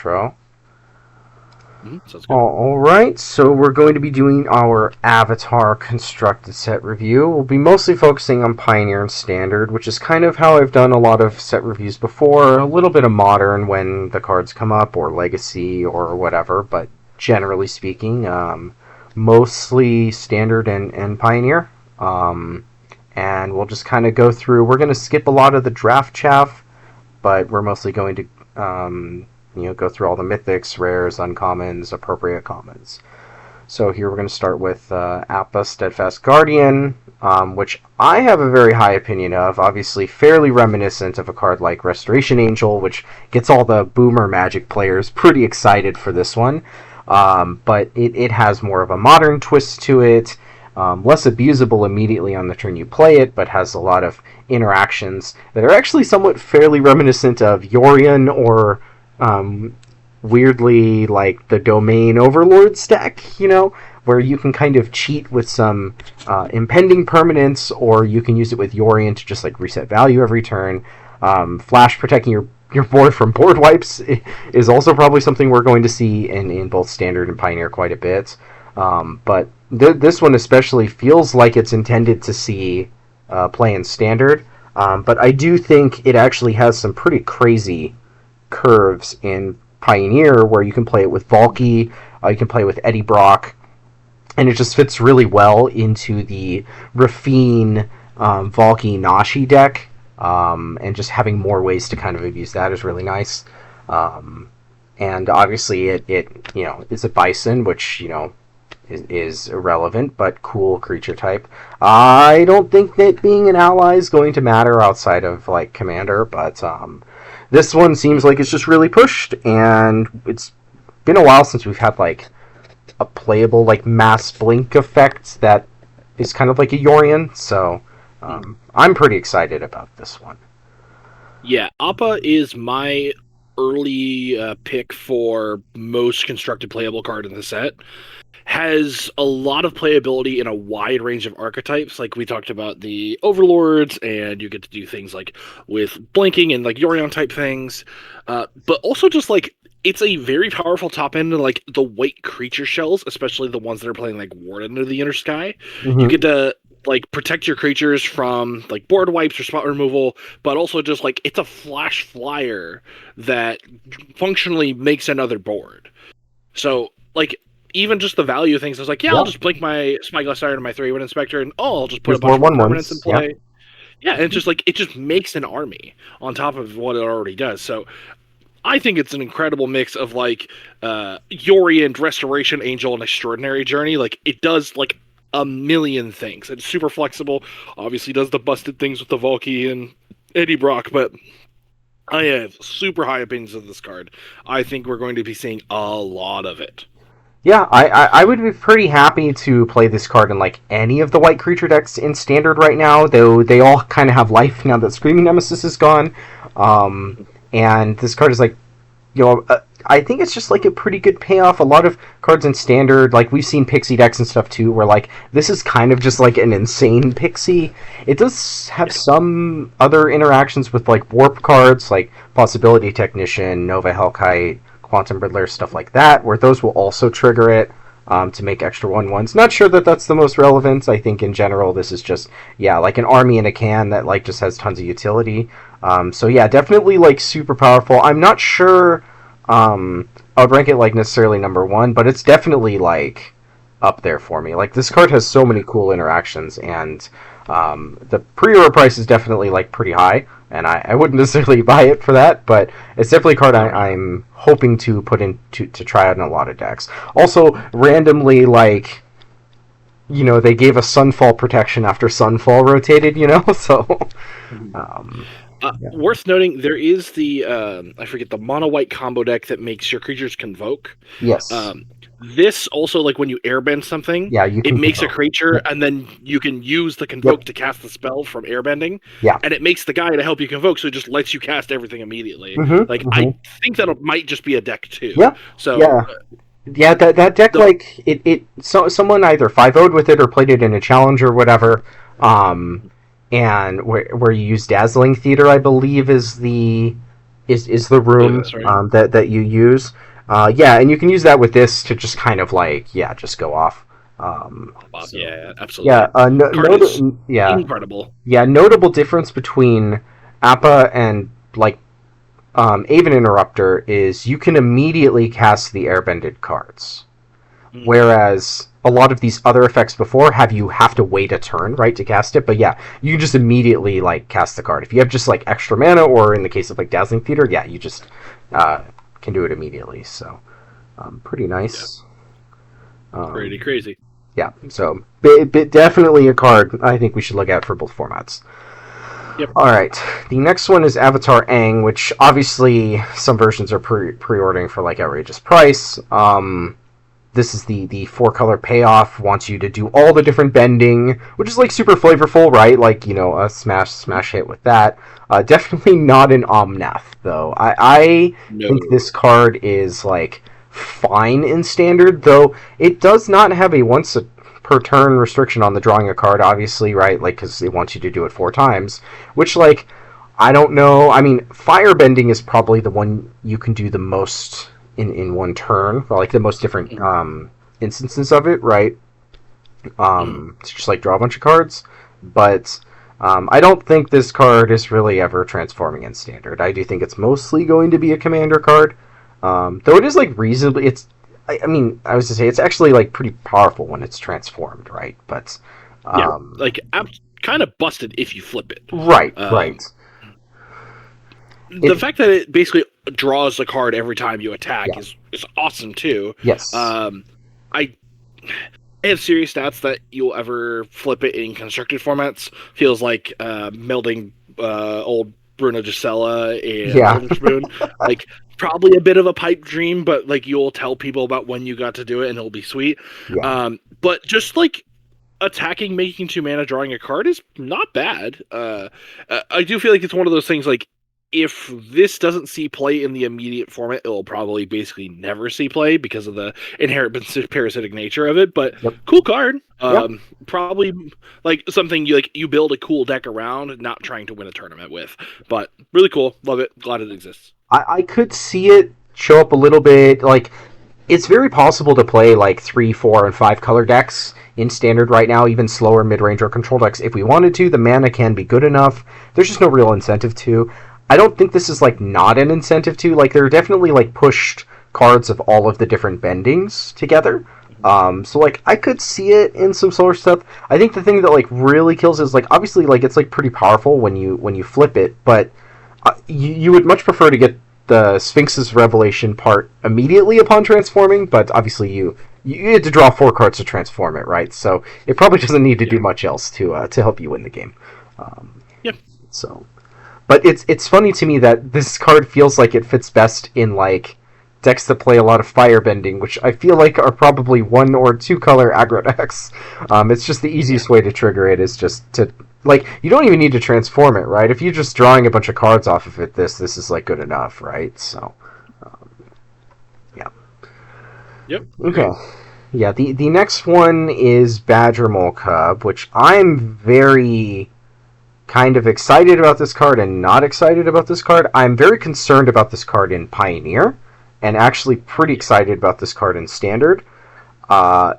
intro. Sounds good. Alright, so we're going to be doing our Avatar constructed set review. We'll be mostly focusing on Pioneer and Standard, which is kind of how I've done a lot of set reviews before. A little bit of Modern when the cards come up, or Legacy, or whatever, but generally speaking, mostly Standard and Pioneer. And we'll just kind of go through. We're going to skip a lot of the draft chaff, but we're mostly going to go through all the mythics, rares, uncommons, appropriate commons. So here we're going to start with Appa Steadfast Guardian, which I have a very high opinion of. Obviously, fairly reminiscent of a card like Restoration Angel, which gets all the boomer Magic players pretty excited for this one. But it has more of a modern twist to it. Less abusable immediately on the turn you play it, but has a lot of interactions that are actually somewhat fairly reminiscent of Yorion or weirdly like the Domain Overlord deck, where you can kind of cheat with some impending permanence, or you can use it with Yorion to just like reset value every turn. Flash protecting your board from board wipes is also probably something we're going to see in both Standard and Pioneer quite a bit. But this one especially feels like it's intended to see play in Standard. But I do think it actually has some pretty crazy curves in Pioneer, where you can play it with Valky, you can play it with Eddie Brock, and it just fits really well into the Rafine Valky Nashi deck, and just having more ways to kind of abuse that is really nice. And obviously it is a Bison, which is irrelevant, but cool creature type. I don't think that being an ally is going to matter outside of like Commander, but this one seems like it's just really pushed, and it's been a while since we've had like a playable like mass blink effect that is kind of like a Yorion, so I'm pretty excited about this one. Yeah, Appa is my early pick for most constructed playable card in the set. Has a lot of playability in a wide range of archetypes. Like we talked about the Overlords, and you get to do things like with blinking and like Yorion type things. But also just like it's a very powerful top end to like the white creature shells, especially the ones that are playing like Ward Under the Inner Sky. Mm-hmm. You get to like protect your creatures from like board wipes or spot removal, but also just like it's a flash flyer that functionally makes another board. So like even just the value of things, I was like, I'll just blink my Spyglass Iron and my 3-1 Inspector, and I'll just put a bunch more permanents in play. Yeah, and it just makes an army on top of what it already does. So I think it's an incredible mix of like Yorion, Restoration Angel, and Extraordinary Journey. Like it does like a million things. It's super flexible. Obviously does the busted things with the Valky and Eddie Brock, but I have super high opinions of this card. I think we're going to be seeing a lot of it. Yeah, I would be pretty happy to play this card in like any of the white creature decks in Standard right now, though they all kind of have life now that Screaming Nemesis is gone. And this card is like, I think it's just like a pretty good payoff. A lot of cards in Standard, like we've seen Pixie decks and stuff too, where like this is kind of just like an insane Pixie. It does have some other interactions with like warp cards, like Possibility Technician, Nova Hellkite, Quantum Riddler, stuff like that, where those will also trigger it to make extra 1/1s. Not sure that that's the most relevant. I think in general this is just, like an army in a can that like just has tons of utility. So yeah, definitely like super powerful. I'm not sure I would rank it like necessarily number 1, but it's definitely like up there for me. Like this card has so many cool interactions, and the pre-order price is definitely like pretty high, and I wouldn't necessarily buy it for that, but it's definitely a card I'm hoping to put in to try out in a lot of decks. Also, randomly, like, they gave us Sunfall protection after Sunfall rotated, so... Worth noting, there is the, I forget, the mono-white combo deck that makes your creatures convoke. Yes. This also, like when you airbend something, it makes a creature, and then you can use the convoke to cast the spell from airbending. Yeah. And it makes the guy to help you convoke, so it just lets you cast everything immediately. I think that might just be a deck too. Yeah. So yeah, that deck, someone either 5-0'd with it or played it in a challenge or whatever. And where you use Dazzling Theater, I believe, is the is the I believe room that's right. that you use. Yeah, and you can use that with this to just kind of like just go off. So Yeah, yeah, absolutely. Card is incredible. notable difference between Appa and like Aven Interrupter is you can immediately cast the airbended cards, Mm. whereas a lot of these other effects before have to wait a turn, right, to cast it. But yeah, you can just immediately like cast the card if you have just like extra mana, or in the case of like Dazzling Theater, yeah, you just uh, can do it immediately. So pretty Yeah, nice. pretty Um, crazy. yeah, so definitely a card I think we should look at for both formats. Yep. All right, the next one is Avatar Aang, which obviously some versions are pre-ordering for like outrageous price. This is the four color payoff. Wants you to do all the different bending, which is like super flavorful, right? Like a smash hit with that. Definitely not an Omnath though. I think No. this card is like fine in standard, though it does not have a once per turn restriction on the drawing a card. Obviously, right? Like because it wants you to do it 4 times, which like I don't know. I mean, firebending is probably the one you can do the most in one turn, or like the most different Mm. instances of it, right? Mm. To just like draw a bunch of cards, but I don't think this card is really ever transforming in standard. I do think it's mostly going to be a commander card, though it is like reasonably. I mean, I was to say it's actually like pretty powerful when it's transformed, right? But Yeah, um, like kind of busted if you flip it. right, Um, right. the It fact that it basically draws a card every time you attack yeah, is awesome too. yes, I I have serious doubts that you'll ever flip it in constructed formats. Feels like melding old Bruno Gisela and yeah, Elder Spoon. Like probably a bit of a pipe dream, but like you'll tell people about when you got to do it and it'll be sweet. yeah, But just like attacking, making 2 mana, drawing a card is not bad. I do feel like it's one of those things like if this doesn't see play in the immediate format, it'll probably basically never see play because of the inherent parasitic nature of it. But yep, cool card. yep. Probably like something you build a cool deck around, not trying to win a tournament with. But really cool. Love it. Glad it exists. I could see it show up a little bit. Like it's very possible to play like 3, 4, and 5 color decks in standard right now, even slower mid range or control decks if we wanted to. The mana can be good enough. There's just no real incentive to. I don't think this is like not an incentive to. Like there are definitely like pushed cards of all of the different bendings together. So like I could see it in some slower stuff. I think the thing that like really kills is like obviously like it's like pretty powerful when you flip it, but you would much prefer to get the Sphinx's revelation part immediately upon transforming, but obviously you had to draw 4 cards to transform it, right? So it probably doesn't need to Yeah. do much else to help you win the game. Um, Yep. so, but it's funny to me that this card feels like it fits best in like decks that play a lot of firebending, which I feel like are probably 1 or 2 color aggro decks. It's just the Yeah. easiest way to trigger it is just to like you don't even need to transform it, right? If you're just drawing a bunch of cards off of it, this is like good enough, right? So, um, yeah. Yep. Okay. Agreed. Yeah, the next one is Badger Mole Cub, which I'm very kind of excited about this card and not excited about this card. I'm very concerned about this card in Pioneer, and actually pretty excited about this card in Standard. Uh,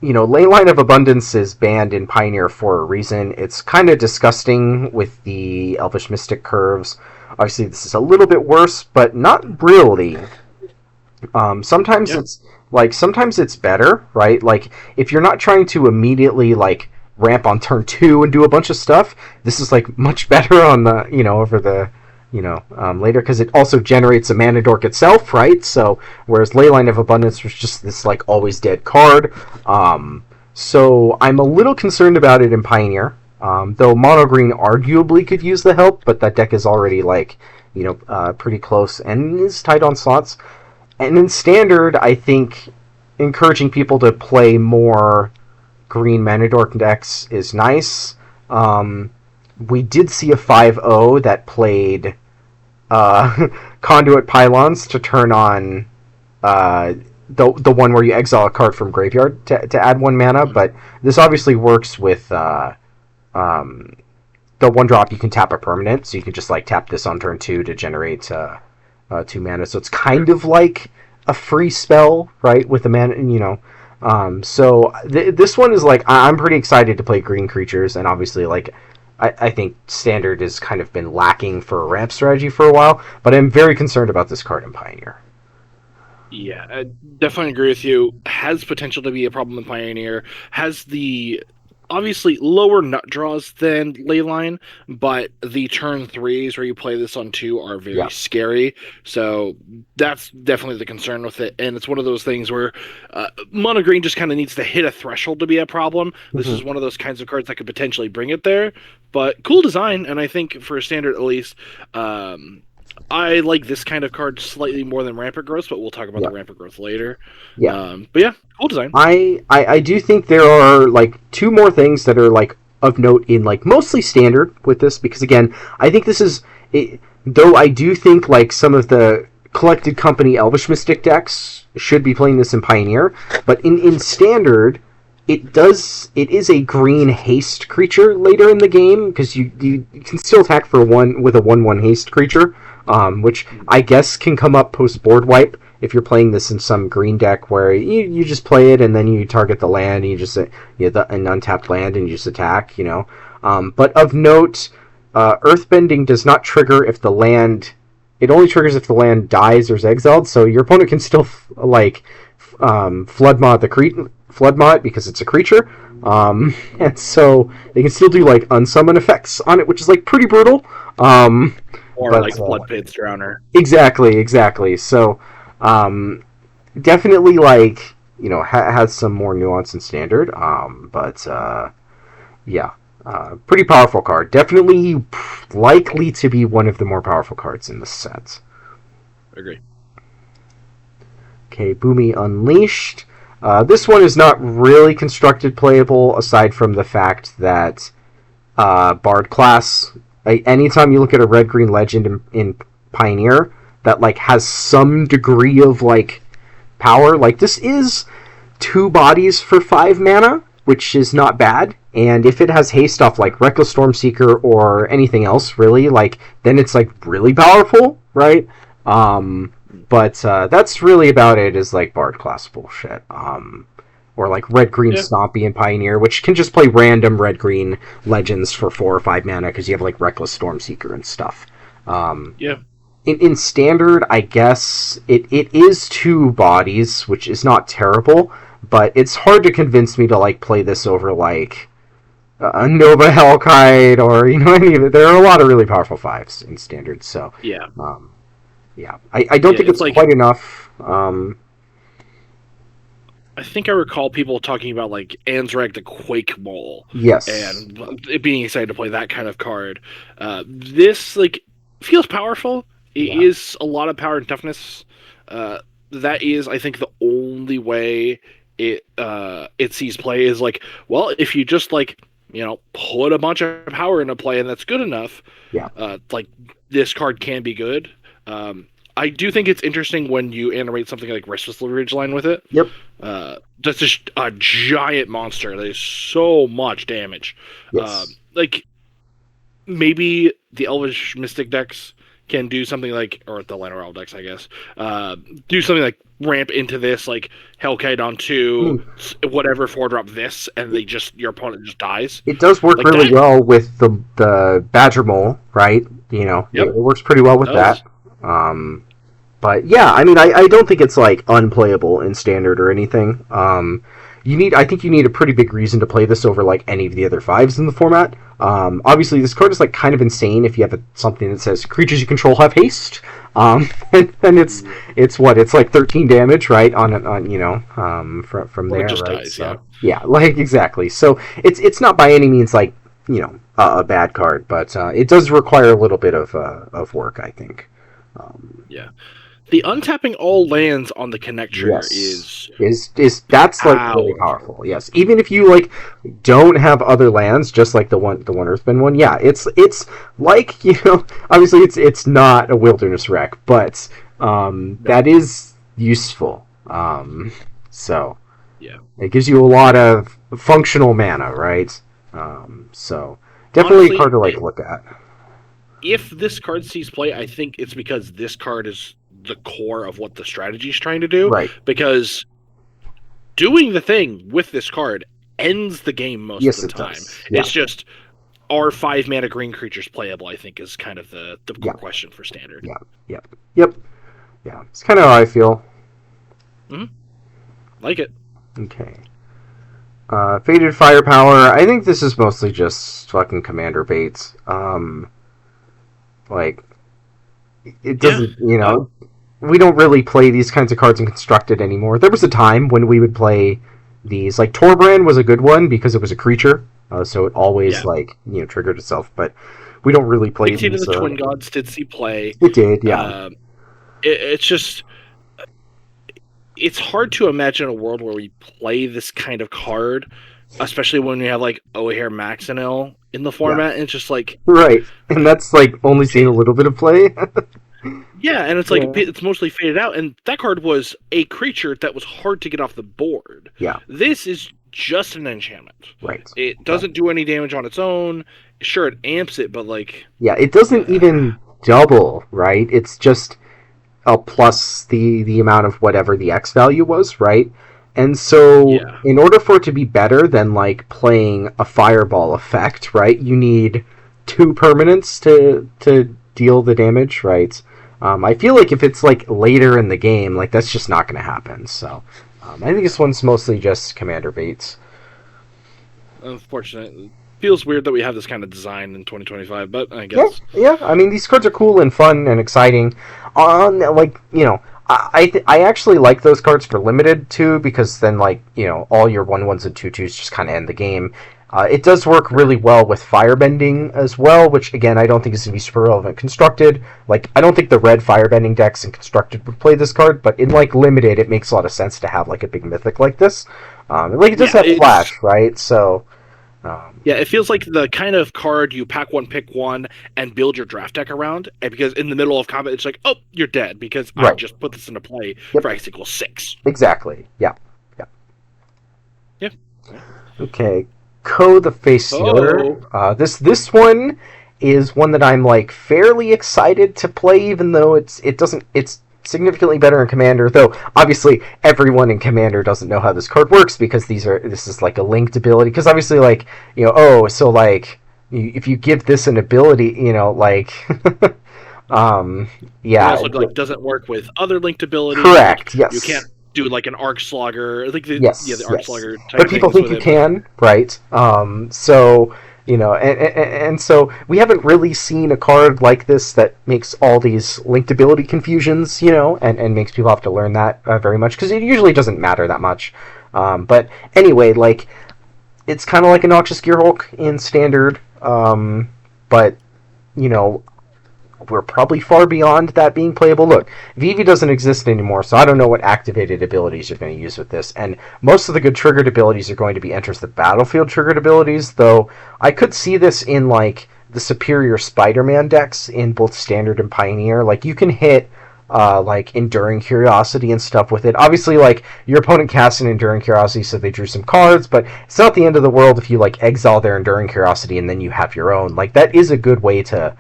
Leyline of Abundance is banned in Pioneer for a reason. It's kind of disgusting with the Elvish Mystic curves. Obviously, this is a little bit worse, but not really. Sometimes Yeah. sometimes it's better, right? Like if you're not trying to immediately like ramp on turn 2 and do a bunch of stuff, this is like much better on the over the later because it also generates a mana dork itself, right? So whereas Leyline of Abundance was just this like always dead card, so I'm a little concerned about it in Pioneer. Though Mono Green arguably could use the help, but that deck is already like pretty close and is tight on slots. And in Standard, I think encouraging people to play more green mana dork decks is nice. We did see a 5-0 that played Conduit Pylons to turn on the one where you exile a card from graveyard to add 1 mana, Mhm. but this obviously works with the 1-drop you can tap a permanent, so you can just like tap this on turn 2 to generate 2 mana. So it's kind of like a free spell, right? With the mana, So this one is like I'm pretty excited to play green creatures, and obviously like I think Standard has kind of been lacking for a ramp strategy for a while, but I'm very concerned about this card in Pioneer. Yeah, I definitely agree with you. Has potential to be a problem in Pioneer. Has the obviously lower nut draws than Leyline, but the turn 3s where you play this on 2 are very Yeah. scary. So that's definitely the concern with it. And it's one of those things where mono green just kind of needs to hit a threshold to be a problem. This is one of those kinds of cards that could potentially bring it there. But cool design, and I think for a Standard at least, I like this kind of card slightly more than Rampant Growth, but we'll talk about the Rampant Growth later. Yeah. But yeah, cool design. I do think there are like 2 more things that are like of note in like mostly Standard with this, because again I think this is though I do think like some of the Collected Company Elvish Mystic decks should be playing this in Pioneer, but in Standard it is a green haste creature later in the game, because you can still attack for 1 with a 1/1 haste creature, which I guess can come up post board wipe if you're playing this in some green deck where you just play it and then you target the land and you just an untapped land and you just attack, But of note, Earthbending does not trigger if the land. It only triggers if the land dies or is exiled. So your opponent can still flood mod because it's a creature, and so they can still do like unsummon effects on it, which is like pretty brutal. Or like Blood Pits Drowner. Exactly. So, definitely like has some more nuance in Standard. Pretty powerful card. Definitely likely to be one of the more powerful cards in the set. Agree. Okay, Boomy Unleashed. This one is not really constructed playable, aside from the fact that Bard class. Anytime you look at a red-green legend in Pioneer that like has some degree of like power, like this is 2 bodies for 5 mana, which is not bad. And if it has haste off like Reckless Stormseeker or anything else, really, like then it's like really powerful, right? But that's really about it. Is like Bard class bullshit. Or like red-green Stompy in Pioneer, which can just play random red-green legends for 4 or 5 mana because you have like Reckless Stormseeker and stuff. In Standard, I guess it is 2 bodies, which is not terrible, but it's hard to convince me to like play this over like a Nova Hellkite or any of it. There are a lot of really powerful 5s in Standard, so I don't think it's like, quite enough. I think I recall people talking about like Anzrag the Quake Mole. Yes. And it being excited to play that kind of card. This like feels powerful. It is a lot of power and toughness. That is, I think, the only way it sees play is like, well, if you just like, put a bunch of power into play and that's good enough, like this card can be good. I do think it's interesting when you animate something like Restless Ridgeline with it. Yep. That's just a giant monster that is so much damage. Yes. Like, maybe the Elvish Mystic decks can do something like, or the Llanowar decks, I guess, do something like ramp into this, like Hellkite on 2, whatever, 4-drop this, and your opponent just dies. It does work like really well with the Badger Mole, right? It works pretty well with that. But yeah, I mean, I don't think it's like unplayable in Standard or anything. I think you need a pretty big reason to play this over like any of the other 5s in the format. Obviously, this card is like kind of insane if you have something that says creatures you control have haste, and it's like 13 damage, right? On from there, just right? Dies, so, like exactly. So it's not by any means like a bad card, but it does require a little bit of work, I think. The untapping all lands on the connector is that's like really powerful. Yes, even if you like don't have other lands, just like the one Earthbend one. Yeah, it's like obviously it's not a wilderness wreck, but that is useful. So it gives you a lot of functional mana, right? So Definitely a honestly, card to like look at. if this card sees play, I think it's because this card is the core of what the strategy is trying to do. Right. Because doing the thing with this card ends the game most Yes, of the it time. does. Yeah. It's just, are 5-mana green creatures playable, I think, is kind of the core question for Standard. Yep. Yeah. It's kind of how I feel. Like it. Okay. Faded Firepower. I think this is mostly just fucking commander baits. Like, it doesn't, we don't really play these kinds of cards in Constructed anymore. There was a time when we would play these. Like, Torbrand was a good one because it was a creature, so it always, triggered itself, but we don't really play Dictate these. of the Twin Gods did see play. It did, yeah. It's just... It's hard to imagine a world where we play this kind of card, especially when we have, like, O'Hare Maxinel in the format, and it's just like... Right, and that's, like, only seen a little bit of play. Yeah, and it's like, it's mostly faded out, and that card was a creature that was hard to get off the board. Yeah. This is just an enchantment. Right. It doesn't do any damage on its own. Sure, it amps it, but, like... Yeah, it doesn't even double, right? It's just plus the amount of whatever the X value was, right? And so, in order for it to be better than, like, playing a Fireball effect, right, you need 2 permanents to deal the damage, right? I feel like if it's, like, later in the game, like, that's just not going to happen, so... I think this one's mostly just commander baits. Unfortunately. Feels weird that we have this kind of design in 2025, but I guess... Yeah, I mean, these cards are cool and fun and exciting. I actually like those cards for limited, too, because then, like, all your 1/1s and 2/2s just kind of end the game. It does work really well with Firebending as well, which, again, I don't think is going to be super relevant Constructed. Like, I don't think the red Firebending decks in Constructed would play this card, but in, like, limited, it makes a lot of sense to have, like, a big mythic like this. It does have Flash, right? So... it feels like the kind of card you pack one, pick one, and build your draft deck around, and because in the middle of combat, it's like, oh, you're dead, because I just put this into play for X equals 6. Exactly, yeah. Okay. Ko the Face Sealer. This one is one that I'm, like, fairly excited to play, even though it's significantly better in Commander, though obviously everyone in Commander doesn't know how this card works, because this is like a linked ability, because obviously, like, if you give this an ability, it also, like, doesn't work with other linked abilities. Correct, yes. You can't do, like, an Arc Slogger. I think the Arc Slogger type, but people think you can, right? And so we haven't really seen a card like this that makes all these linked ability confusions, and makes people have to learn that very much, because it usually doesn't matter that much. But anyway, like, it's kind of like a Noxious Gearhulk in Standard, but, we're probably far beyond that being playable. Look, Vivi doesn't exist anymore, so I don't know what activated abilities you're going to use with this, and most of the good triggered abilities are going to be Enters the Battlefield triggered abilities, though I could see this in, like, the superior Spider-Man decks in both Standard and Pioneer. Like, you can hit, like, Enduring Curiosity and stuff with it. Obviously, like, your opponent cast an Enduring Curiosity, so they drew some cards, but it's not the end of the world if you, like, exile their Enduring Curiosity and then you have your own. Like, that is a good way to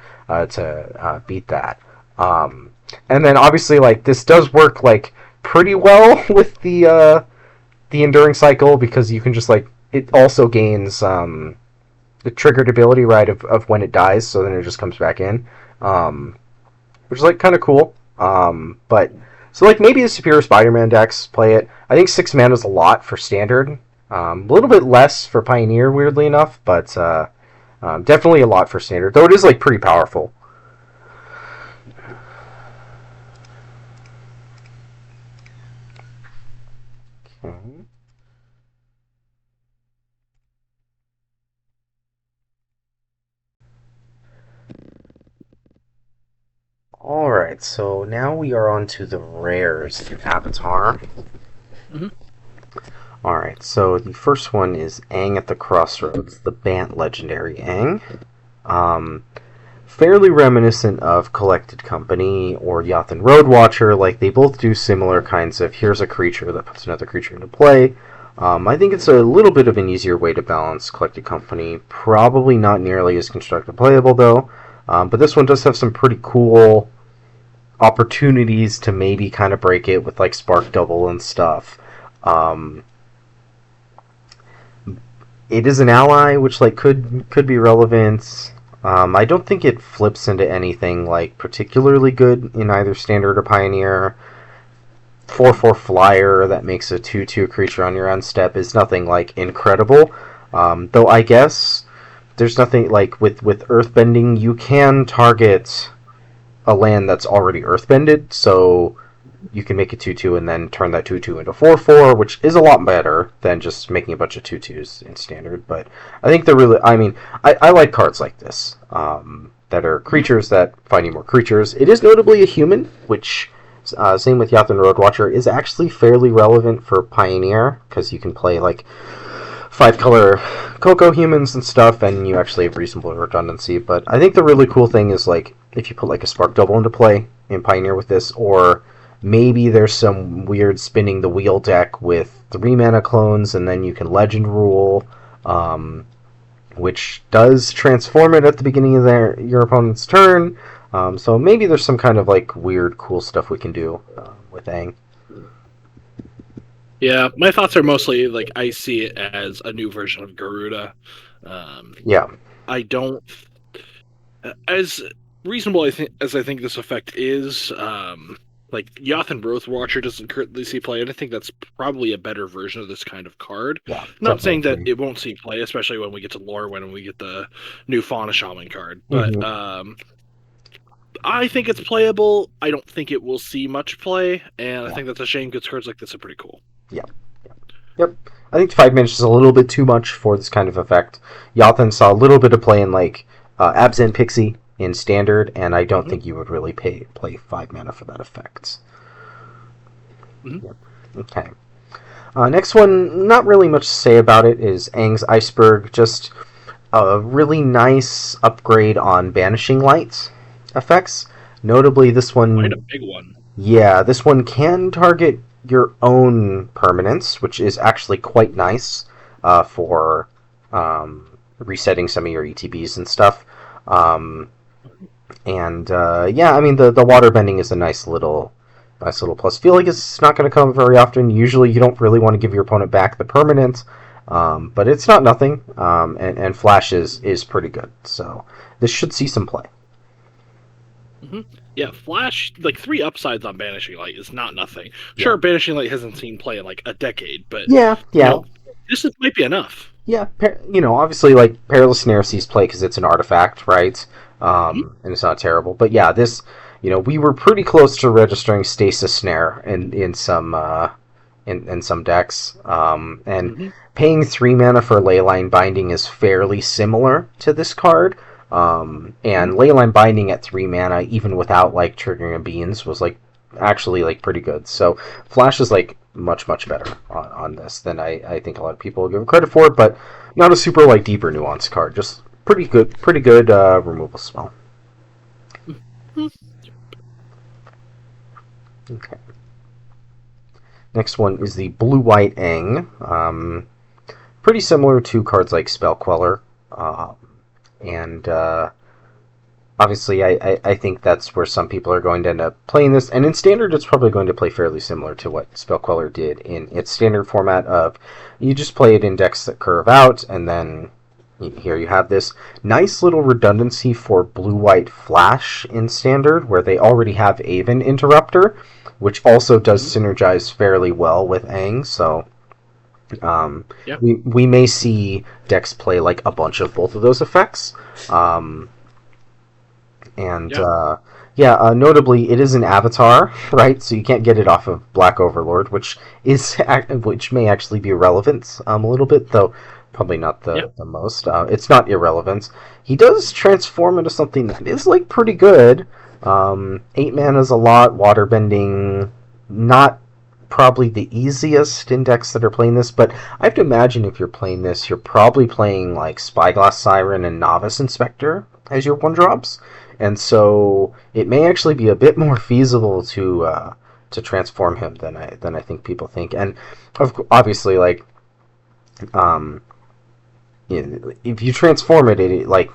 beat that. And then obviously, like, this does work, like, pretty well with the Enduring Cycle, because you can just, like, it also gains the triggered ability, right, of when it dies, so then it just comes back in, which is, like, kind of cool. But so, like, maybe the superior Spider-Man decks play it. I think 6 mana is a lot for Standard, a little bit less for Pioneer, weirdly enough, but definitely a lot for Standard, though it is, like, pretty powerful. Okay. Alright, so now we are on to the rares in Avatar. Mm-hmm. Alright, so the first one is Aang at the Crossroads, the Bant legendary Aang. Fairly reminiscent of Collected Company or Yathan Road Watcher. Like, they both do similar kinds of, here's a creature that puts another creature into play. I think it's a little bit of an easier way to balance Collected Company. Probably not nearly as constructed playable, though. But this one does have some pretty cool opportunities to maybe kind of break it with like Spark Double and stuff. It is an ally, which like could be relevant. I don't think it flips into anything like particularly good in either Standard or Pioneer. 4/4 flyer that makes a 2/2 creature on your end step is nothing like incredible. Though I guess there's nothing like with earthbending, you can target a land that's already earthbended, so you can make a 2/2 and then turn that 2/2 into 4/4, which is a lot better than just making a bunch of 2/2s in Standard. But I think they're really, I mean, I like cards like this that are creatures that find you more creatures. It is notably a human, which same with Yathan Roadwatcher, is actually fairly relevant for Pioneer, because you can play like 5-color Coco humans and stuff, and you actually have reasonable redundancy. But I think the really cool thing is like if you put like a Spark Double into play in Pioneer with this, or maybe there's some weird spinning the wheel deck with 3 mana clones, and then you can Legend Rule, which does transform it at the beginning of your opponent's turn. So maybe there's some kind of like weird, cool stuff we can do with Aang. Yeah, my thoughts are mostly like I see it as a new version of Garuda. Yeah. I don't, as reasonable as I think this effect is. Like Yathan Roadwatcher doesn't currently see play, and I think that's probably a better version of this kind of card. Yeah, not saying that it won't see play, especially when we get to lore, when we get the new Fauna Shaman card. But I think it's playable. I don't think it will see much play, and I think that's a shame because cards like this are pretty cool. Yep. I think 5 minutes is a little bit too much for this kind of effect. Yathan saw a little bit of play in like Absent Pixie in Standard, and I don't think you would really play 5 mana for that effect. Yep. Okay. Next one, not really much to say about it, is Aang's Iceberg. Just a really nice upgrade on Banishing Light effects. Notably, this one... Quite a big one. Yeah, this one can target your own permanents, which is actually quite nice for resetting some of your ETBs and stuff. Yeah, I mean the water bending is a nice little plus. I feel like it's not going to come very often. Usually, you don't really want to give your opponent back the permanent, but it's not nothing. And Flash is pretty good, so this should see some play. Yeah, Flash, like 3 upsides on Banishing Light is not nothing. Sure, Banishing Light hasn't seen play in like a decade, but yeah, you know, this might be enough. Yeah, obviously, like Perilous Snare sees play because it's an artifact, right? And it's not terrible. But yeah, this, we were pretty close to registering Stasis Snare in some decks. Paying 3 mana for Leyline Binding is fairly similar to this card. And Leyline Binding at 3 mana, even without like triggering a Beans, was like actually like pretty good. So Flash is like much better on this than I think a lot of people will give credit for, but not a super like deep or nuanced card. Just pretty good removal spell. Okay. Next one is the blue-white Aang. Pretty similar to cards like Spell Queller, and obviously, I think that's where some people are going to end up playing this. And in Standard, it's probably going to play fairly similar to what Spell Queller did in its Standard format of you just play it in decks that curve out, and then here you have this nice little redundancy for blue-white Flash in Standard, where they already have Aven Interrupter, which also does synergize fairly well with Aang, so... we may see decks play like a bunch of both of those effects. Notably, it is an Avatar, right? So you can't get it off of Black Overlord, which may actually be relevant a little bit, though probably not the most. It's not irrelevant. He does transform into something that is like pretty good. 8 mana is a lot. Waterbending, not probably the easiest in decks that are playing this, but I have to imagine if you're playing this, you're probably playing like Spyglass Siren and Novice Inspector as your 1-drops. And so it may actually be a bit more feasible to transform him than I think people think. And obviously, like Um, if you transform it, like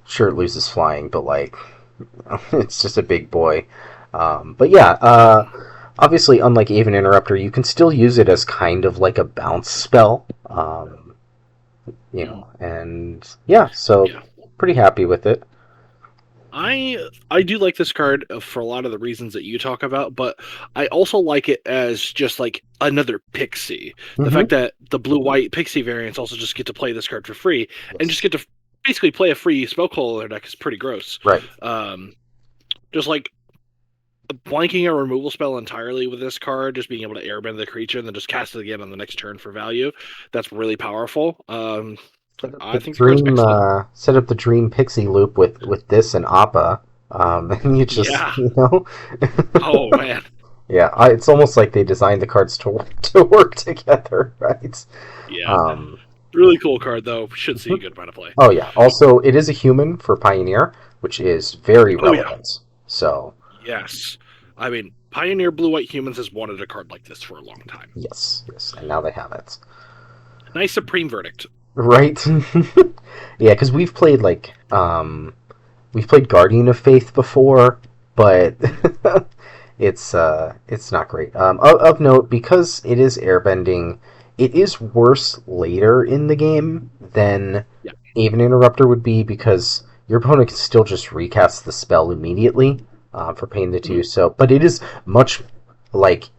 sure it loses flying, but like it's just a big boy. But yeah, Yep. obviously, unlike Aven Interrupter, you can still use it as kind of like a bounce spell. Mhm. And yeah, so Yeah. pretty happy with it. I do like this card for a lot of the reasons that you talk about, but I also like it as just like another pixie. The Mm-hmm. fact that the blue-white pixie variants also just get to play this card for free and just Yes. get to basically play a free spell caller deck is pretty gross. Right. Um, just like blanking a removal spell entirely with this card, just being able to airbend the creature and then just cast it again on the next turn for value, that's really powerful. I think the card's excellent. Set up the dream pixie loop with this and Appa, and you just Yeah. Oh man. yeah, it's almost like they designed the cards to to work together, right? Yeah. Um, Really cool card though. Should see a good amount of play. oh yeah. Also, it is a human for Pioneer, which is very Oh yeah. relevant. So Yes. I mean, Pioneer Blue White Humans has wanted a card like this for a long time. yes, yes, and now they have it. Nice Supreme Verdict. Right? Yeah, because we've played Guardian of Faith before, but it's not great. Of note, because it is airbending, it is worse later in the game than Yeah. Aven Interrupter would be because your opponent can still just recast the spell immediately for paying the two. Mhm. So, but it is like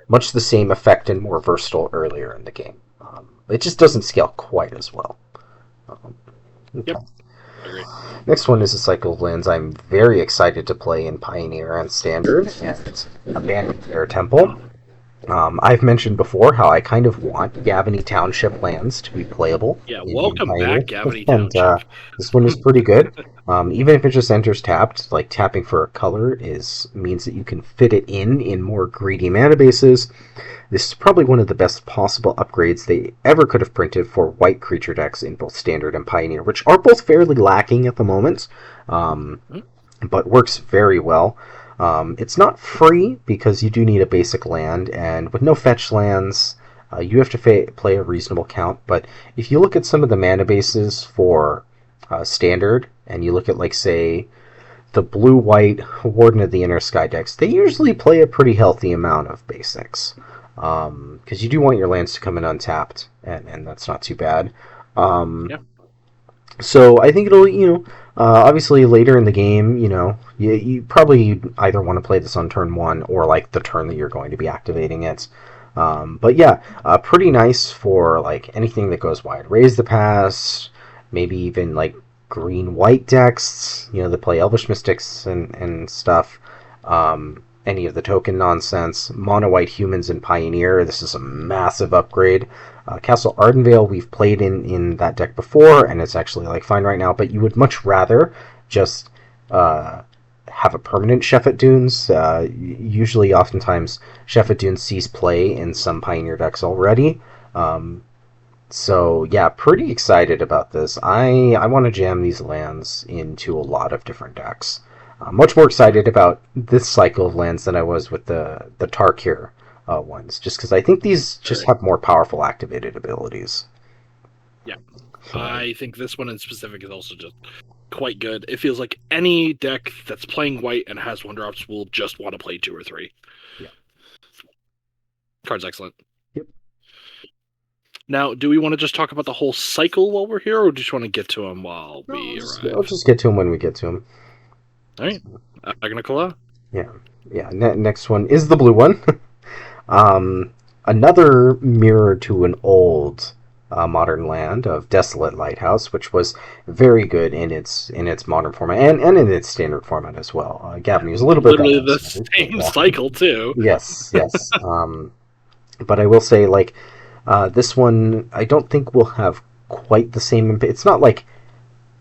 much the same effect and more versatile earlier in the game. It just doesn't scale quite as well. Um, okay. Yep. Agree. Next one is a cycle of lands I'm very excited to play in Pioneer and Standard, and it's Abandoned Air Temple. I've mentioned before how I kind of want Gavany Township lands to be playable Yeah. in Welcome Pioneer, back, Gavany and Township. this one is pretty good. Even if it just enters tapped, like tapping for a color means that you can fit it in more greedy mana bases. This is probably one of the best possible upgrades they ever could have printed for white creature decks in both Standard and Pioneer, which are both fairly lacking at the moment, um, Mhm. but works very well. It's not free because you do need a basic land, and with no fetch lands, you have to play a reasonable count. But if you look at some of the mana bases for Standard, and you look at, like, say, the blue-white Warden of the Inner Sky decks, they usually play a pretty healthy amount of basics. Because you do want your lands to come in untapped, and that's not too bad. Um, Yeah. so I think it'll, obviously later in the game, you probably either want to play this on turn one or like the turn that you're going to be activating it. But yeah, pretty nice for like anything that goes wide. Raise the Past, maybe even like green white decks, that play Elvish Mystics and stuff. Any of the token nonsense. Mono white humans and Pioneer. This is a massive upgrade. Castle Ardenvale we've played in that deck before, and it's actually like fine right now. But you would much rather just have a permanent Sheffet Dunes. Usually, oftentimes, Sheffet Dunes sees play in some Pioneer decks already. So yeah, pretty excited about this. I want to jam these lands into a lot of different decks. I'm much more excited about this cycle of lands than I was with the Tarkir ones, just because I think these just Right. have more powerful activated abilities. Yeah. Right. I think this one in specific is also just quite good. It feels like any deck that's playing white and has one drops will just want to play two or three. Yeah. Card's excellent. Yep. Now, do we want to just talk about the whole cycle while we're here, or do you just want to get to them while No, we I'll arrive? just get to them when we get to them. All right. Agricola? Yeah. Yeah. Next one is the blue one. Another mirror to an old modern land of Desolate Lighthouse, which was very good in its modern format and in its standard format as well. Gavin was a little bit better Literally in the standard, but same cycle, too. yes, yes. But I will say, like, this one, I don't think will have quite the same impact. It's not like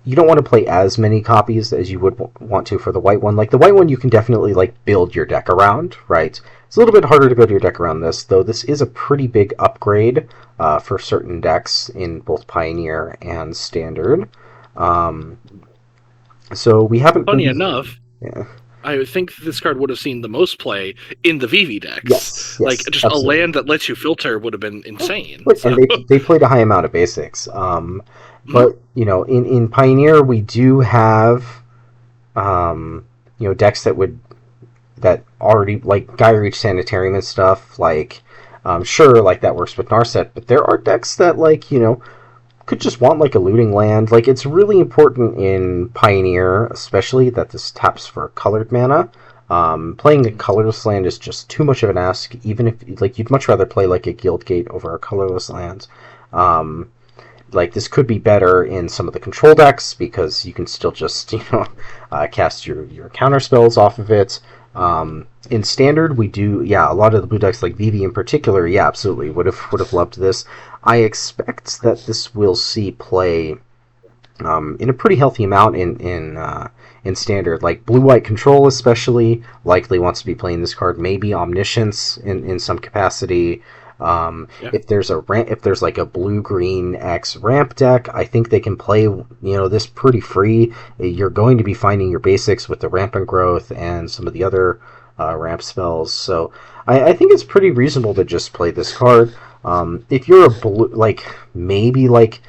you don't want to play as many copies as you would want to for the white one. Like the white one, you can definitely like build your deck around, right? It's a little bit harder to build your deck around this, though. This is a pretty big upgrade for certain decks in both Pioneer and Standard. Um, so we haven't Funny really. enough, Yeah. I think this card would have seen the most play in the VV decks. Yes, Like yes, just a absolutely. land that lets you filter would have been insane. Look, and So they played a high amount of basics. mhm. But in Pioneer we do have decks that already like Guy Reach Sanitarium and stuff. Like, sure, like that works with Narset, but there are decks that like could just want like a looting land. Like it's really important in Pioneer, especially that this taps for colored mana. Playing a colorless land is just too much of an ask. Even if like you'd much rather play like a Guildgate over a colorless land. Um, like this could be better in some of the control decks because you can still just cast your counter spells off of it. In standard, we do a lot of the blue decks like Vivi in particular. Yeah, absolutely would have loved this. I expect that this will see play in a pretty healthy amount in standard. Like blue white control, especially likely wants to be playing this card. Maybe omniscience in some capacity. Yeah. If there's like a blue green X ramp deck, I think they can play this pretty free. You're going to be finding your basics with the rampant growth and some of the other ramp spells. So I think it's pretty reasonable to just play this card. If you're a blue, like maybe like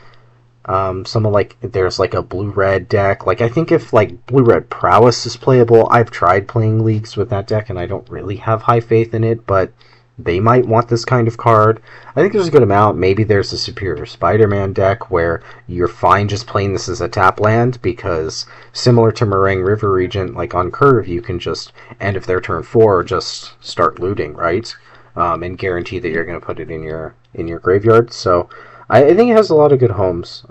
someone like there's like a blue red deck. Like I think if like blue red prowess is playable, I've tried playing leagues with that deck and I don't really have high faith in it, but they might want this kind of card. I think there's a good amount. Maybe there's a superior Spider-Man deck where you're fine just playing this as a tap land because similar to Meringue River Regent, like on curve, you can just end of their turn 4 just start looting, right? And guarantee that you're going to put it in your graveyard. So I think it has a lot of good homes.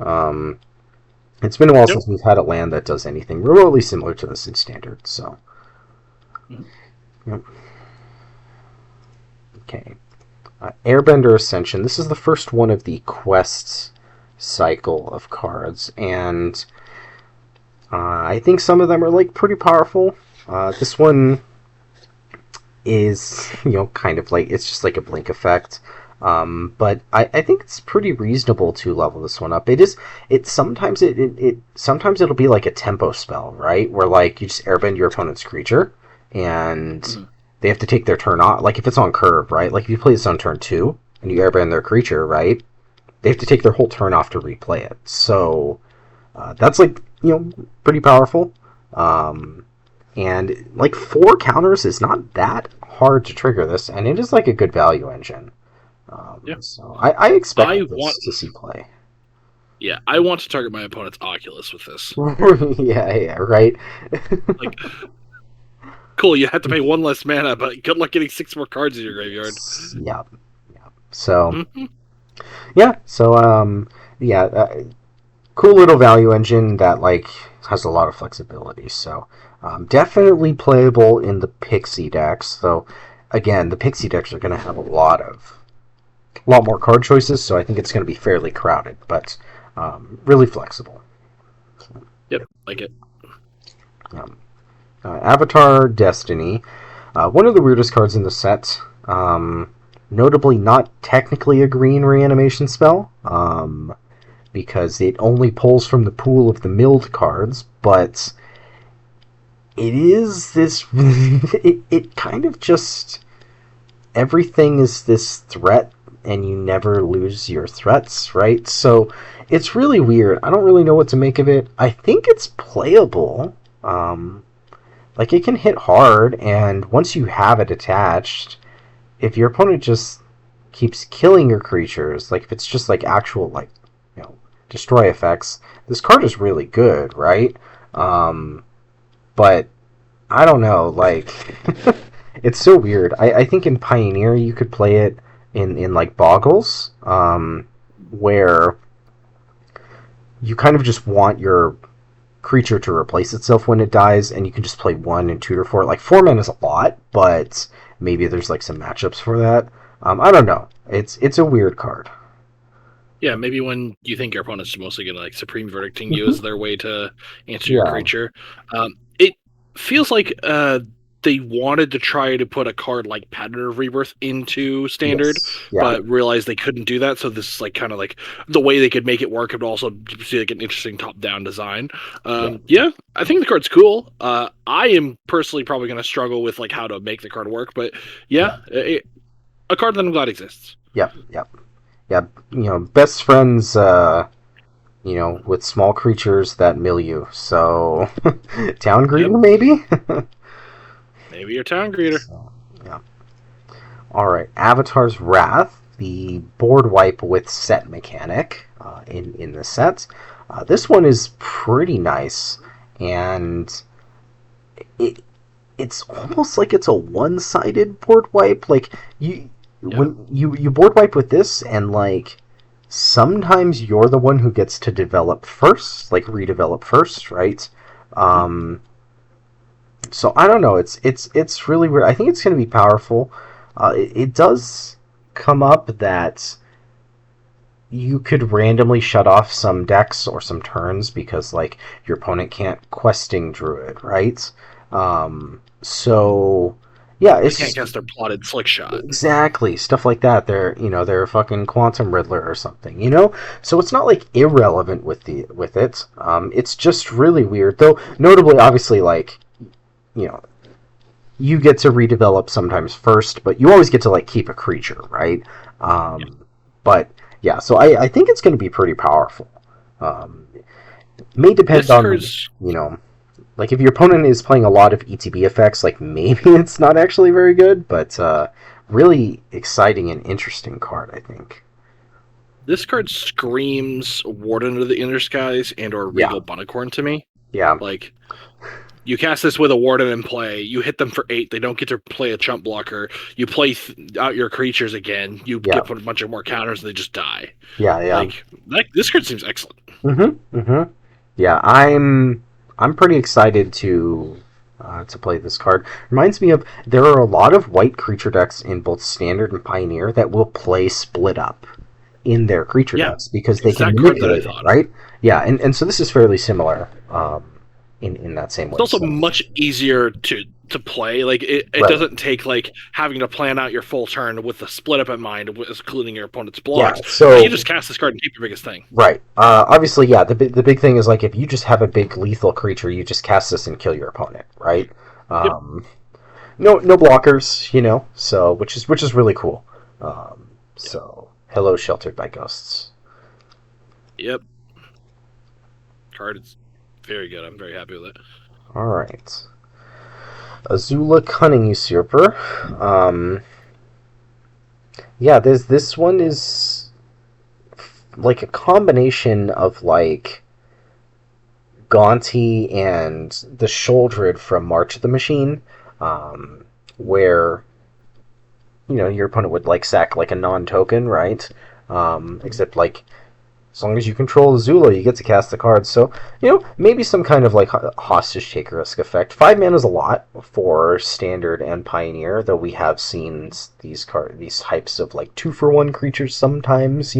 It's been a while Yep. since we've had a land that does anything remotely similar to this in standard. So, Mhm. yep. Okay. Airbender Ascension. This is the first one of the quests cycle of cards, and I think some of them are like pretty powerful. This one is kind of like it's just like a blink effect. But I think it's pretty reasonable to level this one up. Sometimes it'll be like a tempo spell, right? Where like you just airbend your opponent's creature and Mhm. they have to take their turn off. Like if it's on curve, right? Like if you play this on turn 2 and you airbend their creature, right? They have to take their whole turn off to replay it. So that's like pretty powerful. Um, and like 4 counters is not that hard to trigger this, and it is like a good value engine. Yeah. So I expect I want this to see play. I want to target my opponent's Oculus with this. Yeah, right. Like, cool, you have to pay 1 less mana, but good luck getting 6 more cards in your graveyard. Yeah, yeah. So Mm-hmm. yeah, so yeah, cool little value engine that like has a lot of flexibility. So definitely playable in the Pixie decks. So again, the Pixie decks are going to have a lot more card choices. So I think it's going to be fairly crowded, but really flexible. Yep, like it. Um, Avatar Destiny, one of the weirdest cards in the set. Notably, not technically a green reanimation spell. Because it only pulls from the pool of the milled cards, but it is this. it kind of just. Everything is this threat, and you never lose your threats, right? So it's really weird. I don't really know what to make of it. I think it's playable. Like it can hit hard, and once you have it attached, if your opponent just keeps killing your creatures, like if it's just like actual like destroy effects, this card is really good, right? But I don't know, like it's so weird. I think in Pioneer you could play it in like Boggles, where you kind of just want your creature to replace itself when it dies, and you can just play 1 and tutor for it. Like 4 mana is a lot, but maybe there's like some matchups for that. I don't know. It's a weird card. Yeah, maybe when you think your opponent's mostly going to like Supreme Verdicting you as their way to answer your Yeah. creature. It feels like they wanted to try to put a card like Pattern of Rebirth into Standard, Yes. Yeah. but realized they couldn't do that. So this is like kind of like the way they could make it work, and also see like an interesting top-down design. Yeah, I think the card's cool. I am personally probably going to struggle with like how to make the card work, but yeah, a card that I'm glad exists. Yep. Yep. Yep. Best friends. With small creatures that mill you. So, town greeter, maybe? Maybe your town greeter. So, yeah. Alright, Avatar's Wrath, the board wipe with set mechanic in the set. This one is pretty nice, and it's almost like it's a one-sided board wipe. Like, when you board wipe with this, and like, sometimes you're the one who gets to develop first, like redevelop first, right? So I don't know. It's really weird. I think it's going to be powerful. It does come up that you could randomly shut off some decks or some turns because like your opponent can't questing druid, right? So yeah, They can't cast their plotted slick shot. Exactly, stuff like that. They're a fucking quantum riddler or something, So it's not like irrelevant with it. It's just really weird, though. Notably, obviously, like, you get to redevelop sometimes first, but you always get to like keep a creature, right? But yeah, so I think it's going to be pretty powerful. May depend on like, if your opponent is playing a lot of ETB effects, like, maybe it's not actually very good, but really exciting and interesting card, I think. This card screams Warden of the Inner Skies and or Regal Bunicorn to me. Yeah. Like, you cast this with a Warden in play, you hit them for 8, they don't get to play a chump blocker, you play out your creatures again, you get put a bunch of more counters, and they just die. Yeah. Like this card seems excellent. Yeah, I'm pretty excited to play this card. Reminds me of, there are a lot of white creature decks in both Standard and Pioneer that will play Split Up in their creature decks because they can manipulate it, right? Yeah, and so this is fairly similar in that same way. It's also much easier to play. Like it doesn't take like having to plan out your full turn with the Split Up in mind, including your opponent's blocks. Yeah, so you just cast this card and keep your biggest thing. Right. Obviously, yeah. The big thing is like if you just have a big lethal creature, you just cast this and kill your opponent, right? No blockers, So which is really cool. So hello, Sheltered by Ghosts. Yep. Card is very good. I'm very happy with it. All right. Azula Cunning Usurper. Yeah, this one is like a combination of like Gaunty and the Sholdred from March of the Machine, where your opponent would like sack like a non-token, right? Except like as long as you control Azula, you get to cast the card. So, maybe some kind of like hostage taker-esque effect. 5 mana is a lot for Standard and Pioneer, though we have seen these types of like 2-for-1 creatures sometimes,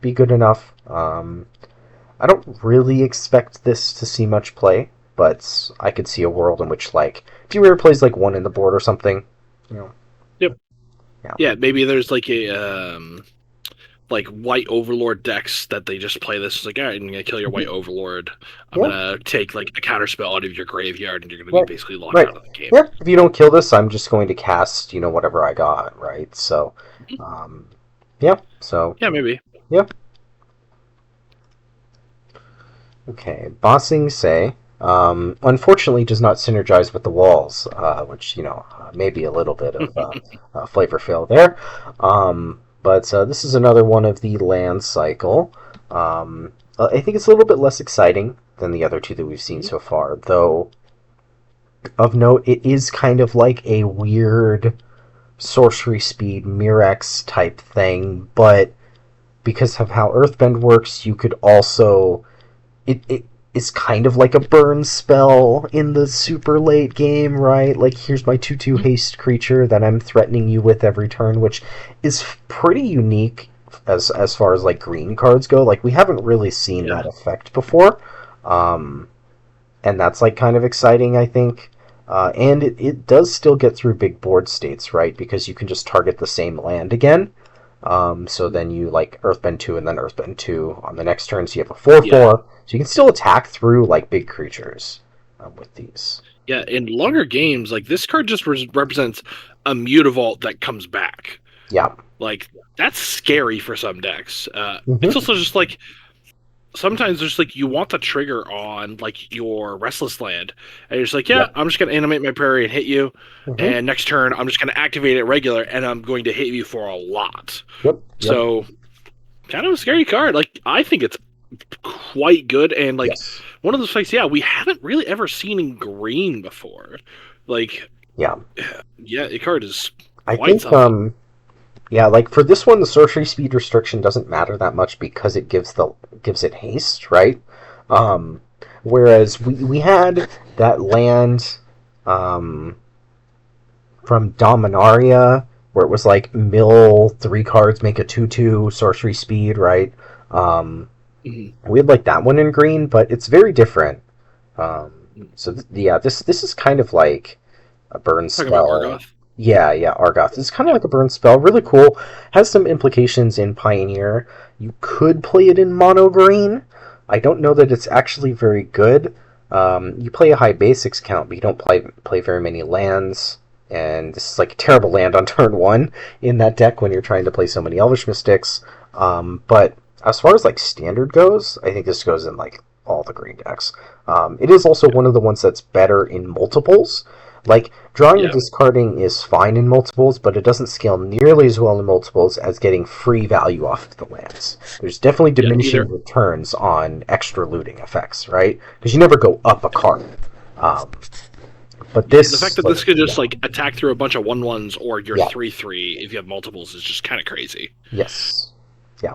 be good enough. I don't really expect this to see much play, but I could see a world in which like G-Rare plays like 1 in the board or something. Yep. Yeah, maybe there's like a like white overlord decks that they just play this. It's like, all right, I'm gonna kill your white overlord. I'm gonna take like a counter spell out of your graveyard, and you're gonna be basically locked out of the game. Yeah, if you don't kill this, I'm just going to cast, whatever I got, right? So, So yeah, maybe. Yeah. Okay, Bossing Say. Unfortunately, does not synergize with the walls, which may be a little bit of flavor fail there. But this is another one of the land cycle. I think it's a little bit less exciting than the other two that we've seen so far, though of note, it is kind of like a weird sorcery speed Mirex type thing, but because of how Earthbend works, you could also... It is kind of like a burn spell in the super late game, right? Like, here's my 2/2 haste creature that I'm threatening you with every turn, which is pretty unique as far as, like, green cards go. Like, we haven't really seen that effect before. And that's, like, kind of exciting, I think. And it does still get through big board states, right? Because you can just target the same land again. So then you like Earthbend 2 and then Earthbend 2 on the next turn, so you have a 4 Yeah. 4. So you can still attack through like big creatures with these. Yeah, in longer games, like this card just represents a Mutavault that comes back. Yeah. Like that's scary for some decks. It's Mm-hmm. also just like sometimes there's like you want the trigger on like your Restless Land, and you're just like, yeah, Yep. I'm just gonna animate my prairie and hit you, Mm-hmm. and next turn I'm just gonna activate it regular, and I'm going to hit you for a lot. Yep. Yep. So kind of a scary card. Like I think it's quite good, and like Yes. one of those things, yeah, we haven't really ever seen in green before. Like, Yeah. yeah, the card is I quite think something. yeah, like for this one the sorcery speed restriction doesn't matter that much because it gives it haste, right? Um Whereas we had that land um from Dominaria, where it was like mill 3 cards, make a 2/2 sorcery speed, right? Um, Mhm. we had like that one in green, but it's very different. Um, yeah, this is kind of like a burn Talking about spell. Argoth. Yeah, yeah, Argoth. It's kind of Yeah. like a burn spell. Really cool. Has some implications in Pioneer. You could play it in mono green. I don't know that it's actually very good. You play a high basics count, but you don't play very many lands. And this is like a terrible land on turn one in that deck when you're trying to play so many Elvish Mystics. But as far as like standard goes, I think this goes in like all the green decks. It is also one of the ones that's better in multiples. Like, drawing and Yeah. discarding is fine in multiples, but it doesn't scale nearly as well in multiples as getting free value off of the lands. There's definitely Yeah. diminishing Either returns on extra looting effects, right? Because you never go up a card. Um, but yeah, the fact this, that like, this could yeah, just like attack through a bunch of 1/1s or your yeah, 3/3 if you have multiples is just kind of crazy. yes, yeah.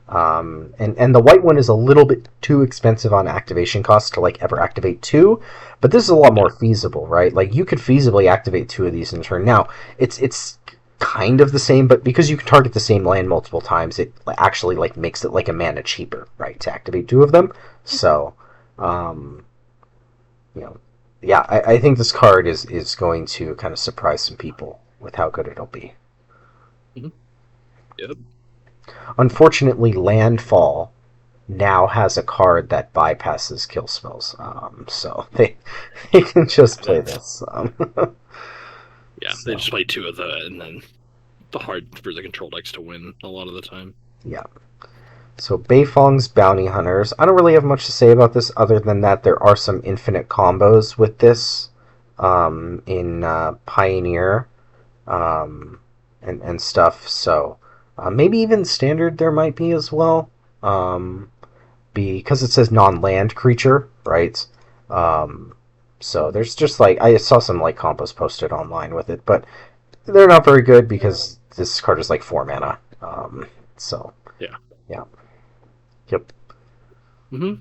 And the white one is a little bit too expensive on activation costs to like ever activate two, but this is a lot Yeah. more feasible, right? Like you could feasibly activate two of these in turn. Now it's kind of the same, but because you can target the same land multiple times, it actually like makes it like a mana cheaper, right, to activate two of them. So, um, you know, yeah, I think this card is going to kind of surprise some people with how good it'll be. Mhm. Yep. Unfortunately, landfall now has a card that bypasses kill spells, so they can just play That's this. yeah. They So just play two of the, and then the hard for the control decks to win a lot of the time. yeah. So Beifong's Bounty Hunters. I don't really have much to say about this other than that there are some infinite combos with this in Pioneer um, and stuff. So maybe even Standard there might be as well. Because it says non-land creature, right? Um, so there's just like I saw some like combos posted online with it, but they're not very good because this card is like 4 mana. So Yeah. yeah, yep, Hmm.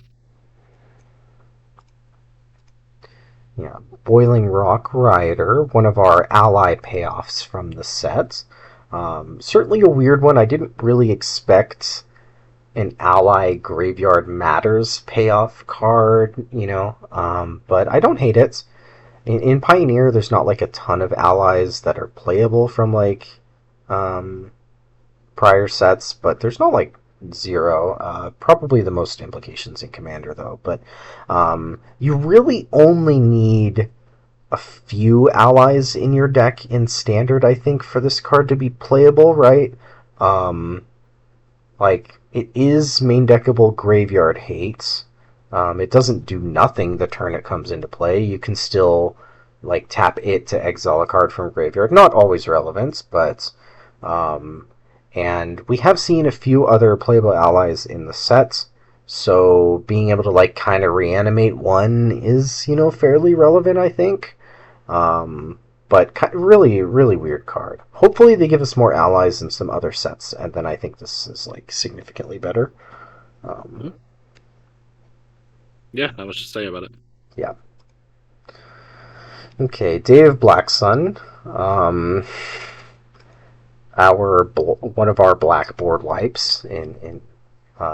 yeah. Boiling Rock Rider, one of our ally payoffs from the set. Certainly a weird one. I didn't really expect an ally graveyard matters payoff card, but I don't hate it. In Pioneer, there's not like a ton of allies that are playable from like um, prior sets, but there's not like zero. Probably the most implications in Commander though, but you really only need a few allies in your deck in Standard, I think, for this card to be playable, right? Um, like, it is main deckable Graveyard Hates. It doesn't do nothing the turn it comes into play. You can still, like, tap it to exile a card from Graveyard. Not always relevant, but. Um, and we have seen a few other playable allies in the set, so being able to, like, kind of reanimate one is, fairly relevant, I think. Um, but really, really weird card. Hopefully, they give us more allies in some other sets, and then I think this is like significantly better. Um, Hmm. Yeah, I was just saying about it. yeah. Okay, Day of Black Sun. Um, one of our black board wipes in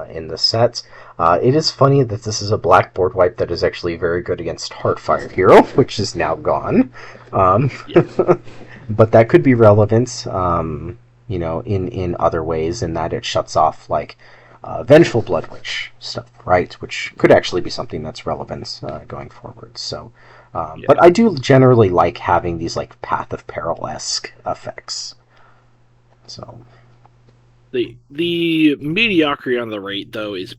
in the set. It is funny that this is a black board wipe that is actually very good against Heartfire Hero, which is now gone. Yeah. But that could be relevant, in other ways, in that it shuts off like Vengeful Blood Witch stuff, right? Which could actually be something that's relevant going forward. So, but I do generally like having these like Path of Peril-esque effects. So The mediocrity on the rate though is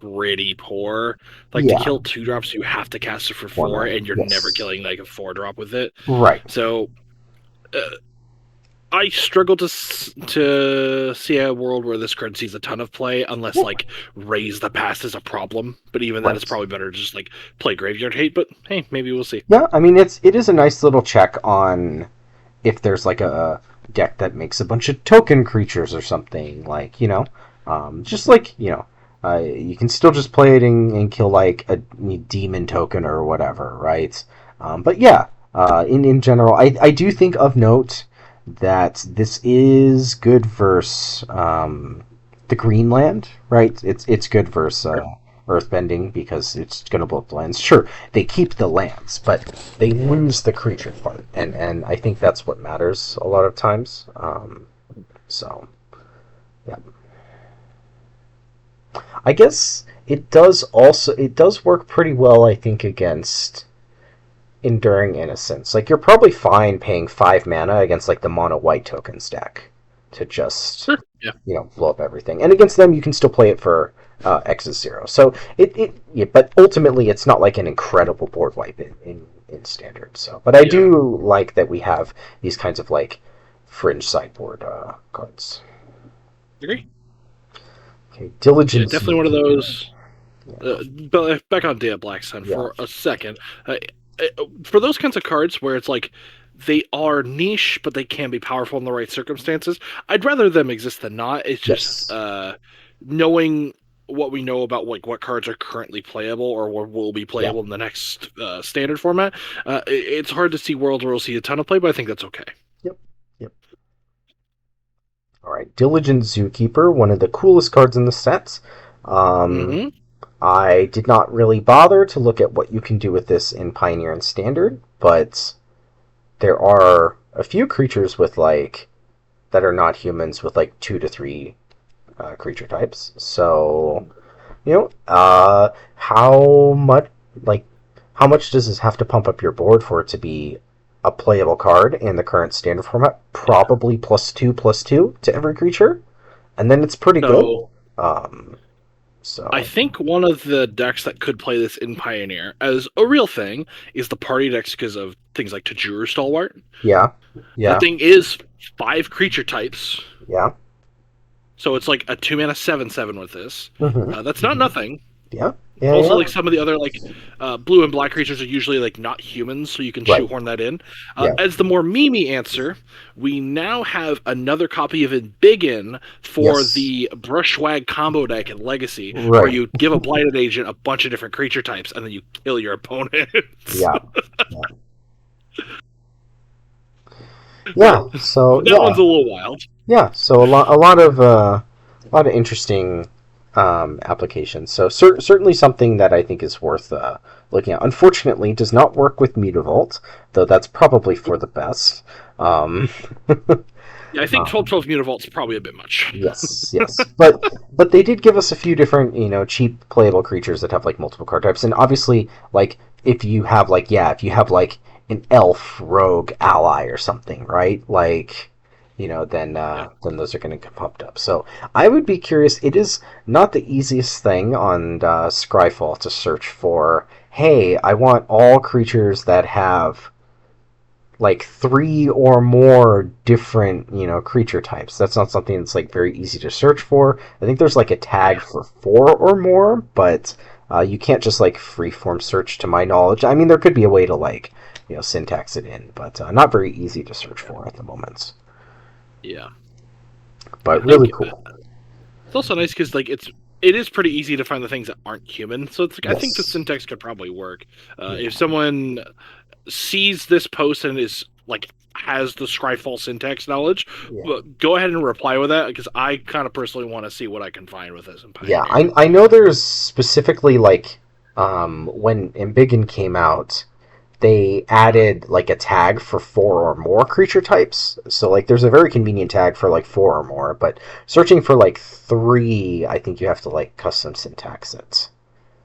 pretty poor. Like to yeah, kill 2 drops, you have to cast it for 4, Mana. and you're never Yes, killing like a 4 drop with it. right. So I struggle to see a world where this card sees a ton of play, unless Yeah. like Raise the Past is a problem. But even then, it's Right. probably better to just like play Graveyard Hate. But hey, maybe we'll see. Yeah, I mean it is a nice little check on if there's like a deck that makes a bunch of token creatures or something, like, just like, you can still just play it and kill like a demon token or whatever, right? But yeah, in general, I do think of note that this is good versus the Greenland, right? It's good versus Earthbending because it's going to blow up lands. Sure, they keep the lands, but they lose the creature part, and I think that's what matters a lot of times. So, yeah, I guess it does work pretty well. I think against Enduring Innocence. Like you're probably fine paying 5 mana against like the mono white token stack to just Sure. Yeah. blow up everything. And against them, you can still play it for X is 0. So but ultimately, it's not like an incredible board wipe in standard. So, but I do like that we have these kinds of like fringe sideboard cards. Agree. Okay, Diligence. Definitely one of those. Yeah. But back on Day of Black Sun for a second. For those kinds of cards where it's like they are niche, but they can be powerful in the right circumstances, I'd rather them exist than not. It's just knowing what we know about like what cards are currently playable or will be playable in the next standard format. It's hard to see worlds where we'll see a ton of play, but I think that's okay. Yep. All right, Diligent Zookeeper, one of the coolest cards in the set. I did not really bother to look at what you can do with this in Pioneer and Standard, but there are a few creatures with like that are not humans with like 2 to 3 creature types. So, how much does this have to pump up your board for it to be a playable card in the current standard format? Probably +2/+2 to every creature, and then it's pretty good. So I think one of the decks that could play this in Pioneer as a real thing is the party decks because of things like Tajuru Stalwart. yeah. That thing is 5 creature types. Yeah. So it's like a 2-mana 7/7 with this. Mm-hmm. That's not nothing. Yeah. Also, like some of the other like blue and black creatures are usually like not humans, so you can shoehorn that in. As the more memey answer, we now have another copy of Embiggen for the Brushwag combo deck in Legacy, where you give a Blighted Agent a bunch of different creature types, and then you kill your opponents. So that one's a little wild. Yeah. So a lot of interesting applications. So certainly something that I think is worth looking at. Unfortunately, does not work with Mutavault, though that's probably for the best. Yeah, I think 12/12 Mutavault is probably a bit much. yes, but they did give us a few different cheap playable creatures that have like multiple card types, and obviously like if you have like an elf rogue ally or something, right? Like then those are going to get pumped up. So I would be curious. It is not the easiest thing on Scryfall to search for, hey, I want all creatures that have like 3 or more different, creature types. That's not something that's like very easy to search for. I think there's like a tag for 4 or more, but you can't just like freeform search to my knowledge. I mean, there could be a way to like, syntax it in, but not very easy to search for at the moment. Yeah, but really cool. It's also nice because like it is pretty easy to find the things that aren't human. So it's like, I think the syntax could probably work. If someone sees this post and is like has the Scryfall syntax knowledge, Yeah. but go ahead and reply with that because I kind of personally want to see what I can find with this in Yeah, Pioneer. I know there's specifically like when Embiggen came out, they added like a tag for four or more creature types. So like there's a very convenient tag for like four or more, but searching for like three, I think you have to like custom syntax it.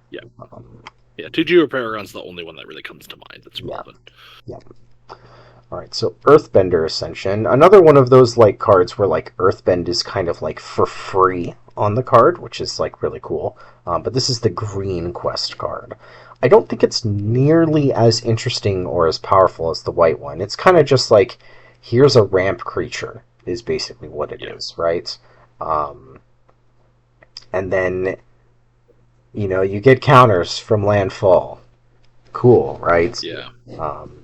Yeah, Um, yeah. 2G Paragon's the only one that really comes to mind that's yeah, relevant. yeah. All right, so Earthbender Ascension, another one of those like cards where like Earthbend is kind of like for free on the card, which is like really cool. But this is the Green Quest card. I don't think it's nearly as interesting or as powerful as the white one. It's kind of just like here's a ramp creature is basically what it Yeah, is, right? Um, and then you get counters from landfall. Cool, right? yeah, Um,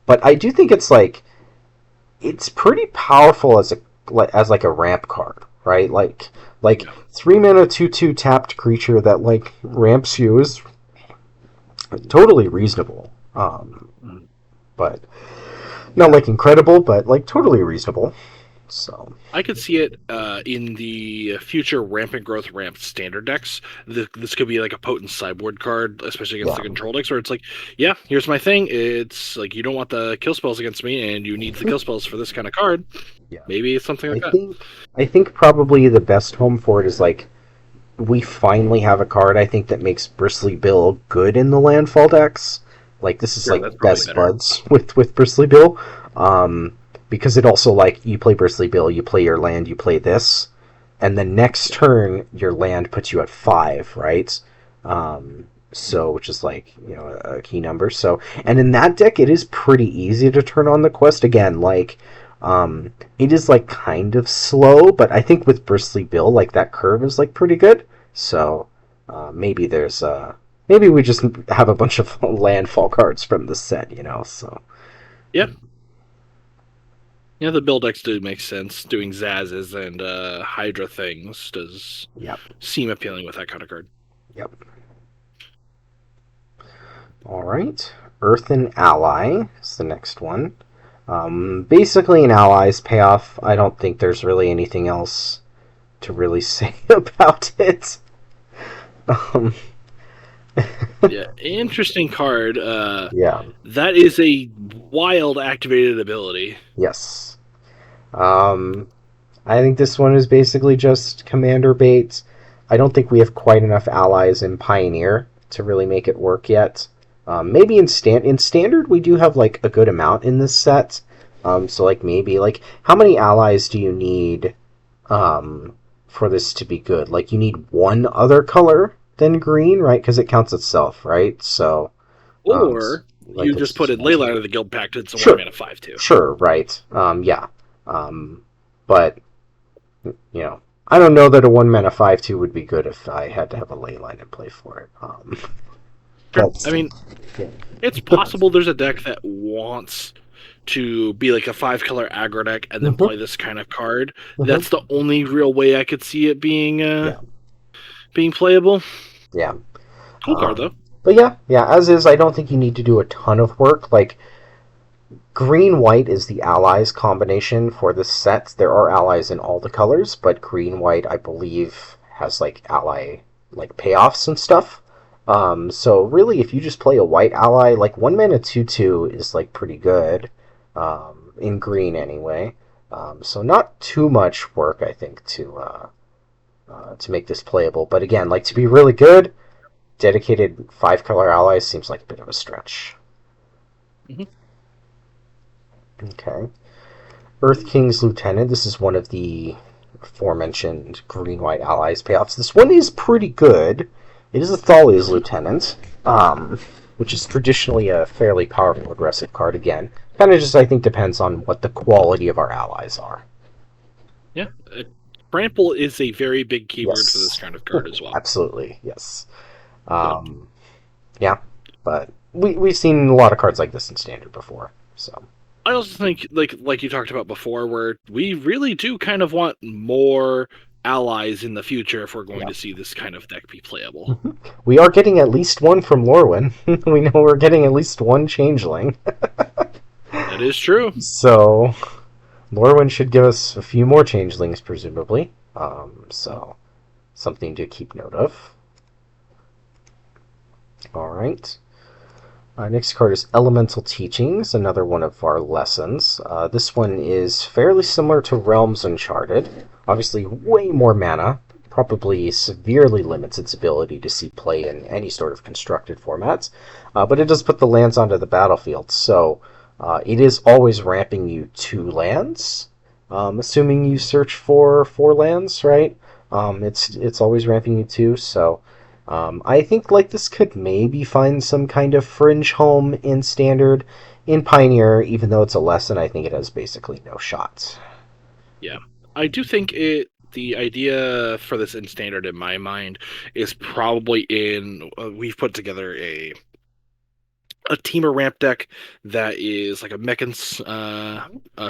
but I do think it's pretty powerful as like a ramp card, right? Like yeah. 3 mana 2/2 tapped creature that like ramps you is totally reasonable. But not like incredible, but like totally reasonable. So I could see it in the future rampant growth ramped standard decks. This could be like a potent sideboard card, especially against yeah, the control decks, where it's like, yeah, here's my thing. It's like you don't want the kill spells against me, and you need the kill spells for this kind of card. yeah. Maybe it's something I like that. think I think probably the best home for it is like we finally have a card I think that makes Bristly Bill good in the landfall decks. Like this is Sure, that's like probably best better. buds with Bristly Bill, because it also like you play Bristly Bill, you play your land, you play this, and then next Yeah. turn your land puts you at 5, right? So which is like a key number. So and in that deck it is pretty easy to turn on the quest again. Like it is like kind of slow, but I think with Bristly Bill, like that curve is like pretty good. So maybe maybe we just have a bunch of landfall cards from the set. So Yeah. Yeah, the build decks do make sense. Doing Zazzes and Hydra things does yep, seem appealing with that kind of card. yep. All right, Earthen Ally is the next one. Basically, an ally's payoff. I don't think there's really anything else to really say about it. Um, Yeah, interesting card. yeah. That is a wild activated ability. Yes. Um, I think this one is basically just commander bait. I don't think we have quite enough allies in Pioneer to really make it work yet. Maybe in standard we do have like a good amount in this set. So like maybe like how many allies do you need for this to be good? Like you need one other color than green, right? Because it counts itself, right? So um, Or like you just it's put in Leyline of the Guild Pact, it's a 1 sure, mana 5/2. sure, right? Yeah. But I don't know that a 1 mana 5/2 would be good if I had to have a ley line in play for it. Sure. But I mean, yeah. it's possible there's a deck that wants to be like a 5-color aggro deck and then Hmm. play this kind of card. Hmm. That's the only real way I could see it Yeah, being playable. yeah. Cool card though. But yeah. As is, I don't think you need to do a ton of work. Like green white is the allies combination for this set. There are allies in all the colors, but green white, I believe, has like ally like payoffs and stuff. So really, if you just play a white ally, like 1 mana 2/2 is like pretty good, in green anyway. So not too much work, I think, to make this playable. But again, like to be really good, dedicated 5-color allies seems like a bit of a stretch. Mm-hmm. Okay. Earth King's Lieutenant. This is one of the aforementioned green-white allies payoffs. This one is pretty good. It is a Thalia's Lieutenant, which is traditionally a fairly powerful aggressive card again. Kind of just, I think, depends on what the quality of our allies are. Yeah. Trample is a very big keyword for this Yes. kind of card as well. Absolutely, yes. But Um, yeah, but we've seen a lot of cards like this in Standard before, so... I also think, like you talked about before, where we really do kind of want more allies in the future if we're going Yeah. to see this kind of deck be playable. We are getting at least one from Lorwyn. We know we're getting at least one changeling. That is true. So, Lorwyn should give us a few more changelings, presumably. So, something to keep note of. Alright. Next card is Elemental Teachings, another one of our lessons. This one is fairly similar to Realms Uncharted. Obviously, way more mana. Probably severely limits its ability to see play in any sort of constructed formats. But it does put the lands onto the battlefield, so it is always ramping you 2 lands. Assuming you search for 4 lands, right? It's always ramping you 2, so I think like this could maybe find some kind of fringe home in Standard. In Pioneer, even though it's a lesson, I think it has basically no shots. Yeah, I do think the idea for this in Standard, in my mind, is probably in we've put together a Teamer ramp deck that is like a Mechans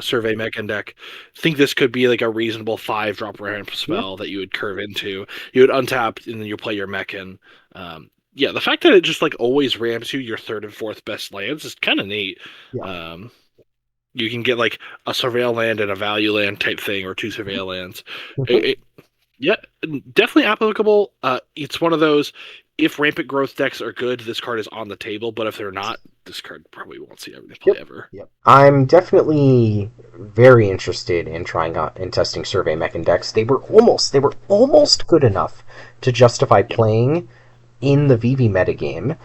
survey Mechan deck. I think this could be like a reasonable 5-drop ramp spell that you would curve into. You would untap and then you play your Mechan. Yeah, the fact that it just like always ramps you your 3rd and 4th best lands is kind of neat. Yeah. You can get like a surveil land and a value land type thing, or 2 surveil lands. Yeah, definitely applicable. It's one of those, if rampant growth decks are good, this card is on the table, but if they're not, this card probably won't see everything play ever. Yep. I'm definitely very interested in trying out and testing Survey Mechan decks. They were almost good enough to justify playing in the VV metagame.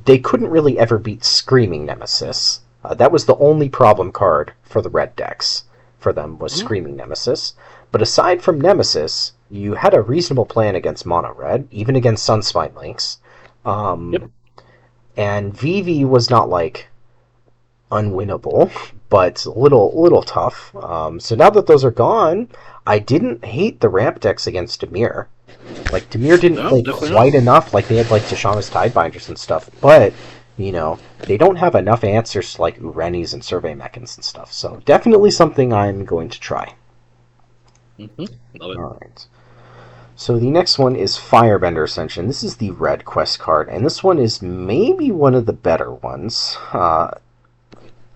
They couldn't really ever beat Screaming Nemesis. That was the only problem card for the red decks for them, was Screaming Nemesis. But aside from Nemesis, you had a reasonable plan against Mono Red, even against Sunspine Links. And VV was not like unwinnable, but a little tough. So now that those are gone, I didn't hate the ramp decks against Dimir. Like, Dimir didn't play quite enough. Like, they had like Tishana's Tidebinders and stuff, but you know, they don't have enough answers to like Urenis and Survey Mechans and stuff. So definitely something I'm going to try. Love it. Alright. So the next one is Firebender Ascension. This is the red quest card, and this one is maybe one of the better ones.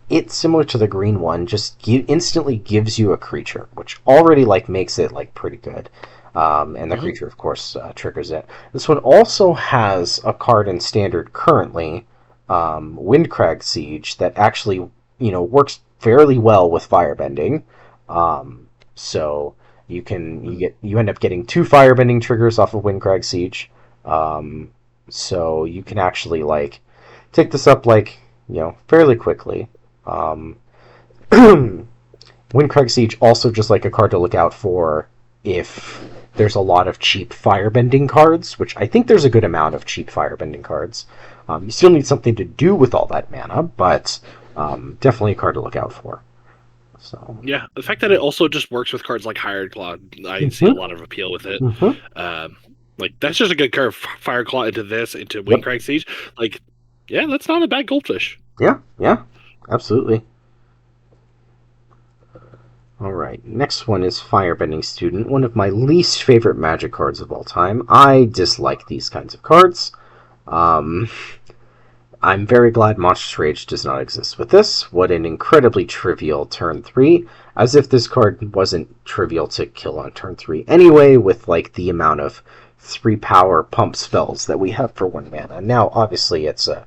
It's similar to the green one, just instantly gives you a creature, which already like makes it like pretty good. And the creature, of course, triggers it. This one also has a card in Standard currently, Windcrag Siege, that actually, works fairly well with firebending. So you end up getting 2 firebending triggers off of Windcrag Siege. So you can actually like take this up fairly quickly. Windcrag Siege also just like a card to look out for if there's a lot of cheap firebending cards, which I think there's a good amount of cheap firebending cards. You still need something to do with all that mana, but definitely a card to look out for. So yeah, the fact that it also just works with cards like Hired Claw, I see a lot of appeal with it. Like, that's just a good card. Fire Claw into Windcrag Siege. Like, yeah, that's not a bad goldfish. Yeah, absolutely. Alright, next one is Firebending Student, one of my least favorite Magic cards of all time. I dislike these kinds of cards. I'm very glad Monstrous Rage does not exist with this. What an incredibly trivial turn 3, as if this card wasn't trivial to kill on turn 3 anyway, with like the amount of 3 power pump spells that we have for 1 mana. Now, obviously, it's a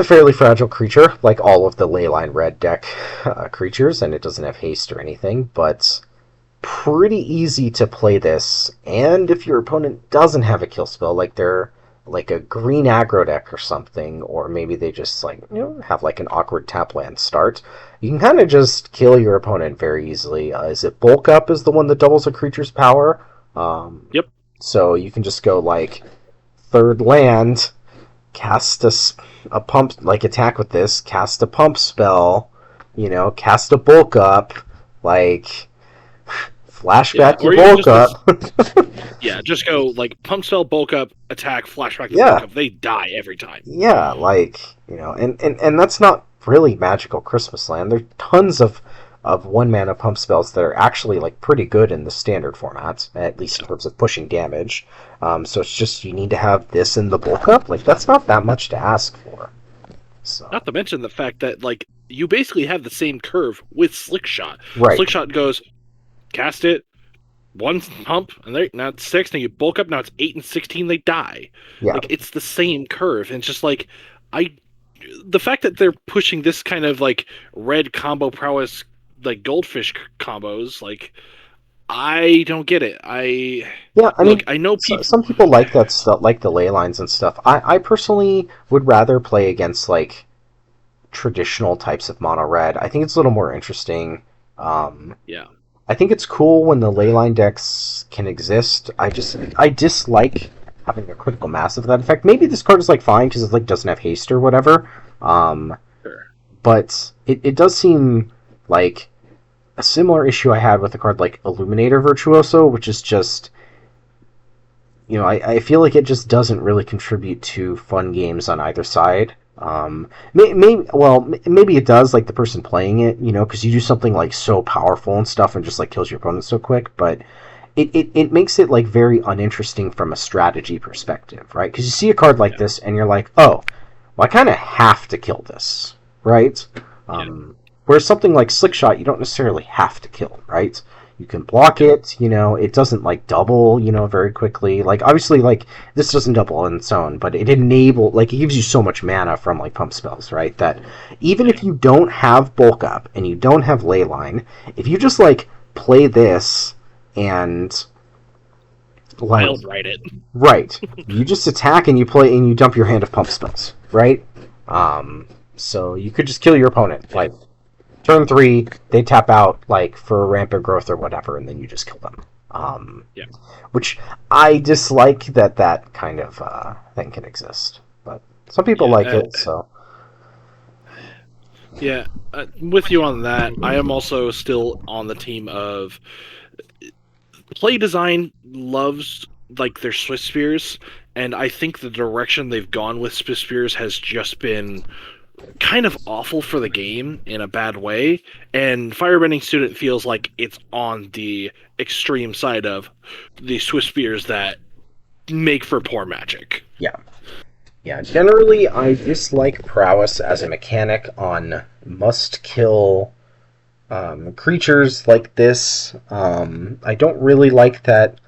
fairly fragile creature, like all of the Leyline Red deck creatures, and it doesn't have haste or anything, but pretty easy to play this, and if your opponent doesn't have a kill spell, like they're like a green aggro deck or something, or maybe they just have like an awkward tap land start, you can kind of just kill your opponent very easily. Is it Bulk Up is the one that doubles a creature's power? Yep. So you can just go like 3rd land, cast a pump, like attack with this, cast a pump spell, cast a Bulk Up, like flashback your Bulk Up. Yeah, just go like pump spell, Bulk Up, attack, flashback your Bulk Up. They die every time. Yeah, and that's not really magical Christmas land. There's tons of 1 mana pump spells that are actually like pretty good in the Standard format, at least in terms of pushing damage. So it's just you need to have this in the Bulk Up. Like, that's not that much to ask for. So. Not to mention the fact that like you basically have the same curve with Slick Shot. Right. Slick Shot goes, cast it, one pump, and now it's 6, now you bulk up, now it's 8 and 16, they die. Yeah. Like, it's the same curve. And it's just like, I. The fact that they're pushing this kind of like red combo prowess, like goldfish combos, like, I don't get it. Yeah, I Look, mean, I know people. some people like that stuff, like the ley lines and stuff. I personally would rather play against like traditional types of mono red. I think it's a little more interesting. Um, Yeah. I think it's cool when the leyline decks can exist. I dislike having a critical mass of that effect. Maybe this card is like fine because it like doesn't have haste or whatever. Um, Sure. but it does seem like a similar issue I had with a card like Illuminator Virtuoso, which is just, I feel like it just doesn't really contribute to fun games on either side. Maybe it does, like the person playing it, because you do something like so powerful and stuff and just like kills your opponent so quick, but it makes it like very uninteresting from a strategy perspective, right? Because you see a card like this and you're like, oh, well, I kind of have to kill this, right? Yeah. Whereas something like Slick Shot, you don't necessarily have to kill, right? You can block it, it doesn't like double, very quickly. Like obviously like this doesn't double on its own, but it gives you so much mana from like pump spells, right? That even if you don't have bulk up and you don't have leyline, if you just like play this and like Wild Ride it. right, you just attack and you play and you dump your hand of pump spells, right? So you could just kill your opponent, like turn 3, they tap out like for rampant growth or whatever, and then you just kill them. Yeah. Which I dislike that kind of thing can exist, but some people like it. So yeah, with you on that. I am also still on the team of play design loves like their Swiss Spears, and I think the direction they've gone with Swiss Spears has just been kind of awful for the game in a bad way, and Firebending Student feels like it's on the extreme side of the Swiss Spears that make for poor magic. yeah, generally I dislike prowess as a mechanic on must-kill creatures like this. I don't really like that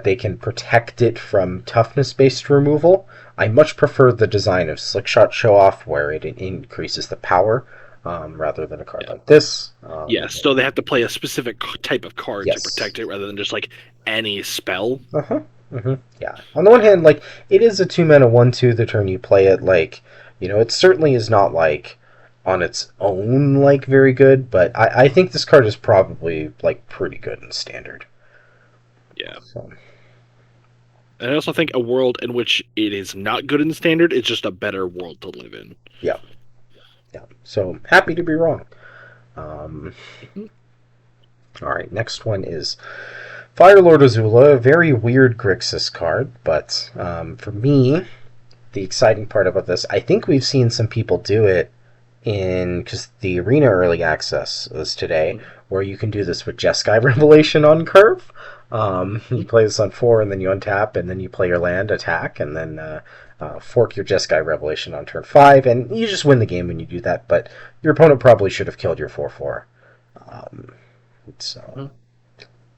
they can protect it from toughness-based removal. I much prefer the design of Slickshot Show Off, where it increases the power, rather than a card like this. Yes, so they have to play a specific type of card Yes. to protect it rather than just like any spell. Uh-huh. Mm-hmm. Yeah. On the one hand, like, it is a 2-mana 1/2 the turn you play it. Like, it certainly is not, like, on its own, like, very good, but I think this card is probably, like, pretty good in Standard. Yeah. So. And I also think a world in which it is not good in Standard is just a better world to live in. Yeah. So, happy to be wrong. Alright, next one is Firelord Azula, a very weird Grixis card, but for me, the exciting part about this, I think we've seen some people do it because the Arena Early Access is today, where you can do this with Jeskai Revelation on curve. You play this on 4, and then you untap, and then you play your land, attack, and then fork your Jeskai Revelation on turn 5, and you just win the game when you do that, but your opponent probably should have killed your 4/4.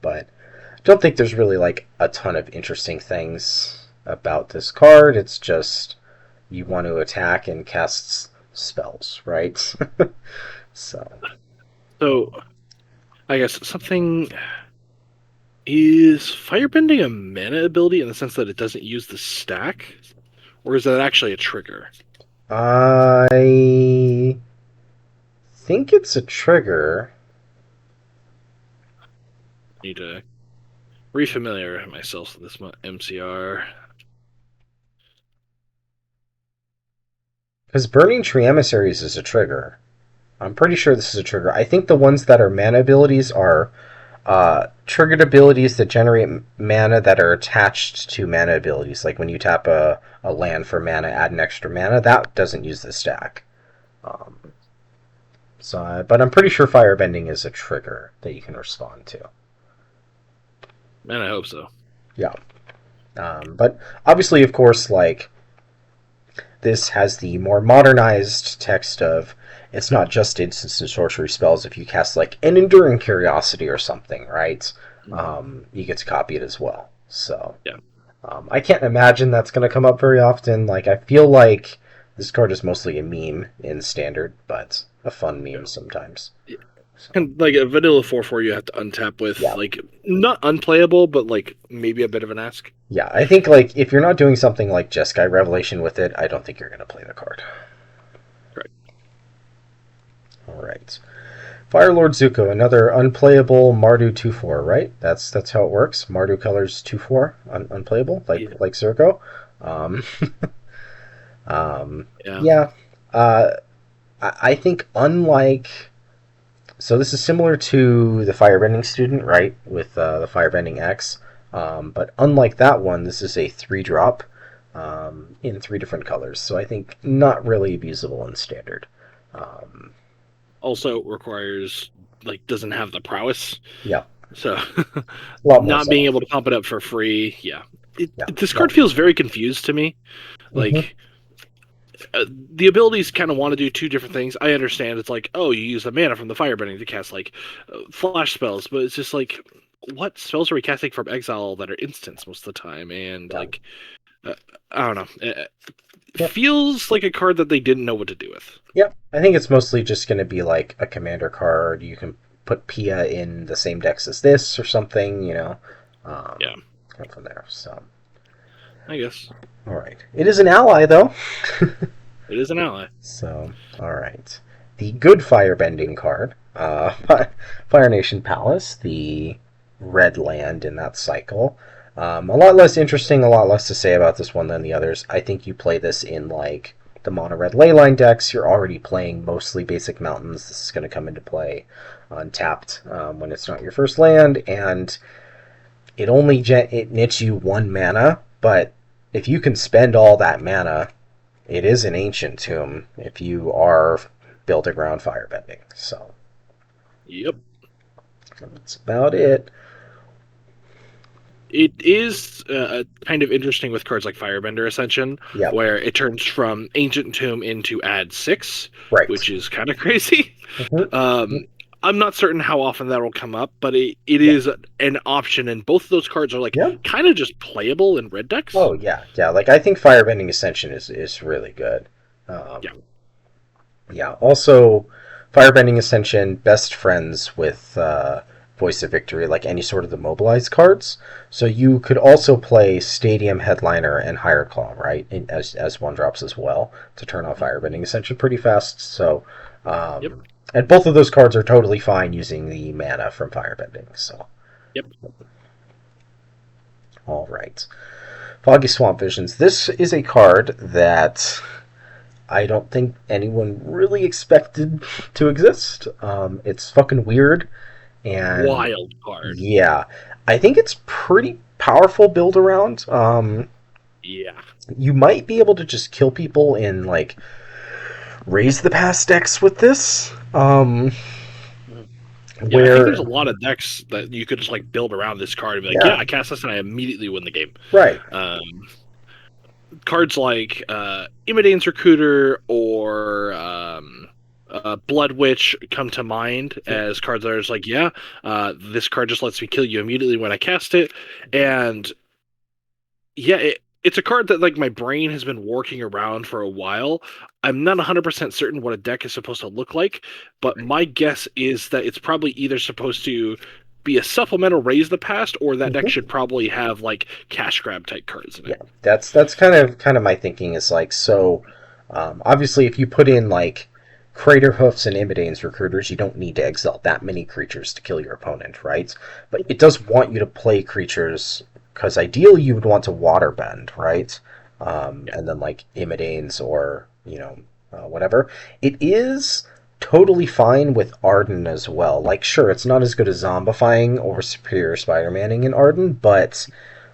But I don't think there's really like a ton of interesting things about this card. It's just you want to attack and cast spells, right? So I guess something is Firebending a mana ability in the sense that it doesn't use the stack, or is that actually a trigger? I think it's a trigger. Need to refamiliarize myself with this MCR. Because Burning Tree Emissaries is a trigger. I'm pretty sure this is a trigger. I think the ones that are mana abilities are triggered abilities that generate mana that are attached to mana abilities. Like when you tap a land for mana, add an extra mana. That doesn't use the stack. But I'm pretty sure Firebending is a trigger that you can respond to. Man, I hope so. Yeah. But obviously, of course, like this has the more modernized text of it's not just instants and sorcery spells. If you cast like an Enduring Curiosity or something, right? You get to copy it as well. So Yeah. I can't imagine that's going to come up very often. Like I feel like this card is mostly a meme in Standard, but a fun meme sometimes. Yeah. So, And like a vanilla 4/4 you have to untap with yeah. like not unplayable, but like maybe a bit of an ask. Yeah, I think like if you're not doing something like Jeskai Revelation with it, I don't think you're going to play the card. Right. All right. Firelord Zuko, another unplayable Mardu 2/4, right? That's how it works. Mardu colors 2/4, unplayable, like Zerko. Um, Yeah. yeah. I think unlike so this is similar to the Firebending Student, right? With the Firebending X. But unlike that one, this is a 3-drop in 3 different colors. So I think not really abusable in Standard. Also requires like doesn't have the prowess. Yeah. So A lot more not being able to pump it up for free, yeah. Yeah. This card feels very confused to me. Like the abilities kind of want to do 2 different things. I understand it's like, oh, you use the mana from the Firebending to cast like flash spells, but it's just like, what spells are we casting from exile that are instants most of the time? And like, I don't know. It feels like a card that they didn't know what to do with. Yeah, I think it's mostly just going to be like a commander card. You can put Pia in the same decks as this or something, you know. Yeah. Come from there. So, I guess. All right. It is an ally, though. It is an ally. So, all right. The good firebending card, Fire Nation Palace, the red land in that cycle. A lot less interesting, a lot less to say about this one than the others. I think you play this in like the mono red leyline decks. You're already playing mostly basic mountains. This is going to come into play untapped when it's not your first land, and it only it knits you 1 mana. But if you can spend all that mana, it is an ancient tomb if you are building around firebending. So, yep, that's about it. It is kind of interesting with cards like Firebender Ascension, where it turns from Ancient Tomb into add 6, which is kind of crazy. I'm not certain how often that will come up, but it is an option, and both of those cards are like kind of just playable in red decks. Oh yeah. Like I think Firebending Ascension is really good. Yeah. Also, Firebending Ascension best friends with Voice of Victory, like any sort of the mobilized cards. So you could also play Stadium Headliner and Higher Claw, right, as 1-drops as well to turn off Firebending Ascension pretty fast. So. And both of those cards are totally fine using the mana from Firebending. So. Yep. All right. Foggy Swamp Visions. This is a card that I don't think anyone really expected to exist. It's fucking weird. And wild card. Yeah. I think it's pretty powerful build around. Yeah. You might be able to just kill people in, like, Raise the Past decks with this. I think there's a lot of decks that you could just like build around this card and be like, I cast this and I immediately win the game. Right. Cards like Imidane's Recruiter or Blood Witch come to mind as cards that are just like, this card just lets me kill you immediately when I cast it. And it's a card that like my brain has been working around for a while. I'm not 100% certain what a deck is supposed to look like, but my guess is that it's probably either supposed to be a supplemental Raise the Past, or that deck should probably have like cash grab type cards in it. Yeah, that's kind of my thinking is like, so obviously if you put in like Crater Hoofs and Imidane's Recruiters, you don't need to exile that many creatures to kill your opponent, right? But it does want you to play creatures, because ideally you would want to Waterbend, right? And then like Imidane's or, whatever. It is totally fine with Arden as well. Like, sure, it's not as good as Zombifying or Superior Spider-Manning in Arden, but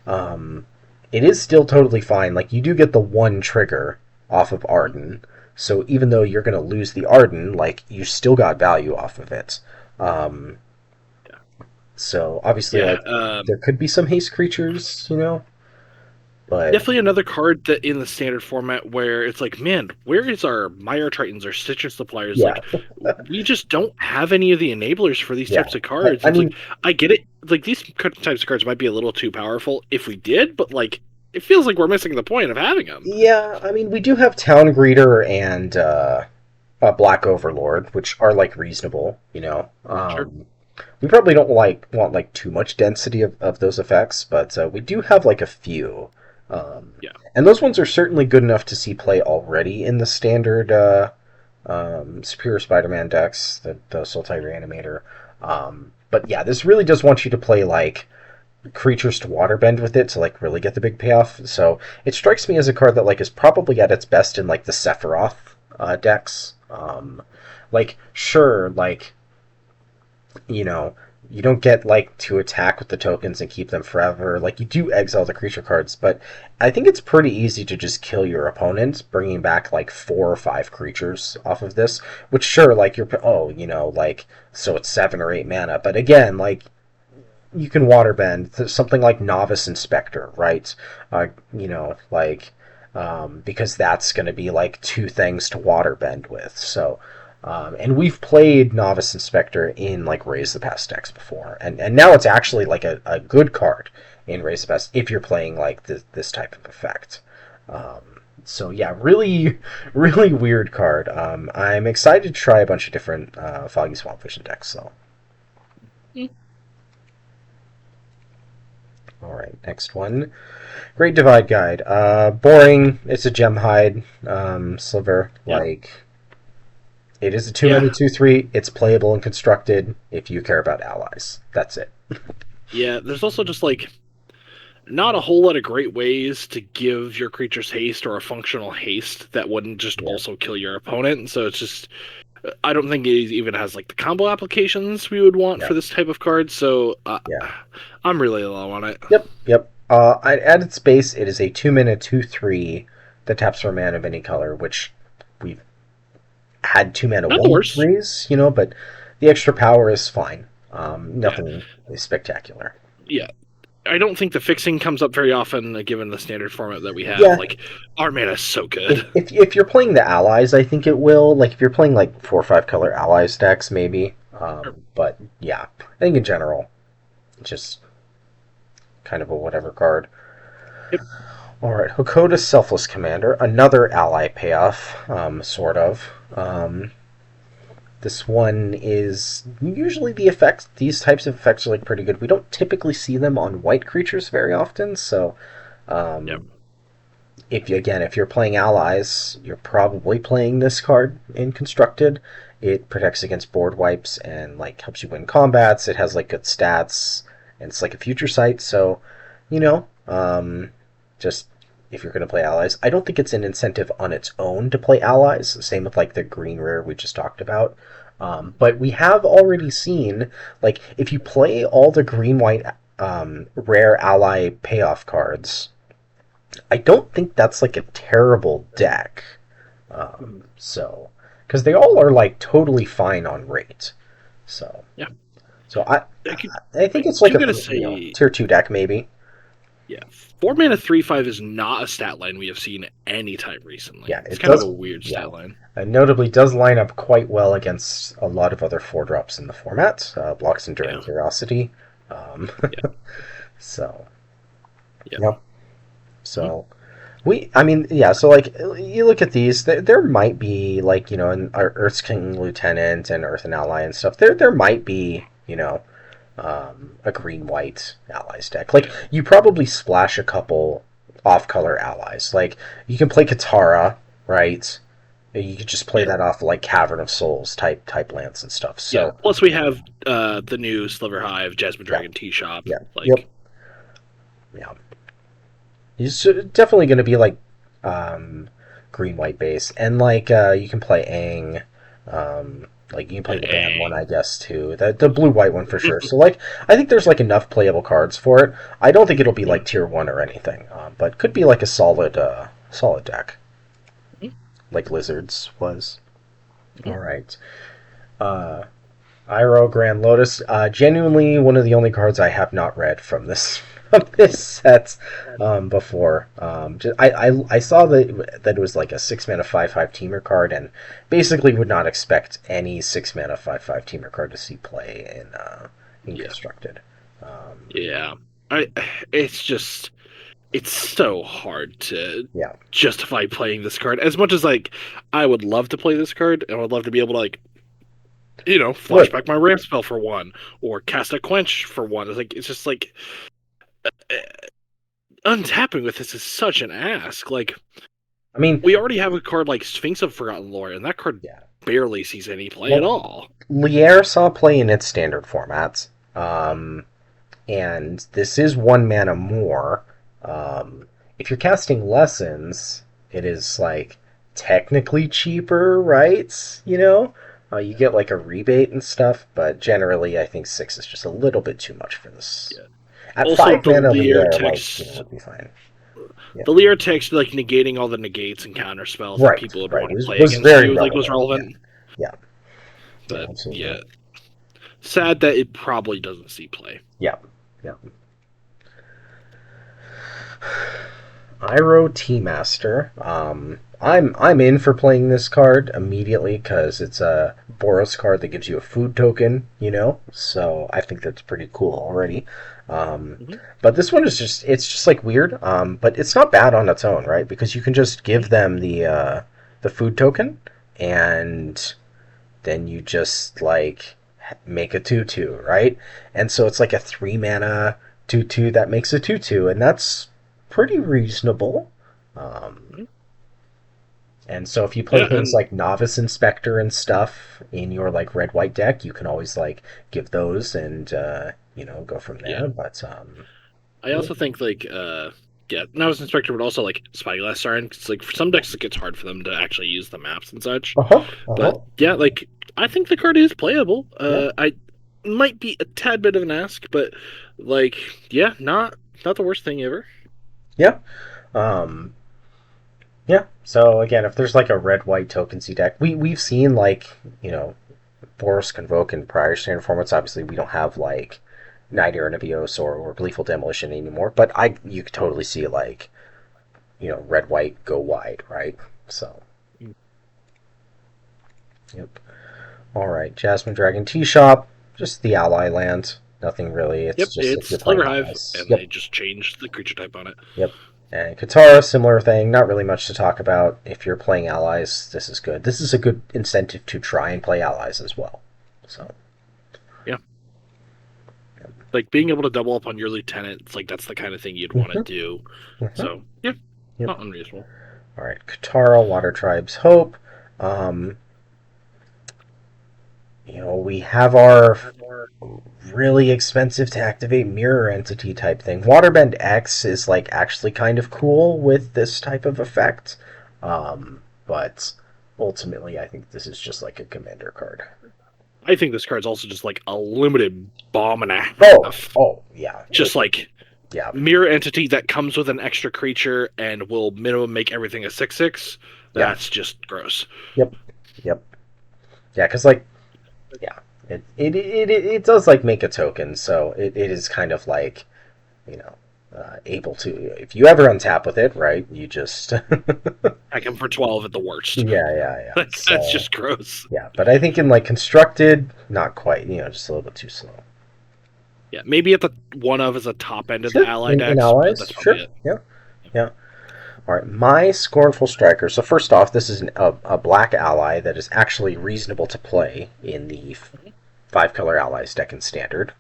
it is still totally fine. Like, you do get the 1 trigger off of Arden, so even though you're going to lose the Arden, like, you still got value off of it. So, obviously, there could be some haste creatures, But Definitely another card that in the standard format where it's like, man, where is our Mire Tritons or Stitcher Suppliers? yeah, Like, we just don't have any of the enablers for these yeah. types of cards. I It's like, mean, I get it. Like, these types of cards might be a little too powerful if we did, but like, it feels like we're missing the point of having them. yeah. I mean, we do have Town Greeter and Black Overlord, which are like reasonable. Sure. We probably don't want like too much density of those effects, but we do have like a few. Um, Yeah. and those ones are certainly good enough to see play already in the standard Superior Spider-Man decks, the Sultai Reanimator. But yeah, this really does want you to play like creatures to waterbend with it to like really get the big payoff. So it strikes me as a card that like is probably at its best in like the Sephiroth decks. Like sure, like you know, you don't get like to attack with the tokens and keep them forever. Like you do exile the creature cards, but I think it's pretty easy to just kill your opponent, bringing back like 4 or 5 creatures off of this. Which sure, like like so it's 7 or 8 mana, but again, like you can waterbend something like Novice Inspector, right? Like because that's going to be like 2 things to waterbend with. So, and we've played Novice Inspector in like Raise the Past decks before, and now it's actually like a good card in Raise the Past if you're playing like this type of effect. So yeah, really, really weird card. I'm excited to try a bunch of different Foggy Swamp Vision decks, though. Mm. All right, next one. Great Divide Guide. Boring. It's a gem hide sliver. Yeah. Like it is a 2 mana Yeah. 2/3. It's playable and constructed if you care about allies. That's it. Yeah. There's also just like not a whole lot of great ways to give your creatures haste or a functional haste that wouldn't just Yeah. also kill your opponent. And so it's just, I don't think it even has like the combo applications we would want Yeah. for this type of card. So Yeah. I'm really low on it. Yep. Yep. At its base, it is a 2 mana 2/3 that taps for a mana of any color, which we've had 2 mana Not the worst. 1/3s, but the extra power is fine. Yeah. Nothing is spectacular. Yeah. I don't think the fixing comes up very often, given the standard format that we have. Yeah. Like, our mana is so good. If you're playing the allies, I think it will. Like if you're playing like 4 or 5 color allies decks, maybe. But yeah, I think in general, it's just kind of a whatever card. Yep. All right, Hakoda Selfless Commander, another ally payoff, sort of. This one is usually the effects. These types of effects are like pretty good. We don't typically see them on white creatures very often, so. Yep. If you're playing allies, you're probably playing this card in constructed. It protects against board wipes and like helps you win combats. It has like good stats, and it's like a future sight. So, you know, just if you're going to play allies, I don't think it's an incentive on its own to play allies. Same with like the green rare we just talked about. But we have already seen like if you play all the green white rare ally payoff cards. I don't think that's like a terrible deck. So, because they all are like totally fine on rate. So, Yeah. So I think it's I'm like gonna a say, tier 2 deck maybe. yeah, 4 mana 3/5 is not a stat line we have seen anytime recently. Yeah, It's it kind of does. a weird Yeah, stat line. notably does line up quite well against a lot of other 4 drops in the format. Blocks Enduring Yeah. Curiosity. Yeah. So, Yeah. yeah. So. So like you look at these, there might be like in our Earth's King Lieutenant and Earth and Ally and stuff. There might be a green white allies deck. Like you probably splash a couple off color allies. Like you can play Katara, right? You could just play that off like Cavern of Souls type lands and stuff. So Yeah. Plus, we have the new Sliver Hive, Jasmine Yeah. Dragon Tea Shop. yeah, Like, yep, yeah. It's definitely going to be like green white base, and like you can play Aang. Like you can play the band one, I guess, too. The blue white one for sure. So like I think there's like enough playable cards for it. I don't think it'll be like tier 1 or anything, but could be like a solid deck, like Lizards was. Mhm. All right. Iroh Grand Lotus, genuinely one of the only cards I have not read from this from this set before. I saw that it was like a 6 mana 5/5 teamer card, and basically would not expect any 6 mana 5/5 teamer card to see play in Yeah, constructed. yeah. I it's just it's so hard to Yeah, justify playing this card. As much as like I would love to play this card, and I would love to be able to like right. flashback my ramp spell for one, or cast a quench for one. It's just like uh, untapping with this is such an ask. Like I mean, we already have a card like Sphinx of Forgotten Lore, and that card yeah. barely sees any play at Well, all. Lier saw play in its standard formats. And this is 1 mana more. If you're casting lessons, it is like technically cheaper, right? You get like a rebate and stuff, but generally, I think 6 is just a little bit too much for this. Yeah. At Also, 5 mana, Lier would be fine. Yeah. The Lear text, like negating all the negates and counter spells that Right, people would right. want to play Was against very you, like was relevant. Yeah, relevant. yeah, yeah, But absolutely. yeah, sad that it probably doesn't see play. Yeah, yeah. Iroh Tea Master. I'm in for playing this card immediately because it's a Boros card that gives you a food token, So I think that's pretty cool already. Mm-hmm. But this one is just like weird. But it's not bad on its own, right? Because you can just give them the food token, and then you just like make a 2/2, right? And so it's like a 3 mana 2/2 that makes a 2/2, and that's pretty reasonable. Um, Mm-hmm. and so if you play Yeah, things and like Novice Inspector and stuff in your like red white deck, you can always like give those and go from yeah, there. But I yeah, also think yeah, Novice Inspector would also like Spyglass Siren because like for some decks it gets hard for them to actually use the maps and such. uh huh, uh But huh, yeah, like I think the card is playable. yeah, I might be a tad bit of an ask, but like yeah, not the worst thing ever. yeah. Um, yeah. So again, if there's like a red white tokensy deck, we've seen like Boros Convoke in prior standard formats. Obviously, we don't have like Night Air Nebios or Gleeful Demolition anymore, but you could totally see like red white go wide, right? So yep. All right, Jasmine Dragon Tea Shop, just the ally land. Nothing really. It's Yep, just if it's you're playing Sliverhive, allies. and Yep, they just changed the creature type on it. yep. And Katara, similar thing. Not really much to talk about. If you're playing allies, this is good. This is a good incentive to try and play allies as well. So Yeah, like being able to double up on your lieutenant, it's like that's the kind of thing you'd want to mm-hmm, do. mm-hmm, So yeah, yep. not unreasonable. All right, Katara, Water Tribe's Hope. Um, we have our really expensive to activate mirror entity type thing. Waterbend X is like actually kind of cool with this type of effect, but ultimately, I think this is just like a commander card. I think this card's also just like a limited bomb and a Oh, half. oh, yeah, Just like yeah, mirror entity that comes with an extra creature and will minimum make everything a 6/6. yeah, That's just gross. yep, yep, yeah. Because like, yeah, it does like make a token, so it is kind of like you know, able to. If you ever untap with it, right, you just. I come for 12 at the worst. Yeah, yeah, yeah. That's So, just gross. yeah, but I think in like constructed, not quite. Just a little bit too slow. Yeah, maybe at the one of as a top end of the Sure. ally In decks, but allies, that's sure. probably it. Yeah, yeah. All right, my Scornful Striker. So first off, this is a black ally that is actually reasonable to play in the 5-color allies deck in standard,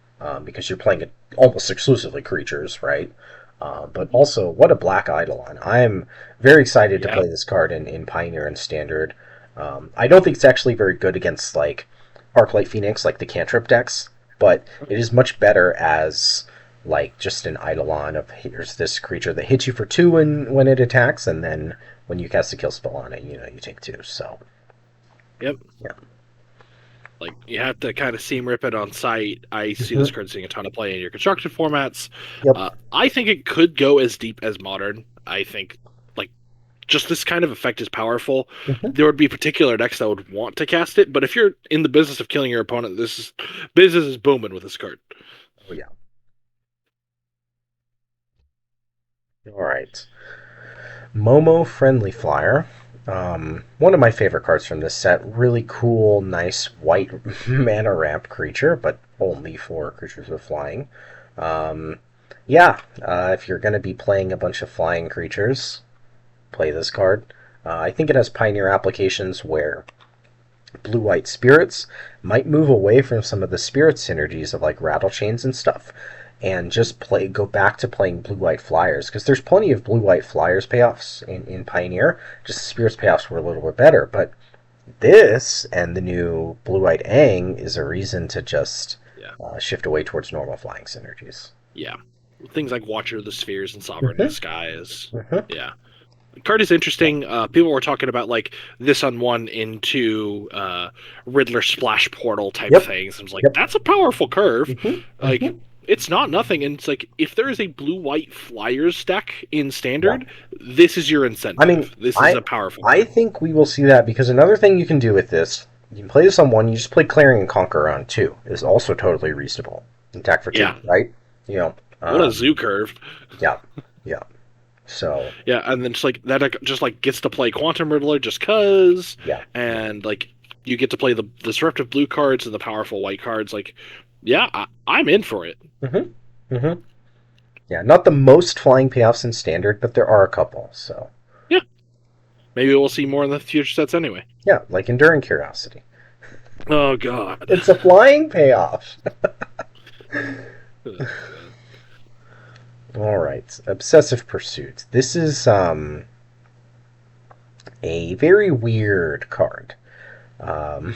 because you're playing it almost exclusively creatures, right? But also, what a black Eidolon. I am very excited to Yeah. play this card in Pioneer and Standard. I don't think it's actually very good against like Arclight Phoenix, like the cantrip decks, but it is much better as like just an Eidolon of here's this creature that hits you for 2 when it attacks, and then when you cast a kill spell on it, you take 2. So Yep. yeah. Like you have to kind of seam rip it on site. I see Mm-hmm. this card seeing a ton of play in your constructed formats. Yep. I think it could go as deep as modern. I think like just this kind of effect is powerful, Mhm. there would be particular decks that would want to cast it. But if you're in the business of killing your opponent, business is booming with this card. Oh yeah. All right. Momo Friendly Flyer. One of my favorite cards from this set. Really cool, nice white mana ramp creature, but only for creatures with flying. Um, yeah, if you're going to be playing a bunch of flying creatures, play this card. I think it has Pioneer applications where blue-white spirits might move away from some of the spirit synergies of like rattle chains and stuff and just go back to playing blue-white flyers because there's plenty of blue-white flyers payoffs in Pioneer. Just the spirits payoffs were a little bit better, but this and the new blue-white Aang is a reason to just Yeah, shift away towards normal flying synergies. yeah. Things like Watcher of the Spheres and Sovereign in the Mm-hmm. Skies. Mm-hmm. Yeah. The card is Yeah. interesting. People were talking about like this on one into Riddler Splash Portal type Yep. things. I was like, Yep. that's a powerful curve. Mm-hmm. Like, Mm-hmm. it's not nothing. And it's like, if there is a blue-white Flyers deck in Yeah. Standard, this is your I mean, incentive. This is I a powerful I card. think we will see that because another thing you can do with this, you can play this on one. You just play Clearing and Conquer on two is also totally reasonable. Attack for two, Yeah. right? You know, What a zoo curve. yeah, yeah. So Yeah, and then it's like that deck just like gets to play Quantum Riddler just cause, yeah, and like you get to play the disruptive blue cards and the powerful white cards. Like, yeah, I'm in for it. mm-hmm. Yeah. Not the most flying payoffs in Standard, but there are a couple. So Yeah, maybe we'll see more in the future sets anyway. yeah, like Enduring Curiosity. Oh God. It's a flying payoff. All right, Obsessive Pursuit. This is a very weird card. Um,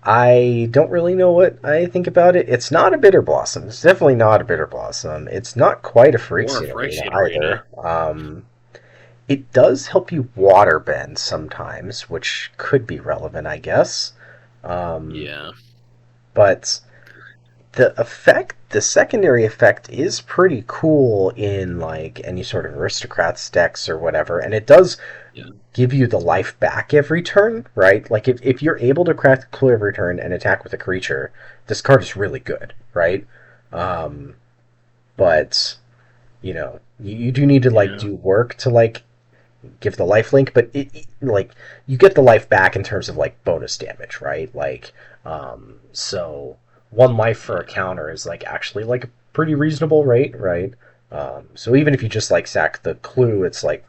I don't really know what I think about it. It's not a Bitter Blossom. It's definitely not a Bitter Blossom. It's not quite a Or a Phyrexian Arena Phyrexian Arena. either. It does help you water bend sometimes, which could be relevant, I guess. Um, Yeah. but the secondary effect is pretty cool in like any sort of aristocrats decks or whatever, and it does Yeah. give you the life back every turn, right? Like if you're able to craft a clue every turn and attack with a creature, this card is really good, right? Um, but you do need to like Yeah. do work to like give the life link, but like you get the life back in terms of like bonus damage, right? Like so one life for a Yeah. counter is like actually like a pretty reasonable rate, right? So even if you just like sack the clue, it's like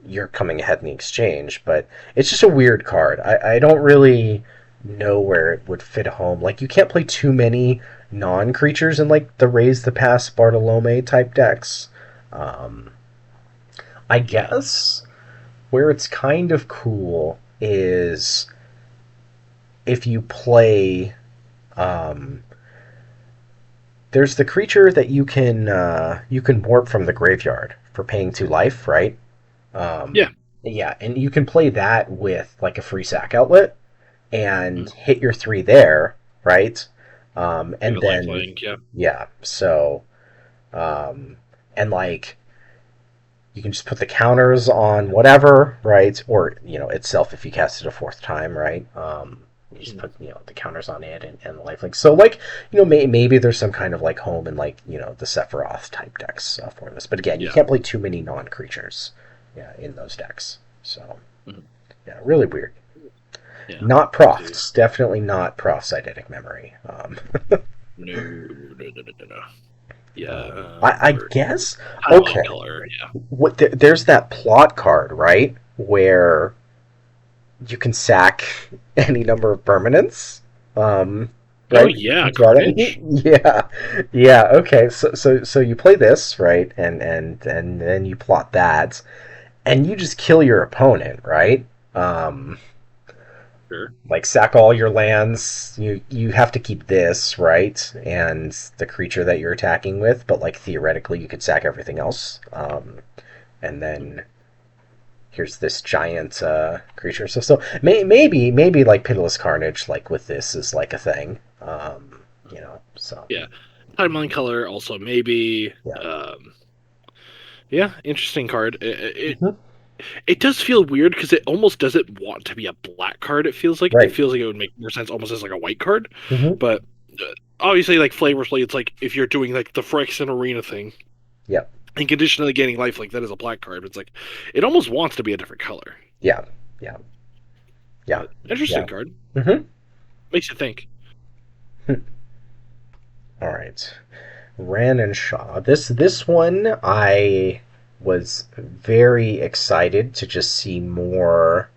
you're coming ahead in the exchange, but it's just a weird card. I don't really know where it would fit home. Like you can't play too many non-creatures in like the Raise the Pass Bartolome type decks. Um, I Yeah. guess where it's kind of cool is if you play. Um, there's the creature that you can warp from the graveyard for paying 2 life, right? Yeah. Yeah, and you can play that with like a free sack outlet and Mm. hit your 3 there, right? Give And it life then link. Yeah. yeah, so um, and like you can just put the counters on whatever, right? Or itself if you cast it a 4th time, right? You just Mm. put the counters on it and the lifelink. So like maybe there's some kind of like home in like the Sephiroth type decks for this. But again, you Yeah. can't play too many non-creatures, yeah, in those decks. So Mhm. yeah, really weird. Yeah. Not It is. profs, definitely not profs eidetic memory. No. No. No. No. No. Yeah. I Or guess Highline okay. color. Yeah. There's that plot card, right, where you can sack any number of permanents. Oh Right? yeah, You draw that? Carnage. Yeah, yeah. Okay, so you play this, right, and then you plot that, and you just kill your opponent, right? Um, Sure. like sack all your lands. You have to keep this, right, and the creature that you're attacking with, but like theoretically you could sack everything else. And then here's this giant creature. So maybe like Pitiless Carnage like with this is like a thing. So Yeah. Timeline color also maybe. yeah. Yeah, interesting card. Hmm. It does feel weird because it almost doesn't want to be a black card. It Right. feels like it would make more sense almost as like a white card, Hmm. but obviously like flavorfully, it's like if you're doing like the Phyrexian Arena thing Yep. and conditionally gaining life like that is a black card. It's like it almost wants to be a different color. Yeah. Yeah. Yeah. But interesting Yeah. card. Hmm. Makes you think. All right. Ran and Shaw. This one I was very excited to just see more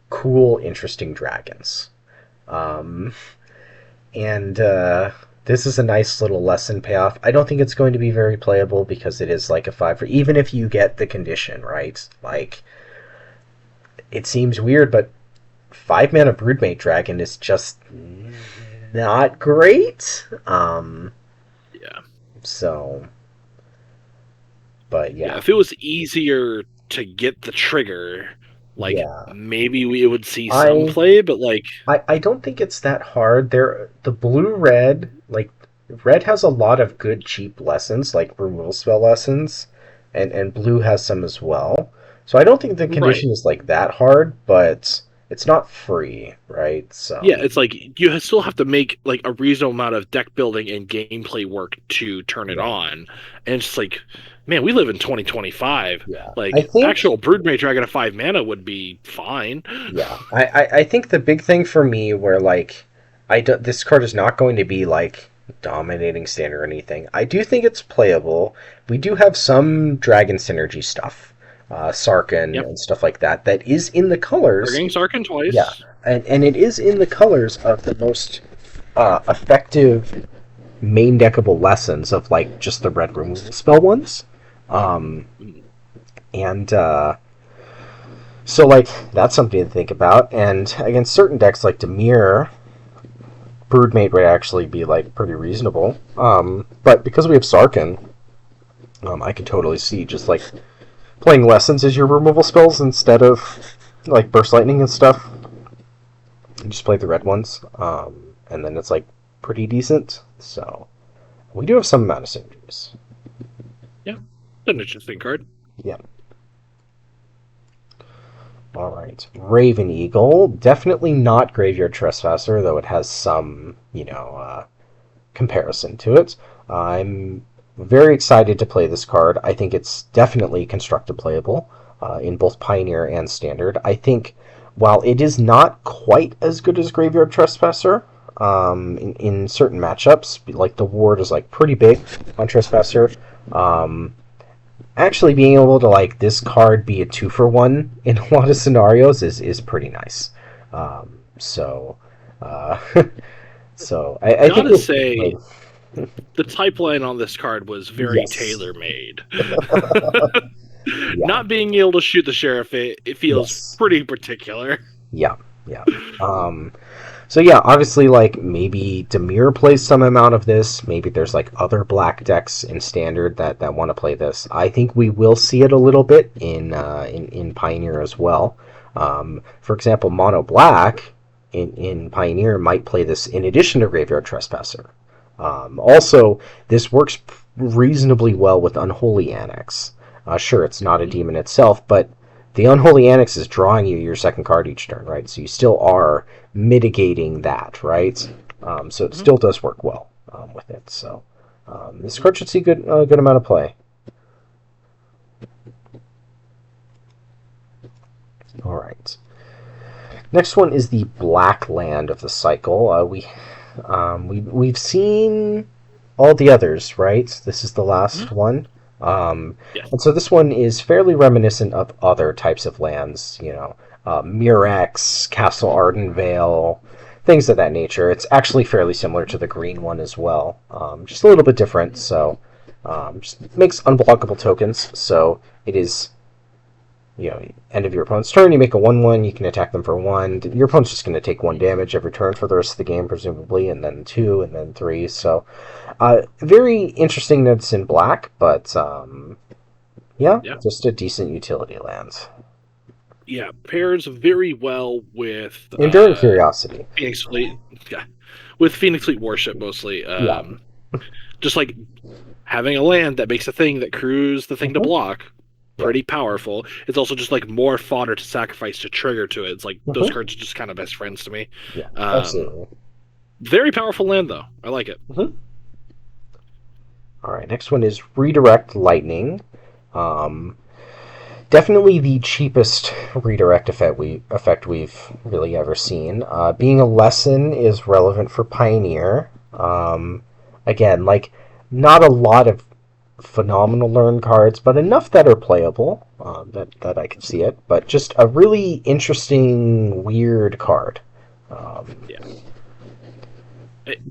cool, interesting dragons. Um, and this is a nice little lesson payoff. I don't think it's going to be very playable because it is like a 5 for even if you get the condition, right? Like, it seems weird, but 5 mana Broodmate Dragon is just not great. Yeah. So, but Yeah. yeah. If it was easier to get the trigger, like Yeah. maybe we would see some I play, but like I don't think it's that hard. The blue red, like red has a lot of good cheap lessons, like removal spell lessons, and blue has some as well. So I don't think the right. condition is like that hard, but it's not free, right? Yeah, So it's like you still have to make like a reasonable amount of deck building and gameplay work to turn it yeah, on. And it's like, man, we live in 2025. yeah. I Like think actual Broodmage Dragon at 5 mana would be fine. yeah, I think the big thing for me where like this card is not going to be like dominating standard or anything. I do think it's playable. We do have some dragon synergy stuff, Sarkin Yep. and stuff like that. That is in the We're colors. getting Sarkin Yeah, twice. and it is in the colors of the most effective main deckable lessons of like just the red removal spell ones. Um, and So like that's something to think about. And against certain decks like Demir, Broodmate would actually be like pretty reasonable. But because we have Sarkin, I can totally see just like playing lessons as your removal spells instead of like burst lightning and stuff. You just play the red ones, and then it's like pretty decent. So we do have some amount of synergies. Yeah. An interesting card. Yeah. All right. Raven Eagle, definitely not Graveyard Trespasser, though it has some, comparison to it. I'm very excited to play this card. I think it's definitely constructed playable in both Pioneer and Standard. I think while it is not quite as good as Graveyard Trespasser, in certain matchups, like the ward is like pretty big on Trespasser. Um, Actually being able to like this card be a 2-for-1 in a lot of scenarios is pretty nice. So uh, so I think Gotta it's say, the type line on this card was very yes, tailor made. yeah, Not being able to shoot the sheriff, it feels yes, pretty particular. yeah, yeah. So yeah, obviously, like maybe Demir plays some amount of this. Maybe there's like other black decks in Standard that want to play this. I think we will see it a little bit in Pioneer as well. For example, Mono Black in Pioneer might play this in addition to Graveyard Trespasser. Also, this works reasonably well with Unholy Annex. Sure, it's not a demon itself, but the Unholy Annex is drawing you your second card each turn, right? So you still are mitigating that, right? So it Mhm. still does work well with it. So this card should see good amount of play. All right. Next one is the Black Land of the cycle. We've seen all the others, right? This is the last Mhm. one. Yes. And so this one is fairly reminiscent of other types of lands, Murex, Castle Ardenvale, things of that nature. It's actually fairly similar to the green one as well, just a little bit different. So just makes unblockable tokens. So it is, end of your opponent's turn, you make a 1/1, you can attack them for 1. Your opponent's just going to take 1 damage every turn for the rest of the game, presumably, and then 2, and then 3. So very interesting that it's in black, but yeah, Yeah. just a decent utility land. Yeah. Pairs very well with Enduring Curiosity. Phoenix Fleet. Yeah. With Phoenix Fleet Warship mostly. Yeah. Just like having a land that makes a thing that crews the thing to Hmm. block. Yeah. pretty powerful. It's also just like more fodder to sacrifice to trigger to it. It's like those Hmm. cards are just kind of best friends to me. Yeah. Um, Absolutely. very powerful land though. I like it. Hmm. All right. Next one is Redirect Lightning. Um, Definitely the cheapest redirect effect we've really ever seen. Being a lesson is relevant for Pioneer. Again, like not a lot of phenomenal learn cards, but enough that are playable. That I can see it. But just a really interesting, weird card. Um, Yeah. It,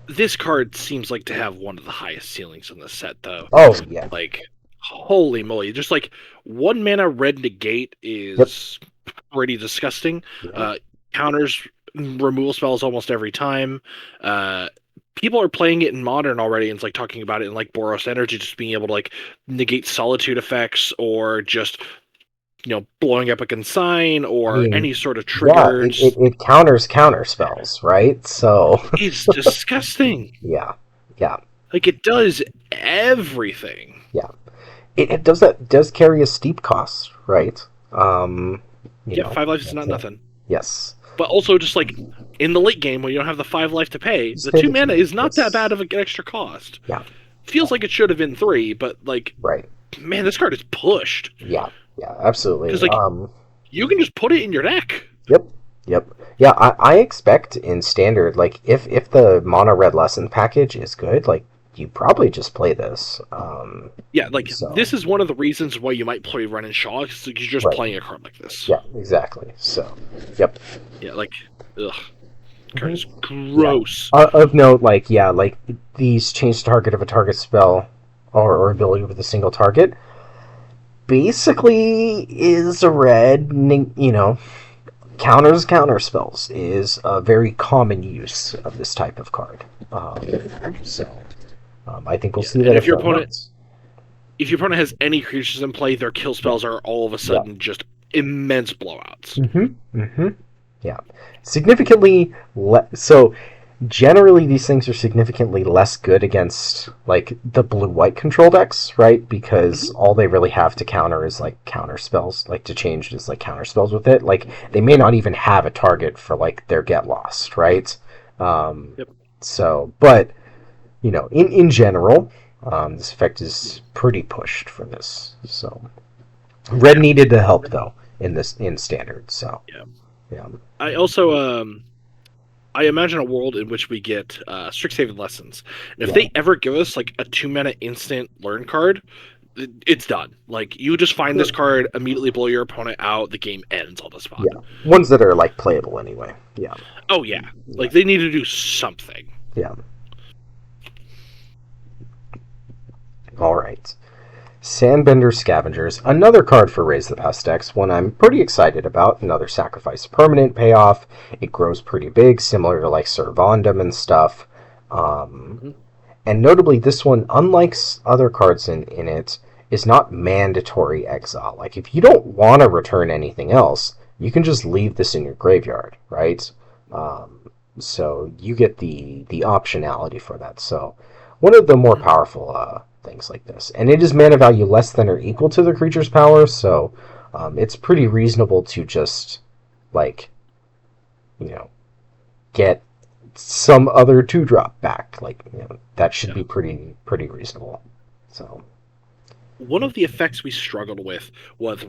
this card seems like to have one of the highest ceilings in the set though. oh yeah. Like, holy moly! Just like 1 mana red negate Yep. is pretty disgusting. Yeah. Uh, Counters removal spells almost every time. Uh, People are playing it in modern already, and it's like talking about it in like Boros Energy, just being able to like negate solitude effects or just blowing up a consign I or mean, any sort of yeah, it, triggers. it counters counter spells, right? So It's disgusting. yeah, yeah, Like it does everything. yeah. It does carry a steep cost, right? You Yeah, know, 5 life is that's not it. nothing. Yes. But also, just like in the late game when you don't have the 5 life to pay, Just the pay two the mana two. is not that Yes. bad of an extra cost. Yeah. Feels like it should have been 3, but like, Right. man, this card is pushed Yeah. Yeah. Absolutely. because like you can just put it in your deck. Yep. Yep. Yeah. I expect in standard, like if the mono red lesson package is good, like you probably just play this. Yeah, like So this is one of the reasons why you might play Ren and Shaw because you're just right. playing a card like this. Yeah. Exactly. So. Yep. Yeah, like, ugh, card Mhm. is Yeah. gross. Of note, like yeah, like these change the target of a target spell or ability with a single target basically is a red. Counters counter spells is a very common use of this type of card. So I think we'll Yeah, see and that a fair amount. if your opponent has any creatures in play, their kill Yeah. spells are all of a Yeah. sudden just immense blowouts. Mm-hmm. Mm-hmm. Yeah. Significantly so generally these things are significantly less good against like the blue-white control decks, right? Because Mhm. all they really have to counter is like counter spells, like to change is like counter spells with it. Like they may not even have a target for like their get lost, right? Um, Yep. so, but in general, this effect is pretty pushed for this. So red Yeah. needed to help though in standard. So Yeah. yeah. I also I imagine a world in which we get Strixhaven lessons. And if Yeah. they ever give us like a 2 mana instant learn card, it's done. Like you just find this card, immediately blow your opponent out, the game ends on the spot. Yeah, ones that are like playable anyway. Yeah, Oh yeah. yeah, Like they need to do something. yeah. All right. Sandbender Scavengers, another card for Raise the Pest decks, one I'm pretty excited about. Another sacrifice permanent payoff. It grows pretty big, similar to like Servandum and stuff. Um, Mhm. and notably, this one, unlike other cards in it, is not mandatory exile. Like, if you don't want to return anything else, you can just leave this in your graveyard, right? So you get the optionality for that. So one of the more Mhm. powerful things like this, and it is mana value less than or equal to the creature's power. So it's pretty reasonable to just like you know get some other 2-drop back. Like that should Yeah. be pretty reasonable. So One of the effects we struggled with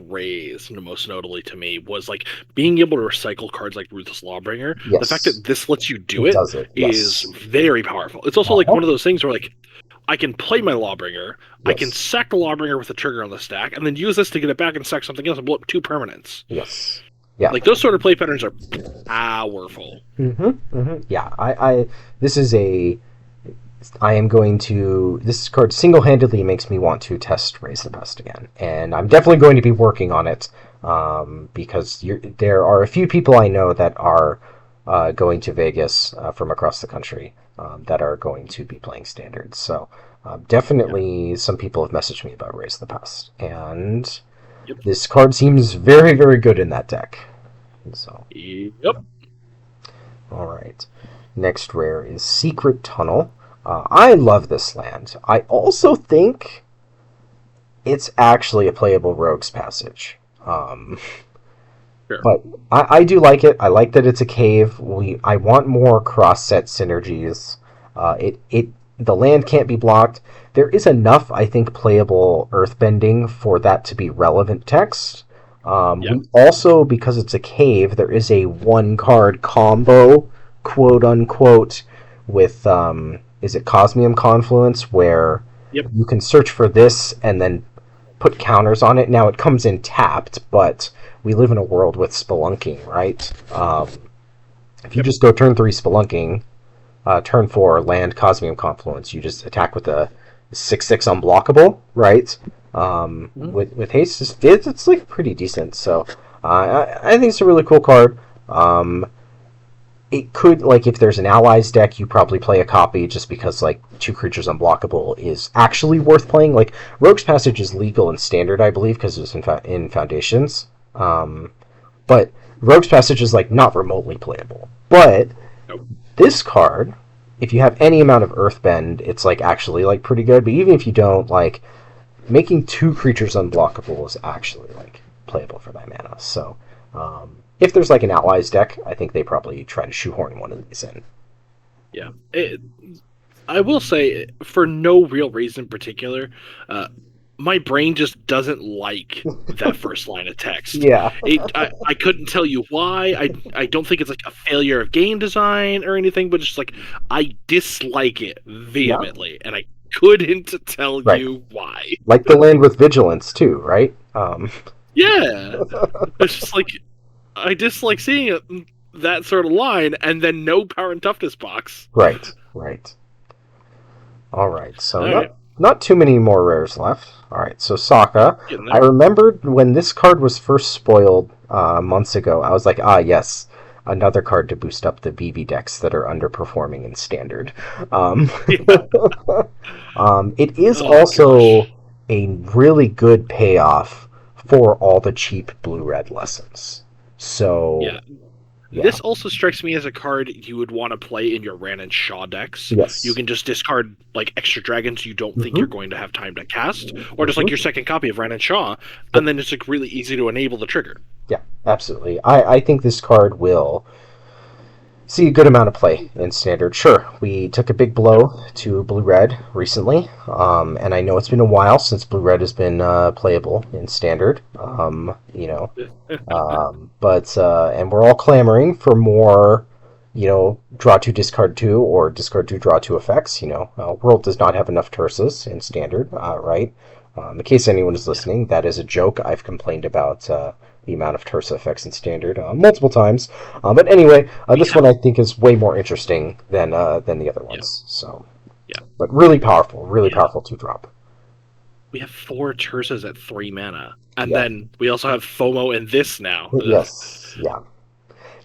Raise, most notably to me, was like being able to recycle cards like Ruthless Lawbringer. The fact yes, that this lets you do it it does it. is Yes. very powerful. It's also like Uh-huh. one of those things where like I can play my Lawbringer, I can Yes. sack the Lawbringer with a trigger on the stack, and then use this to get it back and sack something else and blow up 2 permanents. Yes. Yeah. Like those sort of play patterns are powerful. Mm-hmm. Mm-hmm. Yeah. This is a I am going to. This card single-handedly makes me want to test Raise the Pest again, and I'm definitely going to be working on it because there are a few people I know that are going to Vegas from across the country that are going to be playing standards. So Yeah. definitely, some people have messaged me about Raise the Pest, and Yep. this card seems very, very good in that deck. So, Yep. all right. Next rare is Secret Tunnel. I love this land. I also think it's actually a playable Rogue's Passage. Um, Sure. but I do like it. I like that it's a cave. I want more cross set synergies. The land can't be blocked. There is enough, I think, playable earthbending for that to be relevant text. Yeah. We also, because it's a cave, there is a one card combo, quote unquote, with is it Cosmium Confluence, where Yep. you can search for this and then put counters on it. Now it comes in tapped, but we live in a world with spelunking, right? If you Yep. just go turn 3 spelunking, turn 4 land Cosmium Confluence, you just attack with a 6/6 unblockable, right? Mhm. With haste, it's like pretty decent. So I think it's a really cool card. It could, like, if there's an allies deck, you probably play a copy just because, like, 2 creatures unblockable is actually worth playing. Like, Rogue's Passage is legal in Standard, I believe, because it's in Foundations. But Rogue's Passage is, like, not remotely playable. But Nope. this card, if you have any amount of Earthbend, it's, like, actually, like, pretty good. But even if you don't, like, making 2 creatures unblockable is actually, like, playable for that mana. So, if there's like an allies deck, I think they probably try to shoehorn one of these in. Yeah. I will say, for no real reason in particular, my brain just doesn't like that first line of text. Yeah. I couldn't tell you why. I don't think it's like a failure of game design or anything, but just like I dislike it Yeah. vehemently, and I couldn't tell Right. you why. Like the land with vigilance too, right? Yeah, it's just like I dislike seeing that sort of line, and then no power and toughness box. Right. Right. All right. So All right, not too many more rares left. All right. So Sokka, getting I there. remembered when this card was first spoiled months ago. I was like, yes, another card to boost up the BB decks that are underperforming in Standard. Um, Yeah. it is Oh also gosh. a really good payoff for all the cheap blue-red lessons. So, Yeah. yeah. This also strikes me as a card you would want to play in your Ran and Shaw decks. You Yes. can just discard like extra dragons you don't think you're Mm-hmm. going to have time to cast, or just like your Mm-hmm. second copy of Ran and Shaw, Yep. and then it's like really easy to enable the trigger. Yeah, absolutely. I think this card will see a good amount of play in Standard. Sure, we took a big Yep. blow to Blue Red recently, and I know it's been a while since Blue Red has been playable in Standard. But and we're all clamoring for more, draw two, discard two, or discard two, draw two effects. World does not have enough Tursas in Standard, right? In case anyone is Yeah. listening, that is a joke. I've complained about the amount of Tursa effects in Standard multiple times. But anyway, We this have one I think is way more interesting than the other yeah, ones. So, yeah. but really We have powerful 2-drop. we have 4 Tursas at 3 mana. And Yeah. then we also have FOMO in this now. Ugh. Yes. Yeah.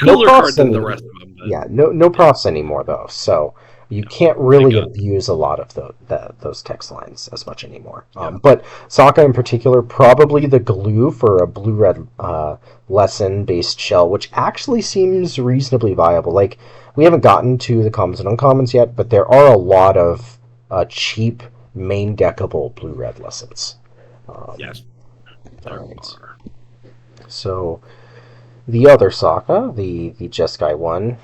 No Cooler card profs than the any. rest of them, but Yeah. No yeah, profs anymore though. So you no. can't Thank really God. abuse a lot of those text lines as much anymore. Yeah. But Sokka in particular, probably the glue for a blue red lesson based shell, which actually seems reasonably viable. Like we haven't gotten to the commons and uncommons yet, but there are a lot of cheap main deckable blue red lessons. Um, Yes, all there right. are. So the other Sokka, the Jeskai one,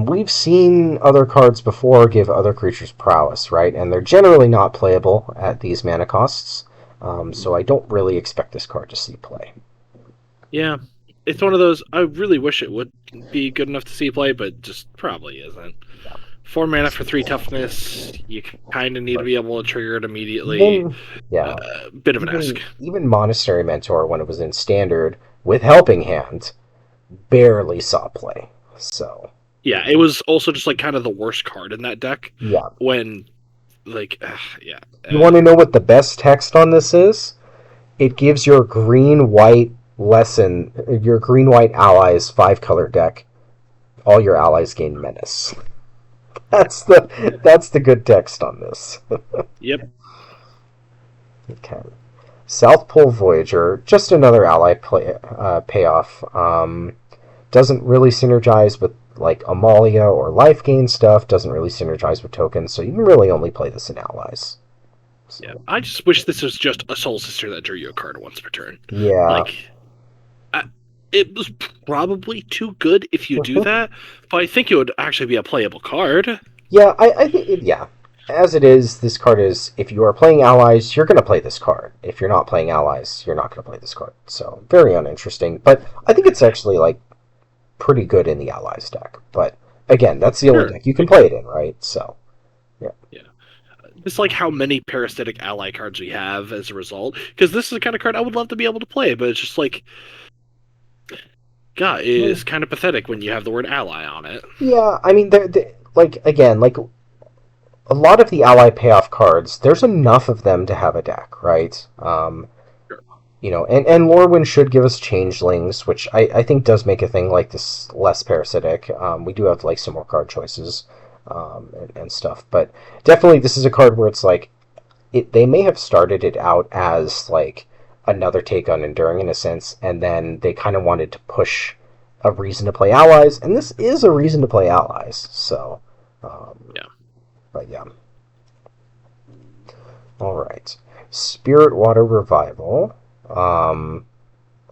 we've seen other cards before give other creatures prowess, right? And they're generally not playable at these mana costs. So I don't really expect this card to see play. Yeah, it's one of those. I really wish it would be good enough to see play, but just probably isn't. 4 mana for 3 toughness. You kind of need to Right. be able to trigger it immediately. Even yeah, Bit of an ask. even Monastery Mentor when it was in Standard with Helping Hand barely saw play. So Yeah, it was also just like kind of the worst card in that deck yeah, when, like, yeah. you want to know what the best text on this is? It gives your green-white lesson, your green-white allies 5-color deck. All your allies gain menace. That's the good text on this. Yep. Okay. South Pole Voyager, just another ally payoff. Doesn't really synergize with like Amalia or life gain stuff. Doesn't really synergize with tokens, so you can really only play this in allies. Yeah, So I just wish this was just a Soul Sister that drew you a card once per turn. yeah. Like, I, it was probably too good if you do that, but I think it would actually be a playable card. Yeah, I think yeah. As it is, this card is if you are playing allies, you're going to play this card. If you're not playing allies, you're not going to play this card. So very uninteresting. But I think it's actually like pretty good in the allies deck. But again, that's the only Sure. deck you can play it in, right? So yeah. Yeah. It's like how many parasitic ally cards we have as a result. Because this is the kind of card I would love to be able to play, but it's just like, God, it's kind of pathetic when you have the word ally on it. Yeah, I mean, like again, like a lot of the ally payoff cards. There's enough of them to have a deck, right? Sure. And Lorwyn should give us changelings, which I think does make a thing like this less parasitic. We do have like some more card choices, and stuff, but definitely this is a card where it's like they may have started it out as like another take on Enduring in a sense, and then they kind of wanted to push a reason to play allies, and this is a reason to play allies. So, Yeah. but yeah. All right, Spirit Water Revival. Um,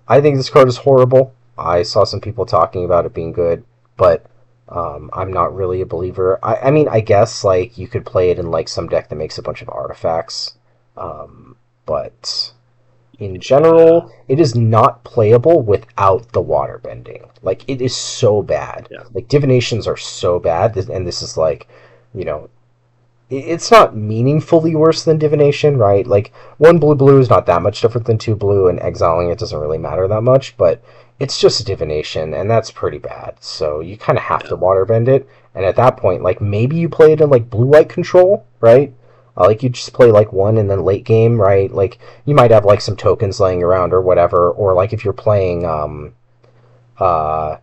I think this card is horrible. I saw some people talking about it being good, but I'm not really a believer. I mean, I guess like you could play it in like some deck that makes a bunch of artifacts, but in general, it is not playable without the water bending. Like it is so bad. Yeah. Like divinations are so bad, and this is like, you know, it's not meaningfully worse than divination, right? Like one blue is not that much different than two blue, and exiling it doesn't really matter that much, but it's just divination, and that's pretty bad. So you kind of have to waterbend it, and at that point, like maybe you play it in like blue white control, right? Like you just play like one, and then late game, right? Like you might have like some tokens laying around or whatever, or like if you're playing uh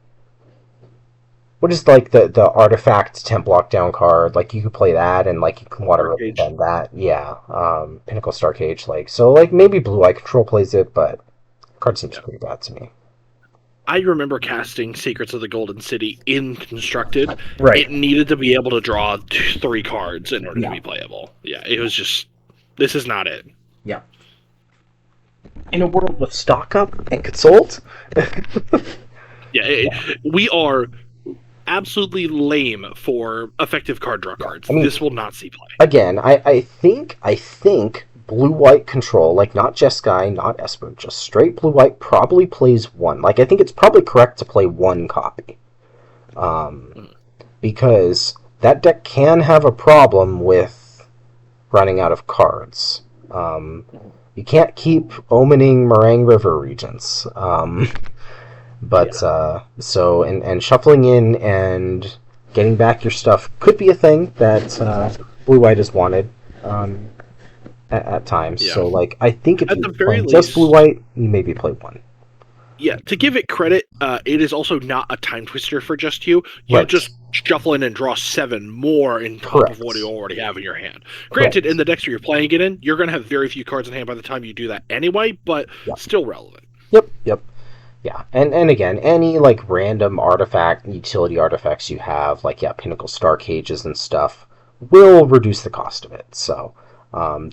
what is like the artifact temp lockdown card? Like you could play that, and like you can water bend that. Yeah, Pinnacle Star Cage. Like so, like maybe Blue Eye Control plays it, but card seems pretty bad to me. I remember casting Secrets of the Golden City in Constructed. Right. It needed to be able to draw 3 cards in order to be playable. Yeah, it was just, this is not it. Yeah. In a world with stock up and consult. We are absolutely lame for effective card draw cards. I mean, this will not see play. Again, I think blue-white control, like not Jeskai, not Esper, just straight blue-white probably plays one. Like I think it's probably correct to play one copy. Because that deck can have a problem with running out of cards. You can't keep omening Meringue River Regents. So shuffling in and getting back your stuff could be a thing that Blue White has wanted at times. Yeah. So like I think if you're playing just Blue White, you maybe play one. Yeah, to give it credit, it is also not a time twister for just you. You just shuffle in and draw 7 more in top of what you already have in your hand. Granted, in the decks where you're playing it in, you're going to have very few cards in hand by the time you do that anyway, but still relevant. Yep. Yeah, and again, any like random artifact, utility artifacts you have, like Pinnacle Star Cages and stuff, will reduce the cost of it. So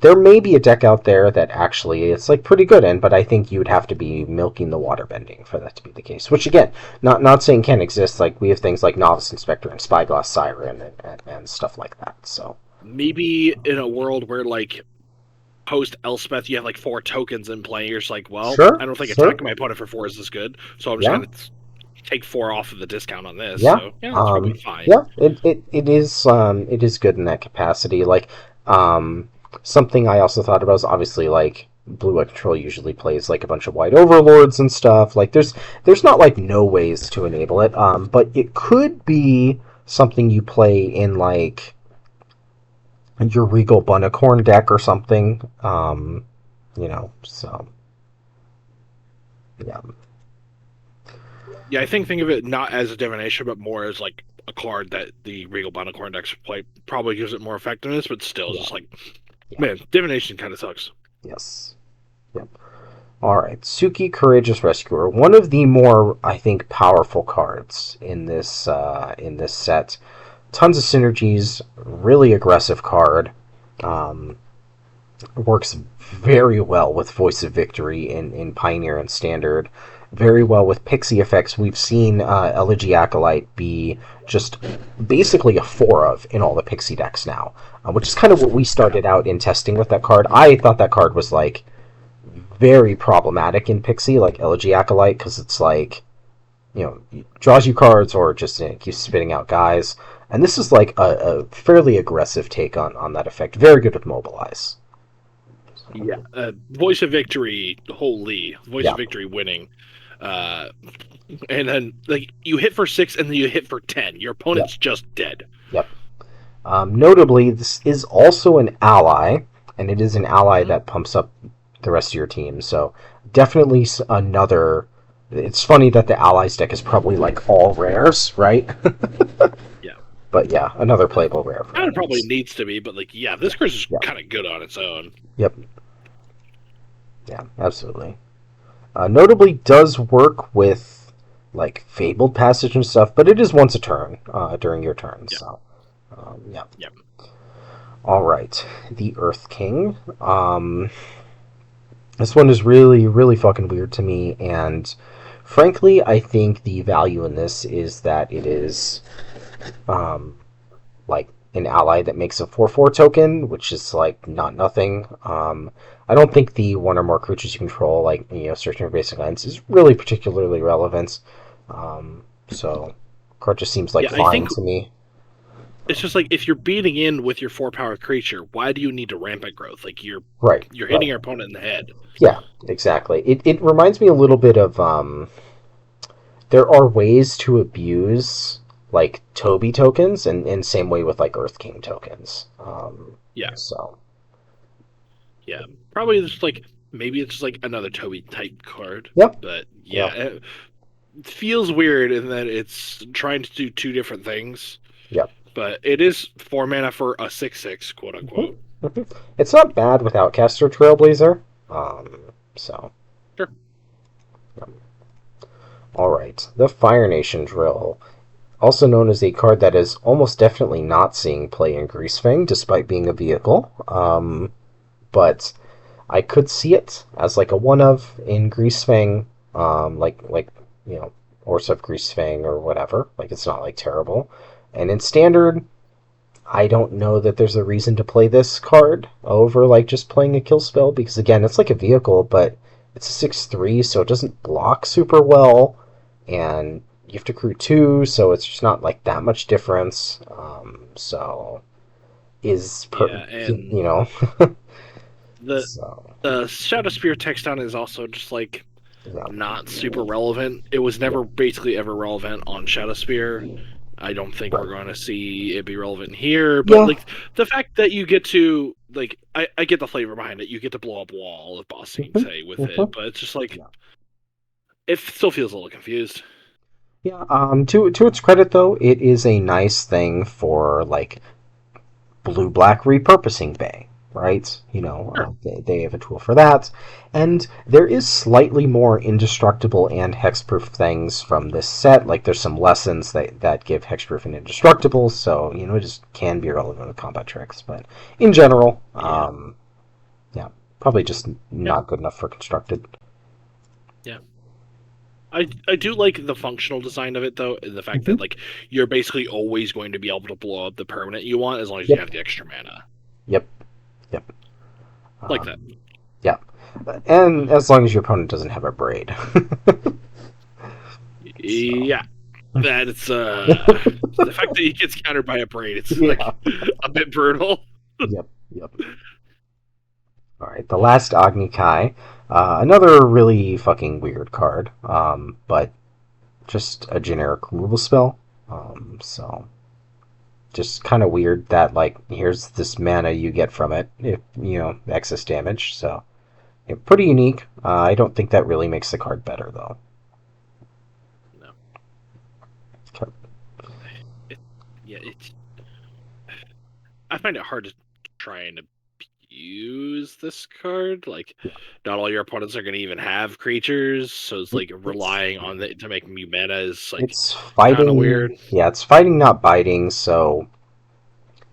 there may be a deck out there that actually it's like pretty good in, but I think you would have to be milking the water bending for that to be the case. Which again, not saying can't exist. Like we have things like Novice Inspector and Spyglass Siren and stuff like that. So maybe in a world where like post Elspeth, you have like 4 tokens in play. You're just like, well, I don't think attacking my opponent for 4 is this good, so I'm just going to take 4 off of the discount on this. Yeah, so, that's probably fine. Yeah, it is good in that capacity. Like something I also thought about is obviously like Blue White Control usually plays like a bunch of white overlords and stuff. Like there's not like no ways to enable it, but it could be something you play in like your Regal Bunnicorn deck or something, so yeah, I think of it not as a divination, but more as like a card that the Regal Bunnicorn decks play probably gives it more effectiveness, but still just like, man, divination kind of sucks. Yes. Yep. All right, Suki, Courageous Rescuer, one of the more I think powerful cards in this Tons of synergies, really aggressive card. Works very well with Voice of Victory in Pioneer and Standard. Very well with Pixie effects. We've seen Elegy Acolyte be just basically a 4 of in all the Pixie decks now, which is kind of what we Yeah. started out in testing with that card. I thought that card was like very problematic in Pixie, like Elegy Acolyte, because it's like, draws you cards or just keeps spitting out guys. And this is like a fairly aggressive take on that effect. Very good with Mobilize. Yeah. Voice of Victory, holy Voice Yeah, of Victory winning. Uh, and then like you hit for 6 and then you hit for 10. Your yeah, opponent's just dead. yep. Notably, this is also an ally, and it is an ally Hmm. that pumps up the rest of your team. So definitely another. It's funny that the allies deck is probably like all rares, right? Yeah. But yeah, another playable rare for Kind of probably enemies. needs to be, but like, yeah, Yeah, this card is yeah, kind of good on its own. yep, yeah, absolutely. Notably, does work with like Fabled Passage and stuff, but it is once a turn during your turn. Yeah. So yeah. Yeah. All right, the Earth King. This one is really, really fucking weird to me, and frankly, I think the value in this is that it is um, like an ally that makes a 4/4 token, which is like not nothing. I don't think the one or more creatures you control, like searching for basic lands, is really particularly relevant. So, card just seems like Yeah, I fine think to me. it's just like if you're beating in with your 4 power creature, why do you need to rampant growth? Like Right, you're right. hitting your opponent in the head. Yeah, exactly. It reminds me a little bit of there are ways to abuse like Toby tokens, and same way with like Earth King tokens. Yeah. So Yeah. Probably just like maybe it's just like another Toby type card. yep, But yeah, yep, it feels weird in that it's trying to do two different things. yep. But it is 4 mana for a 6/6, quote Mhm, unquote. mhm. It's not bad with Outcaster Trailblazer. So Sure. all right, the Fire Nation Drill, also known as a card that is almost definitely not seeing play in Greasefang, despite being a vehicle. But I could see it as like a one of in Greasefang, like Orsov Greasefang or whatever. Like it's not like terrible. And in Standard, I don't know that there's a reason to play this card over like just playing a kill spell because again, it's like a vehicle, but it's a 6/3, so it doesn't block super well, and you have to crew two, so it's just not like that much difference. So is Yeah, and you know the so the Shadow Spear text down is also just like yeah. not super relevant. It was Yeah, never basically ever relevant on Shadow Spear. I don't think we're right. going to see it be relevant here, but Yeah. like the fact that you get to like I get the flavor behind it. You get to blow up wall of boss scene, Mhm, say, with it, mhm. but it's just like Yeah. it still feels a little confused. Yeah. To its credit though, it is a nice thing for like blue black repurposing bay, right? Sure. They have a tool for that, and there is slightly more indestructible and hexproof things from this set. Like there's some lessons that give hexproof and indestructible, so it just can be relevant with combat tricks. But in general, Yeah. yeah, probably just Yeah. not good enough for constructed. Yeah. I do like the functional design of it though, and the fact Hmm. that like you're basically always going to be able to blow up the permanent you want as long as you Yep, have the extra mana. yep, yep. Like that. Um, yeah, and as long as your opponent doesn't have a braid. So. Yeah. That it's the fact that he gets countered by a braid, it's like Yeah. a bit brutal. Yep. Yep. All right. The last Agni Kai, another really fucking weird card, but just a generic removal spell. So just kind of weird that like here's this mana you get from it if excess damage. So yeah, pretty unique. I don't think that really makes the card better though. No. Okay. It, yeah, it's I find it hard to try and use this card. Like, Yeah. not all your opponents are going to even have creatures, so it's like It's relying on it to make me meta is like it's kind of weird. fighting. Yeah, it's fighting, not biting. So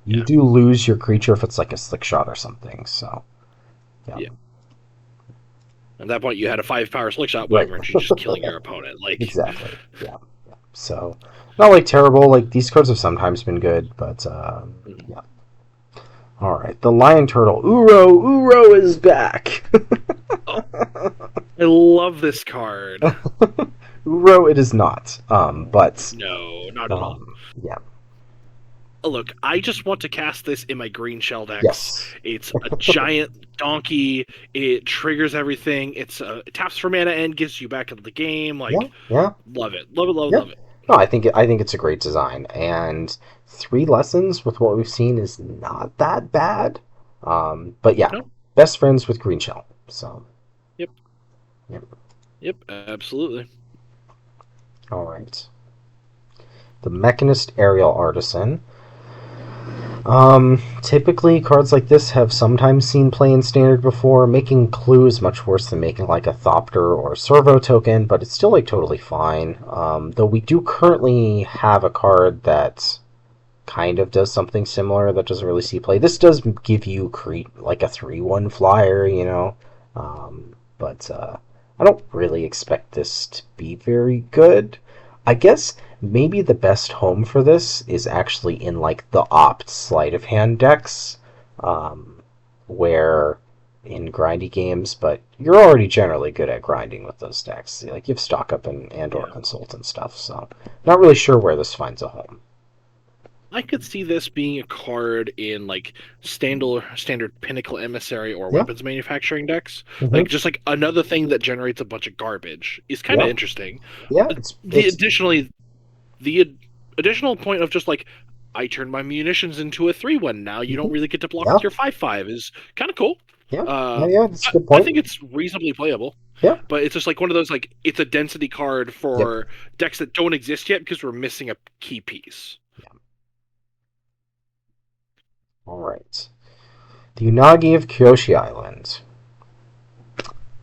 you Yeah, do lose your creature if it's like a slick shot or something. So. Yeah. Yeah. At that point, you had a 5-power Slickshot. Why Right. weren't you just killing your opponent? Like, Exactly. Yeah. Yeah. So, not like terrible. Like these cards have sometimes been good, but yeah. All right. The Lion Turtle. Uro is back. oh, I love this card. Uro, it is not. But No, not at all. yeah. Look, I just want to cast this in my green shell decks. Yes. It's a giant donkey. It triggers everything. It taps for mana and gives you back into the game. Yeah. Like, Yeah. love it, love it, love it, Yeah. love it. No, I think it's a great design, and 3 lessons with what we've seen is not that bad. But yeah, No, best friends with Green Shell. So, yep, yep. yep, absolutely. All right. The Mechanist Aerial Artisan. Typically, cards like this have sometimes seen play in Standard before. Making Clue is much worse than making like a Thopter or a Servo token, but it's still like totally fine. Though we do currently have a card that kind of does something similar that doesn't really see play. This does give you create like a 3/1 flyer, you know, but I don't really expect this to be very good. I guess maybe the best home for this is actually in like the opt sleight of hand decks, where in grindy games, but you're already generally good at grinding with those decks. Like you have stock up and or Yeah, consult and stuff, so not really sure where this finds a home. I could see this being a card in like standard Pinnacle Emissary or Yeah. weapons manufacturing decks. Mm-hmm. Like just like another thing that generates a bunch of garbage is kind of Yeah. interesting. Yeah. The It's additionally the additional point of just like I turn my munitions into a 3/1. Now you don't mhm. really get to block Yeah. with your 5/5 is kind of cool. Yeah. Yeah. Uh, Yeah. That's a good I point. think it's reasonably playable, Yeah. but it's just like one of those like it's a density card Yep. for decks that don't exist yet because we're missing a key piece. Yeah. All right. The Unagi of Kyoshi Island.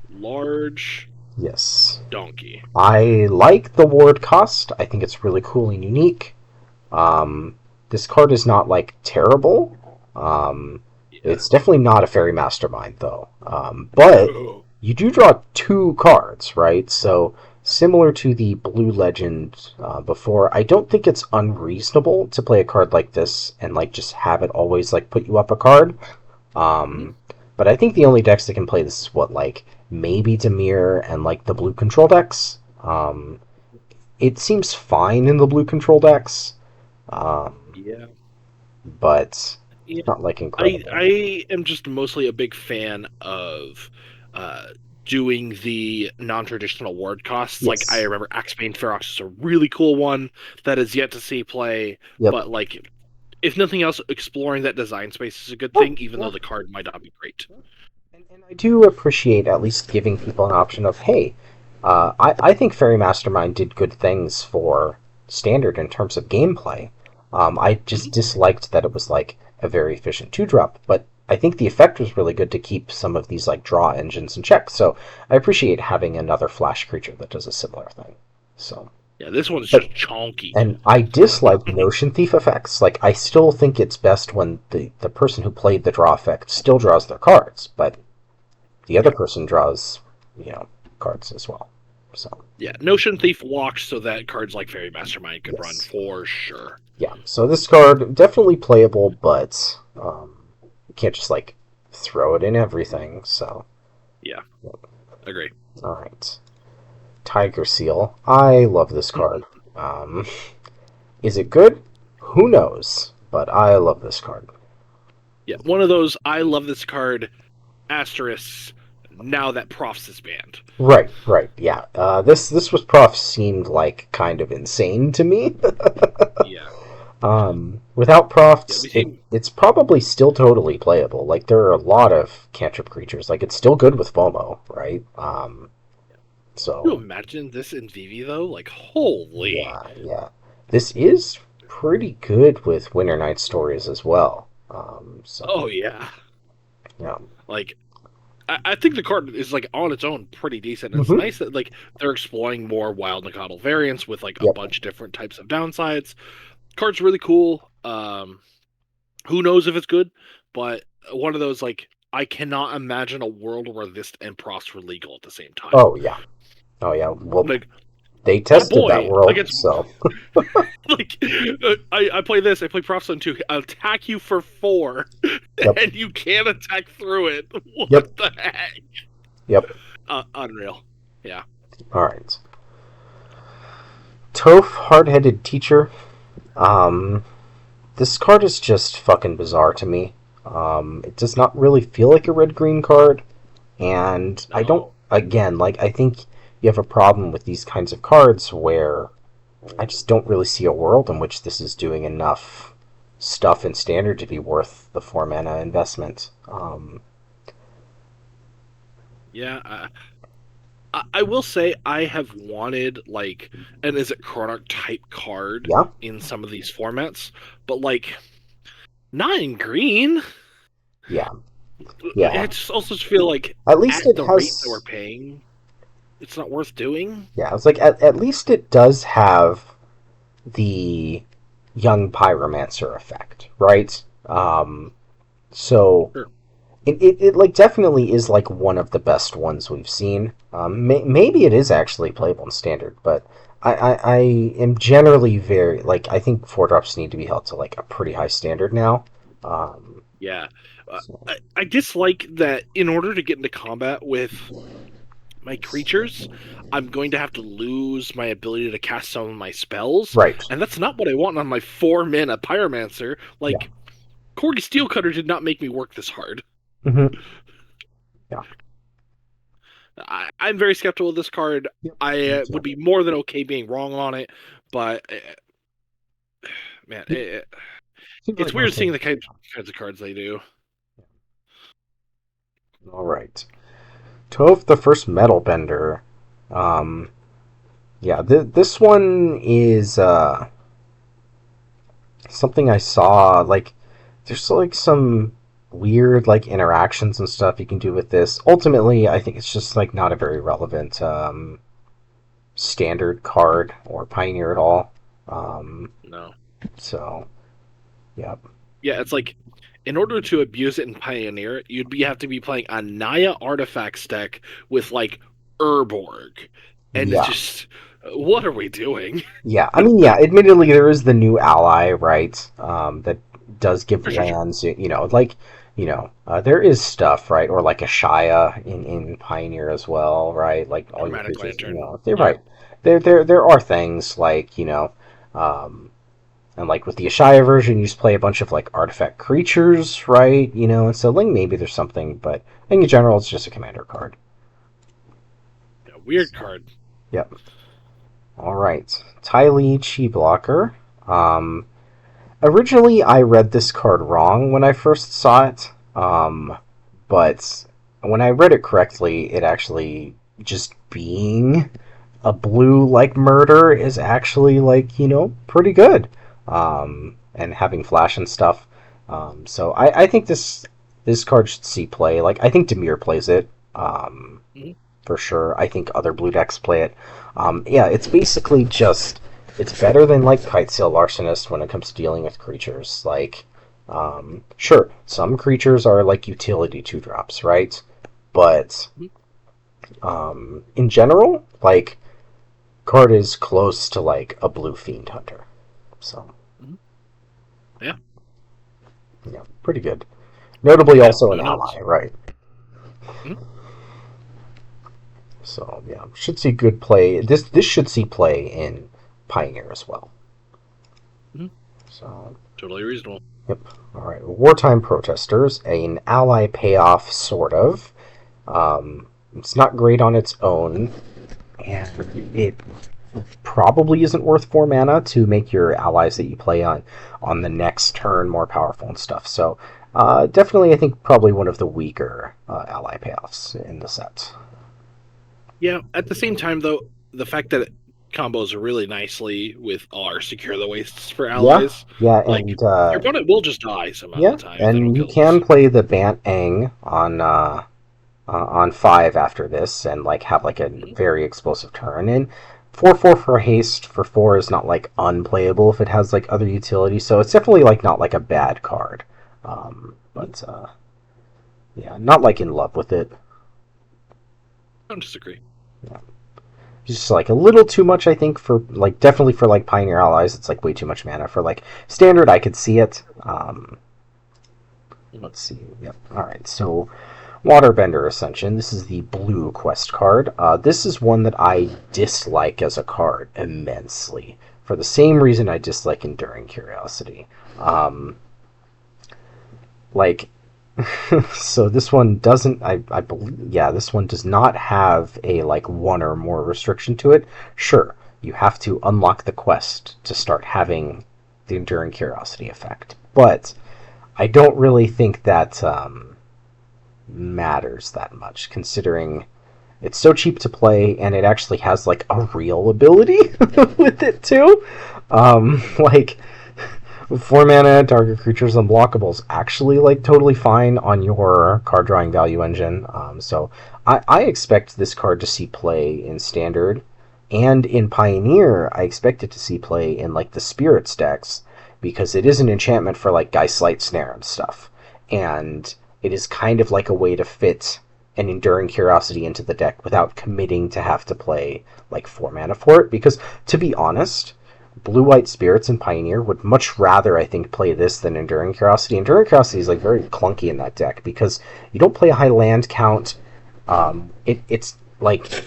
Large Yes. donkey. I like the ward cost. I think it's really cool and unique. Um, this card is not like terrible. Yeah. It's definitely not a fairy mastermind though. But No. you do draw 2 cards, right? So similar to the Blue Legend before, I don't think it's unreasonable to play a card like this and like just have it always like put you up a card. Mhm. But I think the only decks that can play this is what like maybe Demir and like the blue control decks. It seems fine in the blue control decks, um, Yeah. but Yeah. not like I incredible. I am just mostly a big fan of uh doing the non-traditional ward costs. Like I Yes. remember Axebane Ferox is a really cool one that is yet to see play, Yep. but like if nothing else, exploring that design space is a good Oh, thing, even yeah. though the card might not be great. And I do appreciate at least giving people an option of, hey, I think Fairy Mastermind did good things for Standard in terms of gameplay. I Hmm. just disliked that it was like a very efficient 2 drop, but I think the effect was really good to keep some of these like draw engines in check. So I appreciate having another flash creature that does a similar thing. So, Yeah, this one's but just chonky. and I dislike Notion Thief effects. Like I still think it's best when the person who played the draw effect still draws their cards, but the other Yeah, person draws, you know, cards as well. So yeah. Notion Thief walks so that cards like Fairy Mastermind could run yes, for sure. yeah. So this card definitely playable, but you can't just like throw it in everything. So Yeah, agree. all right, Tiger Seal. I love this card. Um, is it good? Who knows? But I love this card. Yeah, one of those I love this card asterisks now that Profs is banned. Right, right, yeah. This was Prof seemed like kind of insane to me. Yeah. Without Yeah, profts, we see. it's probably still totally playable. Like there are a lot of cantrip creatures. Like it's still good with FOMO, right? You So imagine this in VV though? Like, holy. yeah, yeah. This is pretty good with Winter Night Stories as well. So Oh yeah. yeah. Like, I think the card is like on its own pretty decent. It's Mm-hmm. nice that like they're exploring more wild Nacatl variants with like a Yep. bunch of different types of downsides. Card's really cool. Who knows if it's good, but one of those like I cannot imagine a world where this and Prost were legal at the same time. Oh yeah. Oh yeah. Well, Like, they oh tested that boy, like world, it's so like I play this. I play Prost on 2. I'll attack you for 4, yep. and you can't attack through it. Yep. What the heck? Yep. Unreal. Yeah. All right. Toph, hard-headed teacher. Um, this card is just fucking bizarre to me. It does not really feel like a red-green card, and I don't. No. Again, like I think you have a problem with these kinds of cards where I just don't really see a world in which this is doing enough stuff in standard to be worth the 4 mana investment. Yeah. I will say I have wanted like an is it Chronarch type card Yeah, in some of these formats, but like not in green. yeah, I yeah. just also feel like At least at it the rate that we're has. paying, it's not worth doing. Yeah, it's like at least it does have the young pyromancer effect, right? So Sure. it like definitely is like one of the best ones we've seen. Maybe it is actually playable in standard, but I am generally very like I think 4 drops need to be held to like a pretty high standard now. Yeah. So, I dislike that in order to get into combat with my creatures, I'm going to have to lose my ability to cast some of my spells, right. and that's not what I want on my 4 mana Pyromancer. Yeah. Like, Corgi Steelcutter did not make me work this hard. Hmm. Yeah. I'm very skeptical of this card. Yep. I Me too. would be more than okay being wrong on it, but man, Seems it's like weird most seeing things. the kinds of cards they do. All right. Toph, the first metal bender. Um, yeah, this one is something I saw. Like, there's like some weird like interactions and stuff you can do with this. Ultimately, I think it's just like not a very relevant standard card or pioneer at all. Um, No. so, yeah, Yeah, it's like in order to abuse it and pioneer it, have to be playing a Naya artifacts deck with like Urborg, and it's yeah. just what are we doing? Yeah, I mean, yeah. Admittedly, there is the new ally, right? That does give Sure. lands. There is stuff, right? Or like a Shia in Pioneer as well, right? Like all your Chromatic creatures, Lantern. they're Yeah. right. There are things like um, and like with the Ashaya version, you just play a bunch of like artifact creatures, right? And so like maybe there's something, but I think in general, it's just a commander card. Yeah, weird So, card. yep. All right, Ty Lee Chi Blocker. Um, Originally, I read this card wrong when I first saw it, but when I read it correctly, it actually just being a blue like murder is actually like pretty good, and having flash and stuff. So I think this card should see play. Like I think Demir plays it. Mhm. For sure. I think other blue decks play it. Yeah, it's basically just it's better than like Kitesail Larcenist when it comes to dealing with creatures. Like, sure, some creatures are like utility 2 drops, right? But Mhm. in general, like card is close to like a blue fiend hunter. So Mhm. Yeah. yeah, pretty good. Notably, Yeah. also an No notes. ally, right? Mhm. So yeah, should see good play. This should see play in Pioneer as well. Mhm. So Totally reasonable. yep. All right. Wartime Protesters, an ally payoff, sort of. It's not great on its own, and it probably isn't worth 4 mana to make your allies that you play on the next turn more powerful and stuff. So definitely, I think probably one of the weaker ally payoffs in the set. Yeah. At the same time, though, the fact that it combos really nicely with our Secure the Wastes for Yeah, allies, yeah, like and your opponent will just die some of yeah, the time if they don't and you kill can us. play the Bant Ang on 5 after this and like have like a Mhm. very explosive turn. And 4/4 for haste for 4 is not like unplayable if it has like other utility. So it's definitely like not like a bad card. Mhm. But Yeah, not like in love with it. I don't disagree. Yeah. Just like a little too much, I think, for like definitely for like Pioneer Allies. It's like way too much mana for like standard. I could see it. Mhm. Let's see. Yep. All right. So Waterbender Ascension. This is the blue quest card. This is one that I dislike as a card immensely for the same reason I dislike Enduring Curiosity. Um, like so this one doesn't I believe yeah, this one does not have a like one or more restriction to it. Sure, you have to unlock the quest to start having the Enduring Curiosity effect, but I don't really think that matters that much, considering it's so cheap to play and it actually has like a real ability with it too. Like 4 mana, target creatures unblockable is actually like totally fine on your card drawing value engine. So I expect this card to see play in standard and in Pioneer. I expect it to see play in like the Spirits decks because it is an enchantment for like Geist Light Snare and stuff, and it is kind of like a way to fit an Enduring Curiosity into the deck without committing to have to play like 4 mana for it. Because to be honest, Blue White Spirits and Pioneer would much rather, I think, play this than Enduring Curiosity. Enduring Curiosity is like very clunky in that deck because you don't play a high land count. It's like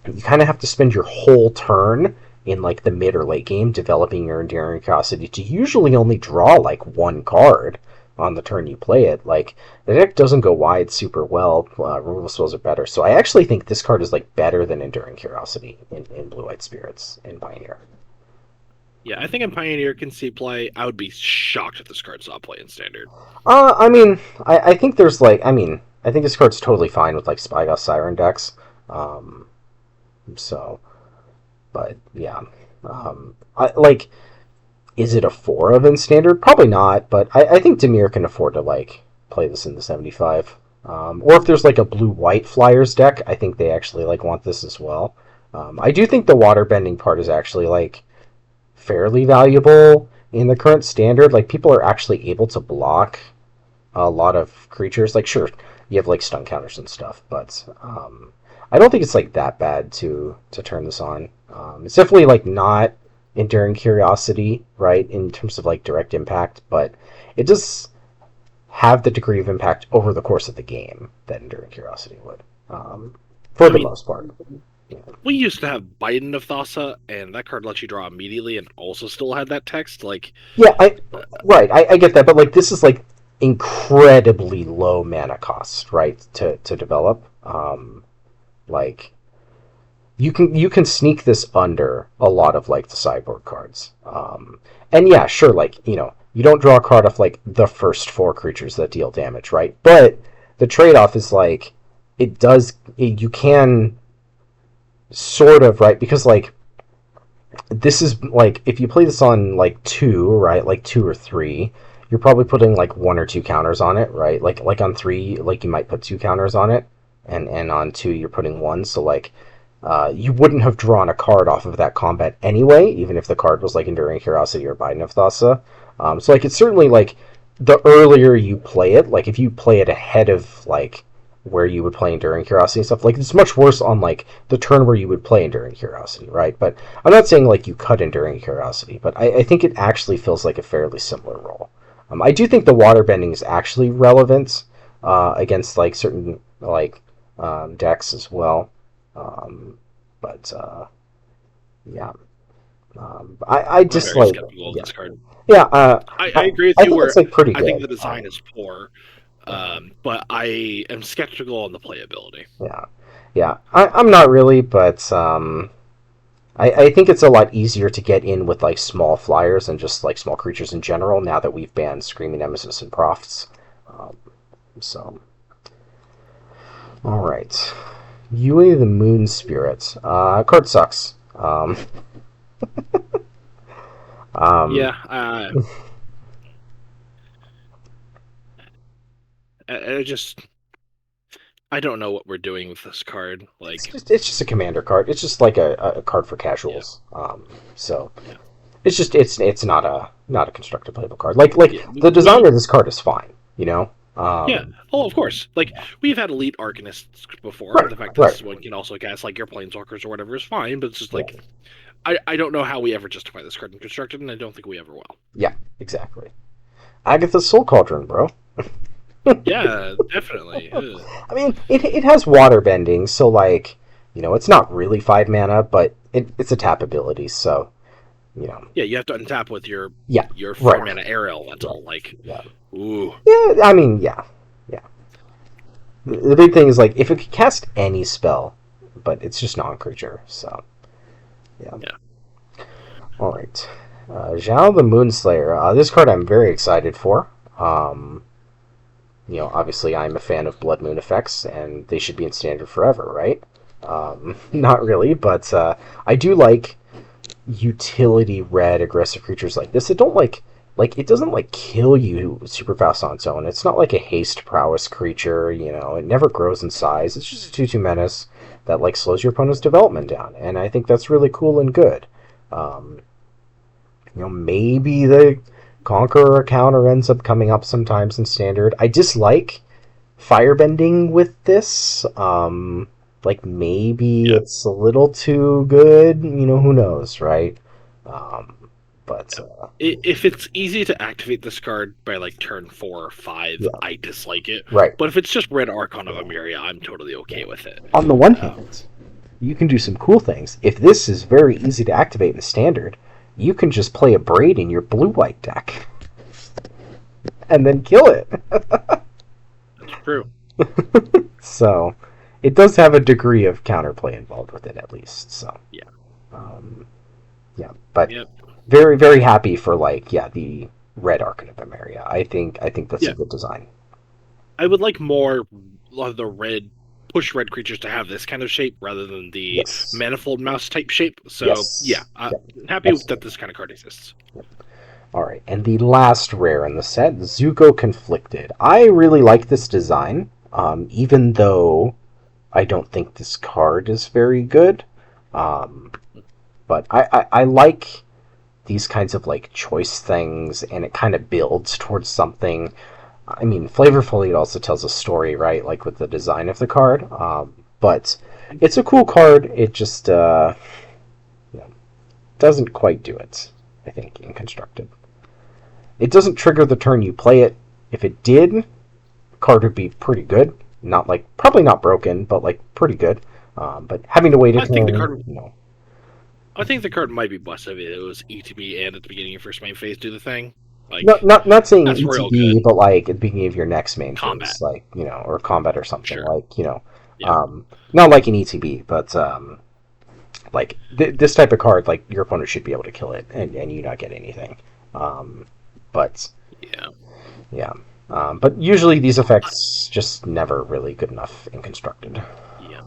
you kind of have to spend your whole turn in like the mid or late game developing your Enduring Curiosity to usually only draw like one card on the turn you play it. Like the deck doesn't go wide super well. Removal spells are better, so I actually think this card is like better than Enduring Curiosity in Blue White Spirits in Pioneer. Yeah, I think in Pioneer can see play. I would be shocked if this card saw play in Standard. I mean, I think there's like, I mean, I think this card's totally fine with like Spyglass Siren decks. Um, so, but yeah, I like, is it a 4 of in standard? Probably not, but I think Demir can afford to like play this in the 75. Or if there's like a blue white Flyers deck, I think they actually like want this as well. I do think the water bending part is actually like fairly valuable in the current standard. Like people are actually able to block a lot of creatures. Like, sure, you have like stun counters and stuff, but I don't think it's like that bad to turn this on. It's definitely like not Enduring Curiosity, right, in terms of like direct impact, but it does have the degree of impact over the course of the game that Enduring Curiosity would, for I the mean, most part. Yeah. we used to have Biden of Thassa, and that card lets you draw immediately and also still had that text. Like, Yeah, right. I get that, but like this is like incredibly low mana cost, right, to develop. Like you can sneak this under a lot of like the sideboard cards. And yeah, sure, like you don't draw a card off like the first 4 creatures that deal damage, right? But the trade off is like you can sort of, right, because like this is like if you play this on like 2, right, like 2 or 3, you're probably putting like 1 or 2 counters on it, right? Like on 3, like you might put 2 counters on it, and on 2 you're putting one. So like you wouldn't have drawn a card off of that combat anyway, even if the card was like Enduring Curiosity or Biden of Thassa. So like it's certainly like the earlier you play it, like if you play it ahead of like where you would play Enduring Curiosity and stuff, like it's much worse on like the turn where you would play Enduring Curiosity, right? But I'm not saying like you cut Enduring Curiosity, but I think it actually feels like a fairly similar role. I do think the water bending is actually relevant against like certain like decks as well. Um, but yeah, I I'm just very like skeptical of yeah, this card. yeah. I agree with I you think where it's like pretty I think good. the design is poor, but I am skeptical on the playability. Yeah, yeah. I'm not really, but I think it's a lot easier to get in with like small flyers and just like small creatures in general now that we've banned Screaming Nemesis and Profts. Um, so, all right. Yui the Moon Spirit. Card sucks. Um, Yeah, I just I don't know what we're doing with this card. Like, it's just a commander card. It's just like a card for yeah, casuals. So yeah, it's not a constructed playable card. Like yeah. the design of this card is fine. Yeah. Um, Oh, of course. Like, we've had elite arcanists before, but right, the fact that right, this one can also cast, like, your planeswalkers or whatever is fine, but it's just yeah, like, I don't know how we ever justify this card in Constructed, and I don't think we ever will. yeah, exactly. Agatha's Soul Cauldron, bro. Yeah, definitely. I mean, it has water bending, so like, it's not really 5 mana, but it's a tap ability, so you know, Yeah, you have to untap with yeah, your right, 4 mana air right, elemental. Like, yeah, ooh. yeah. I mean, yeah, yeah. The big thing is like if it could cast any spell, but it's just non-creature, so yeah. Yeah. All right, Zhao the Moonslayer. This card I'm very excited for. Obviously I'm a fan of Blood Moon effects, and they should be in standard forever, right? Not really, but I do like utility red aggressive creatures like this. It don't it doesn't like kill you super fast on its own. It's not like a haste prowess creature, it never grows in size. It's just a 2/2 menace that like slows your opponent's development down, and I think that's really cool and good. Um, maybe the Conqueror counter ends up coming up sometimes in standard. I dislike firebending with this. Maybe Yeah. it's a little too good. Who knows, right? But If it's easy to activate this card by like turn 4 or 5, yeah, I dislike it. right. But if it's just Red Archon of Yeah. Emeria, I'm totally okay with it. On the one Um, hand, you can do some cool things. If this is very easy to activate in standard, you can just play a Braid in your blue-white deck and then kill it. that's true. So, it does have a degree of counterplay involved with it, at least. So, Yeah. um, yeah, but Yep. very, very happy for the red Archon of Emeria. I think that's a Yeah. good design. I would like more of the red creatures to have this kind of shape rather than the Yes. manifold mouse type shape. So yeah, Yes. I'm Yep. happy that Absolutely. this kind of card exists. All right, and the last rare in the set, Zuko Conflicted. I really like this design, even though I don't think this card is very good. Um, but I like these kinds of like choice things, and it kind of builds towards something. I mean, flavorfully, it also tells a story, right? Like with the design of the card. But it's a cool card. It just doesn't quite do it, I think, in Constructed. It doesn't trigger the turn you play it. If it did, the card would be pretty good. Not like, probably not broken, but like pretty good. But having to wait a I think the turn, card. I think the card might be busted if it was ETB and at the beginning of your first main phase do the thing. Not Like not saying that's real good. ETB, but like at the beginning of your next main Combat, phase, like or combat or something, sure. Yeah. not like an ETB, but this type of card, like your opponent should be able to kill it and you not get anything. But Yeah. yeah, but usually these effects just never really good enough in Constructed. Yeah.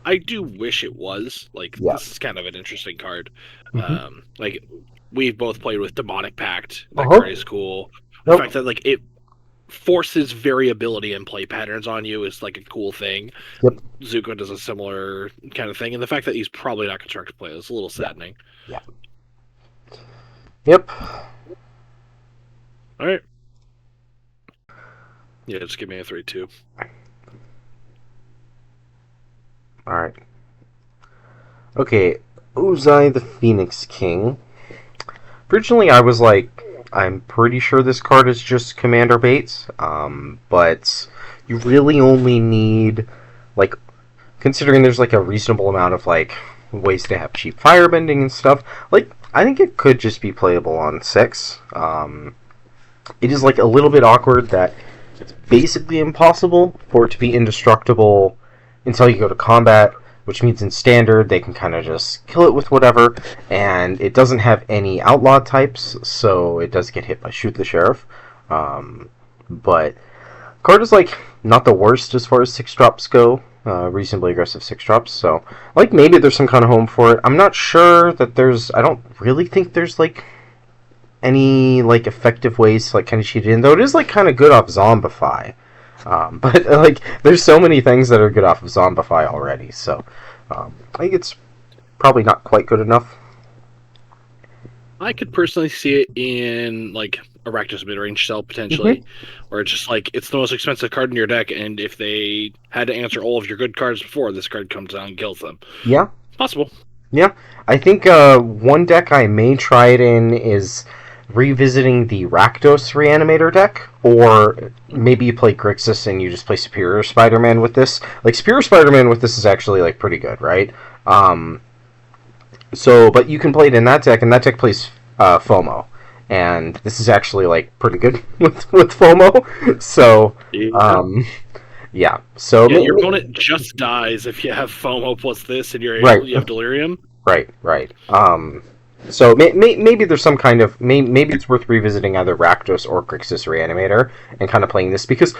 I do wish it was. Like, Yeah. this is kind of an interesting card. Mm-hmm. Like, we've both played with Demonic Pact. That Uh-huh. card is cool. The Nope. fact that, like, it forces variability in play patterns on you is, like, a cool thing. Yep. Zuko does a similar kind of thing. And the fact that he's probably not constructed play is a little saddening. Yeah. Yep. All right. Yeah, just give me a 3/2. All right. Okay, Ozai the Phoenix King. Originally, I was like, I'm pretty sure this card is just Commander Bates, but you really only need, like, considering there's like a reasonable amount of like ways to have cheap firebending and stuff. Like, I think it could just be playable on 6. It is like a little bit awkward that it's basically impossible for it to be indestructible until you go to combat, which means in standard they can kind of just kill it with whatever, and it doesn't have any outlaw types, so it does get hit by Shoot the Sheriff. But card is like not the worst as far as 6-drops go, reasonably aggressive 6-drops, so like maybe there's some kind of home for it. I'm not sure that I don't really think there's like any like effective ways to like kind of cheat it in, though it is like kind of good off Zombify. But like there's so many things that are good off of Zombify already, so I think it's probably not quite good enough. I could personally see it in like a Rakdos mid-range cell potentially, where it's just like it's the most expensive card in your deck, and if they had to answer all of your good cards before, this card comes down and kills them. Yeah, It's possible. yeah. I think one deck I may try it in is revisiting the Rakdos Reanimator deck, or maybe you play Grixis and you just play Superior Spider-Man with this. Like Superior Spider-Man with this is actually like pretty good, right? So, but you can play it in that deck, and that deck plays FOMO, and this is actually like pretty good with FOMO. So, Yeah. yeah. So Yeah, your opponent just dies if you have FOMO plus this, and right, you have Delirium. right. So maybe there's some kind of maybe it's worth revisiting either Rakdos or Grixis Reanimator and kind of playing this because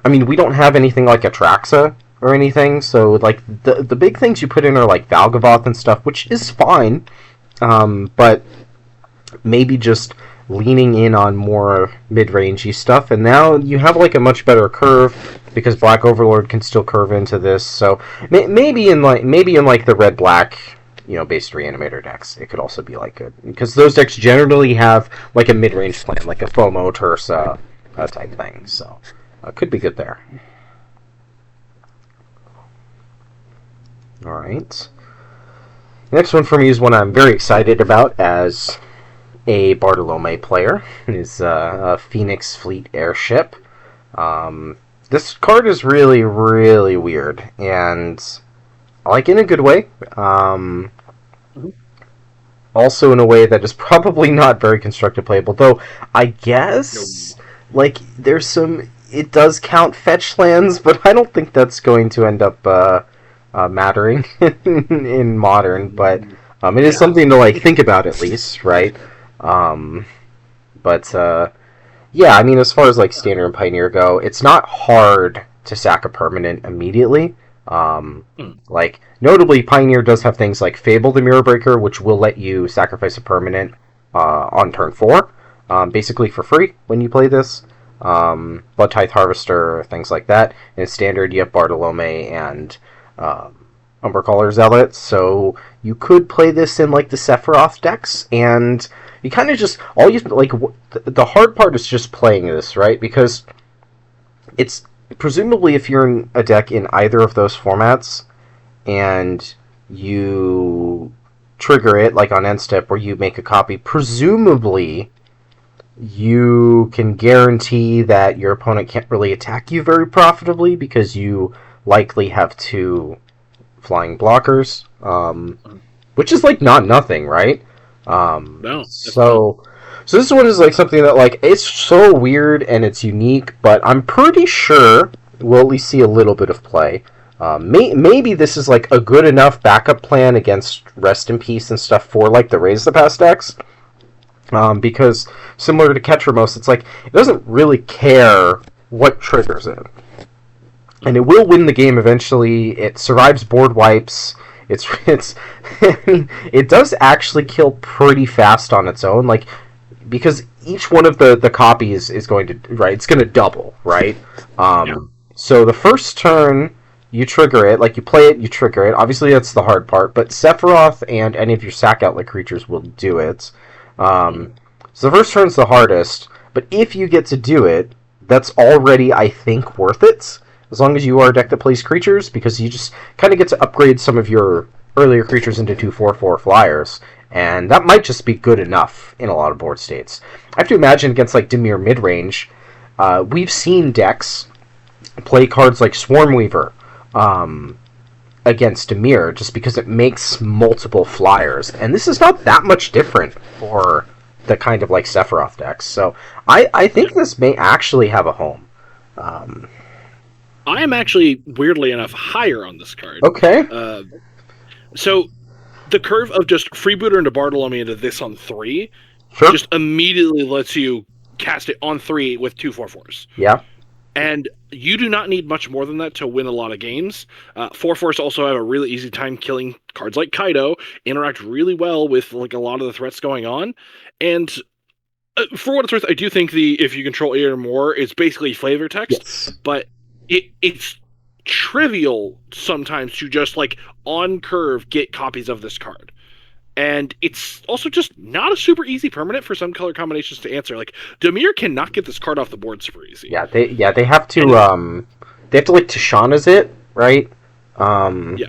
I mean we don't have anything like Atraxa or anything, so like the big things you put in are like Valgavoth and stuff, which is fine, but maybe just leaning in on more mid-rangey stuff, and now you have like a much better curve because Black Overlord can still curve into this. So maybe in like the red black based reanimator decks, it could also be like good because those decks generally have like a mid-range plan, like a FOMO Tursa type thing. So could be good there. All right. Next one for me is one I'm very excited about as a Bartolome player. Is a Phoenix Fleet Airship. This card is really, really weird, and like in a good way. Also in a way that is probably not very constructive playable. Though I guess like there's some. It does count fetch lands, but I don't think that's going to end up mattering in modern. But it is something to like think about at least, right? But yeah, I mean, as far as like Standard and Pioneer go, it's not hard to sack a permanent immediately. Like notably, Pioneer does have things like Fable the Mirror Breaker, which will let you sacrifice a permanent on turn 4, basically for free when you play this. Blood Tithe Harvester, things like that. In Standard, you have Bartolome and Umbercaller Zealot, so you could play this in like the Sephiroth decks, and you kind of just the hard part is just playing this, right? Because it's presumably if you're in a deck in either of those formats and you trigger it like on end step where you make a copy, presumably you can guarantee that your opponent can't really attack you very profitably because you likely have 2 flying blockers, which is like not nothing, right? No. So this one is like something that like it's so weird and it's unique, but I'm pretty sure we'll at least see a little bit of play. Maybe this is like a good enough backup plan against Rest in Peace and stuff for like the Raise the Past decks. Because similar to Ketramos, it's like it doesn't really care what triggers it, and it will win the game eventually. It survives board wipes. It's I mean, it does actually kill pretty fast on its own, like because each one of the copies is going to it's going to double, right? So the first turn you trigger it, like you play it, you trigger it. Obviously that's the hard part, but Sephiroth and any of your sack outlet creatures will do it. So the first turn's the hardest, but if you get to do it, that's already, I think, worth it, as long as you are a deck that plays creatures, because you just kind of get to upgrade some of your earlier creatures into 2/4/4 flyers, and that might just be good enough in a lot of board states. I have to imagine against, like, Dimir midrange, we've seen decks play cards like Swarmweaver, against Dimir, just because it makes multiple flyers, and this is not that much different for the kind of like Sephiroth decks. So I think this may actually have a home. I am actually weirdly enough higher on this card. Okay. So the curve of just freebooter into Bartolome into this on 3 Sure. just immediately lets you cast it on 3 with 2/4/4s. Yeah. And you do not need much more than that to win a lot of games. 4/4s also have a really easy time killing cards like Kaido, interact really well with like a lot of the threats going on. And for what it's worth, I do think the if you control 8 or more, it's basically flavor text, Yes. but it's trivial sometimes to just like on curve get copies of this card. And it's also just not a super easy permanent for some color combinations to answer. Like Dimir cannot get this card off the board super easy. They have to like Tishana's it, right? Yeah.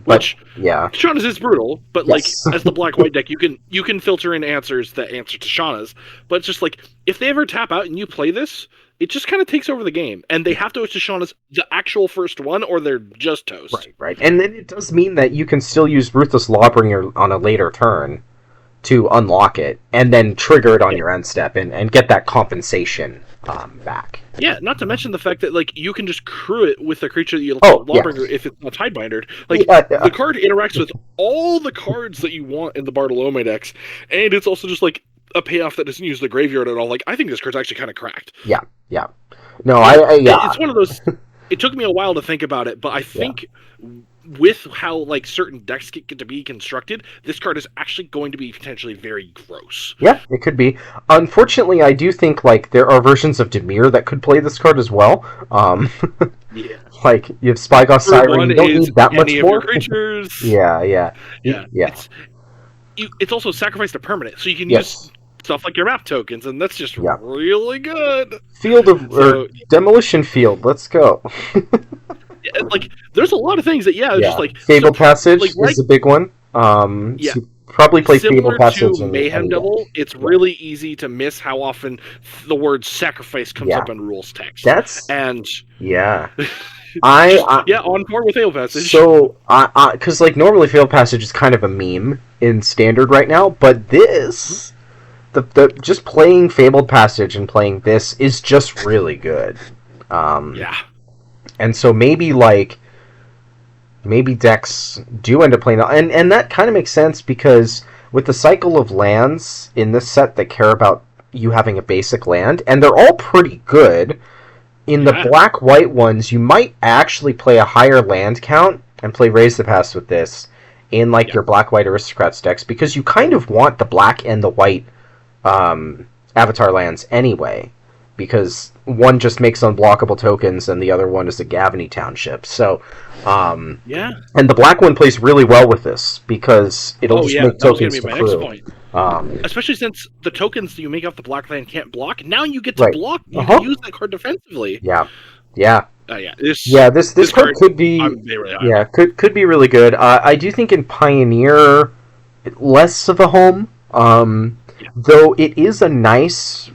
Which yeah, Tishana's is brutal, but yes. like as the black white deck, you can filter in answers that answer Tishana's. But it's just like if they ever tap out and you play this, it just kind of takes over the game, and they have to Tishana's the actual first one, or they're just toast. Right. And then it does mean that you can still use Ruthless Lawbringer on a later turn to unlock it, and then trigger it on your end step, and get that compensation back. Yeah, not to mention the fact that like you can just crew it with the creature that you Lawbringer if it's not Tidebindered. Like the card interacts with all the cards that you want in the Bartolome decks, and it's also just like a payoff that doesn't use the graveyard at all. Like I think this card's actually kind of cracked. Yeah. No, it's one of those. It took me a while to think about it, but I think with how like certain decks get to be constructed, this card is actually going to be potentially very gross. Yeah, it could be. Unfortunately, I do think like there are versions of Dimir that could play this card as well. Yeah. Like you have Spygoth Siren, you don't need that much more. Creatures. Yeah. It's also sacrificed a permanent, so you can use stuff like your map tokens, and that's just really good. Demolition Field, let's go. Like there's a lot of things that just like Fabled Passage is a big one. So probably play Fabled Passage to Mayhem Devil. It's really easy to miss how often the word sacrifice comes up in rules text. On par with Fabled Passage. So because like normally Fabled Passage is kind of a meme in Standard right now, but this the just playing Fabled Passage and playing this is just really good. And so maybe decks do end up playing that. And that kind of makes sense because with the cycle of lands in this set that care about you having a basic land, and they're all pretty good, in the black-white ones, you might actually play a higher land count and play Raise the Past with this in your black-white Aristocrats decks, because you kind of want the black and the white Avatar lands anyway, because one just makes unblockable tokens and the other one is a Gavany Township. So, and the black one plays really well with this because it'll just make tokens to crew. Next point. Especially since the tokens that you make off the black land can't block. Now you get to block. You can use that card defensively. This card could be could be really good. I do think in Pioneer, less of a home. Though it is a nice.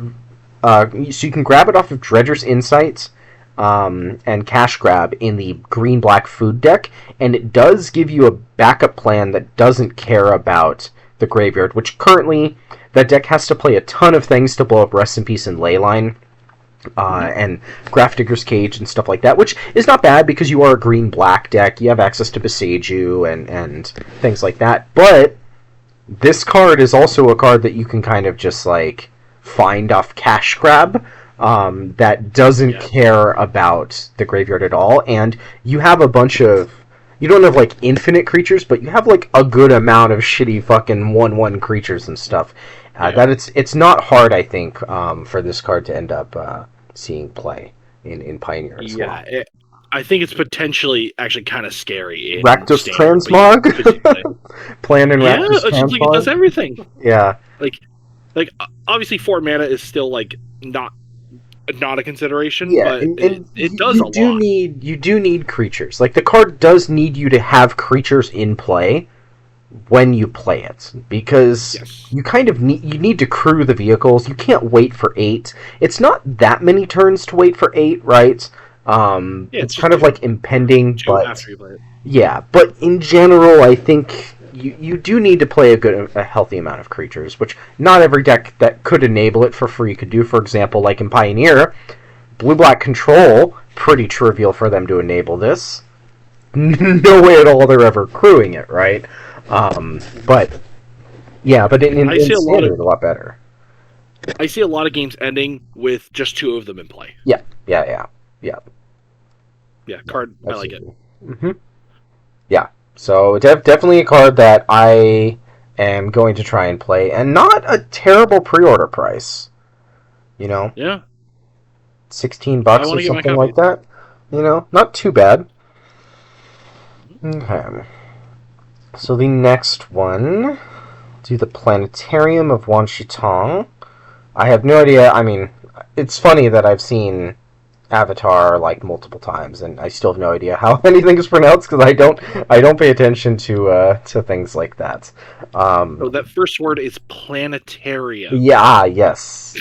So you can grab it off of Dredger's Insights and Cash Grab in the green-black food deck, and it does give you a backup plan that doesn't care about the graveyard, which currently that deck has to play a ton of things to blow up Rest in Peace and Leyline and Grafdigger's Cage and stuff like that, which is not bad because you are a green-black deck. You have access to Beseiju and things like that, but this card is also a card that you can kind of just find off Cash Grab that doesn't care about the graveyard at all, and you have a bunch of you don't have infinite creatures, but you have a good amount of shitty fucking 1/1 creatures and stuff. That it's not hard, I think, for this card to end up seeing play in Pioneer as well. I think it's potentially actually kind of scary. Rakdos Transmog? Plan in Rakdos Transmog? It does everything. Yeah. Like obviously 4 mana is still not a consideration, but it does a lot. You do need creatures. The card does need you to have creatures in play when you play it, because you kind of need to crew the vehicles. You can't wait for 8. It's not that many turns to wait for 8, right? It's kind of impending, but after you play it. But in general, I think you do need to play a healthy amount of creatures, which not every deck that could enable it for free could do. For example, in Pioneer, Blue-Black Control, pretty trivial for them to enable this. No way at all they're ever crewing it, right? But in Standard, a lot better. I see a lot of games ending with just 2 of them in play. Yeah, card, I like it. Mm-hmm. Yeah. So definitely a card that I am going to try and play, and not a terrible pre-order price. Yeah. $16 or something like that. Not too bad. Okay. So the next one, do the Planetarium of Wanshitong. I have no idea. I mean, it's funny that I've seen Avatar like multiple times, and I still have no idea how anything is pronounced because I don't pay attention to things like that. So that first word is planetarium. Yes.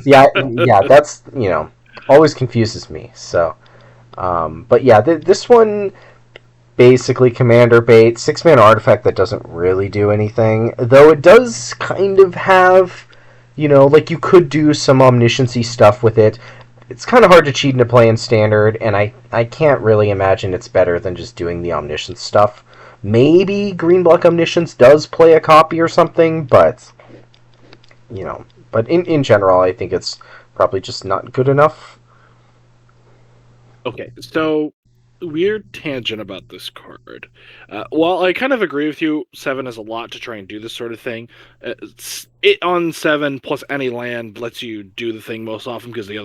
Yeah. That's always confuses me. So, but yeah, this one basically commander bait, 6-mana artifact that doesn't really do anything, though it does kind of have, like you could do some omnisciency stuff with it. It's kind of hard to cheat into play in standard, and I can't really imagine it's better than just doing the omniscience stuff. Maybe Green Black Omniscience does play a copy or something, but in general, I think it's probably just not good enough. Okay, so weird tangent about this card. While I kind of agree with you, 7 is a lot to try and do this sort of thing. It on 7 plus any land lets you do the thing most often because the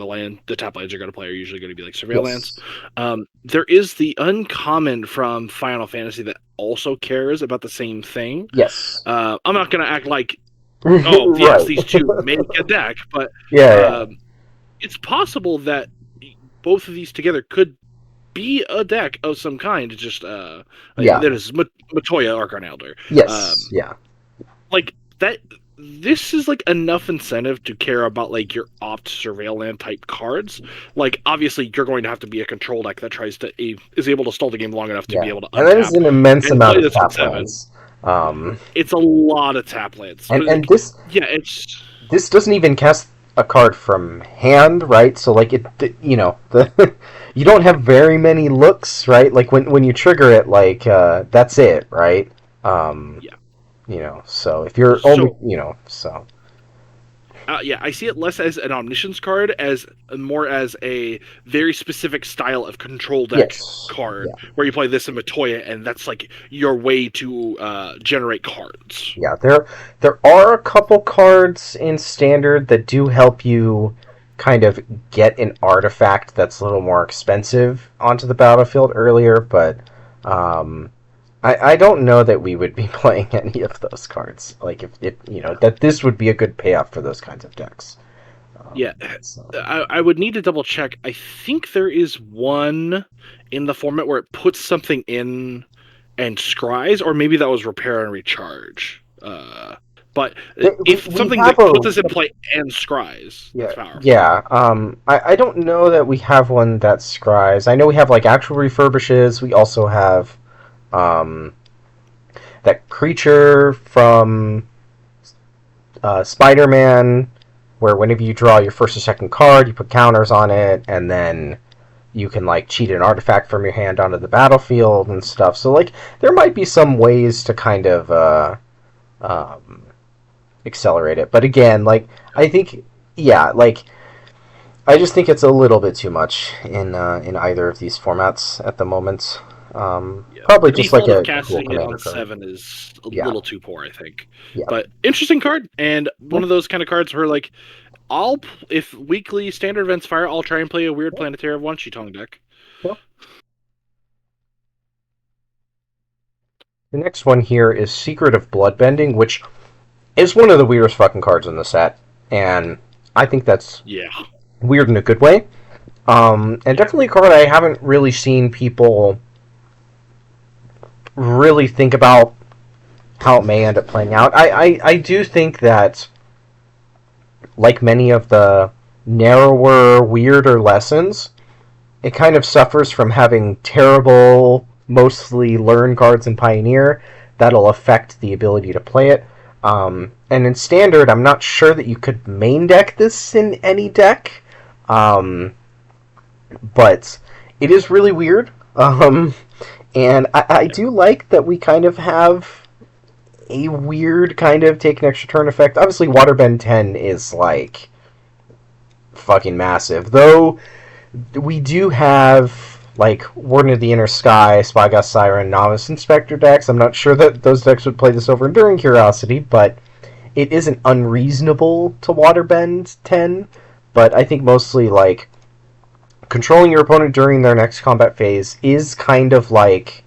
top lands you're going to play are usually going to be like surveillance. Yes. There is the uncommon from Final Fantasy that also cares about the same thing. Yes. I'm not going to act like, oh, right. yes, these two make a deck, but yeah. It's possible that both of these together could be a deck of some kind. Just that is Matoya Archon Elder. Yes. Like that. This is like enough incentive to care about like your opt surveillance type cards. Like obviously you're going to have to be a control deck that is able to stall the game long enough to be able to untap. And that is an immense amount of tap lands. It's a lot of tap lands. And this this doesn't even cast a card from hand, right? So like you don't have very many looks, right? Like when you trigger it, like that's it, right? So if you're only, I see it less as an omniscience card as more as a very specific style of control deck card where you play this in Matoya, and that's like your way to generate cards. Yeah, there are a couple cards in Standard that do help you kind of get an artifact that's a little more expensive onto the battlefield earlier, but I don't know that we would be playing any of those cards. Like if that this would be a good payoff for those kinds of decks. I would need to double check. I think there is one in the format where it puts something in and scries, or maybe that was repair and recharge. But if something that puts this in play and scries, that's powerful. Yeah. I don't know that we have one that scries. I know we have like actual refurbishes. We also have that creature from Spider-Man, where whenever you draw your first or second card, you put counters on it, and then you can like cheat an artifact from your hand onto the battlefield and stuff. So like there might be some ways to kind of accelerate it. But again, like I think I just think it's a little bit too much in either of these formats at the moment. Probably just like a casting it on 7 is a little too poor, I think. But interesting card, and one of those kind of cards where like if weekly standard events fire, I'll try and play a weird Planetarium of Wanshitong deck. The next one here is Secret of Bloodbending, which is one of the weirdest fucking cards in the set, and I think that's weird in a good way. And definitely a card I haven't really seen people really think about how it may end up playing out. I do think that, like many of the narrower, weirder lessons, it kind of suffers from having terrible, mostly learn cards in Pioneer that'll affect the ability to play it. And in Standard, I'm not sure that you could main deck this in any deck, but it is really weird. And I do like that we kind of have a weird kind of take an extra turn effect. Obviously, Waterbend 10 is like fucking massive, though we do have like Warden of the Inner Sky, Spyglass Siren, Novice Inspector decks. I'm not sure that those decks would play this over Enduring Curiosity, but it isn't unreasonable to Waterbend 10. But I think mostly like controlling your opponent during their next combat phase is kind of like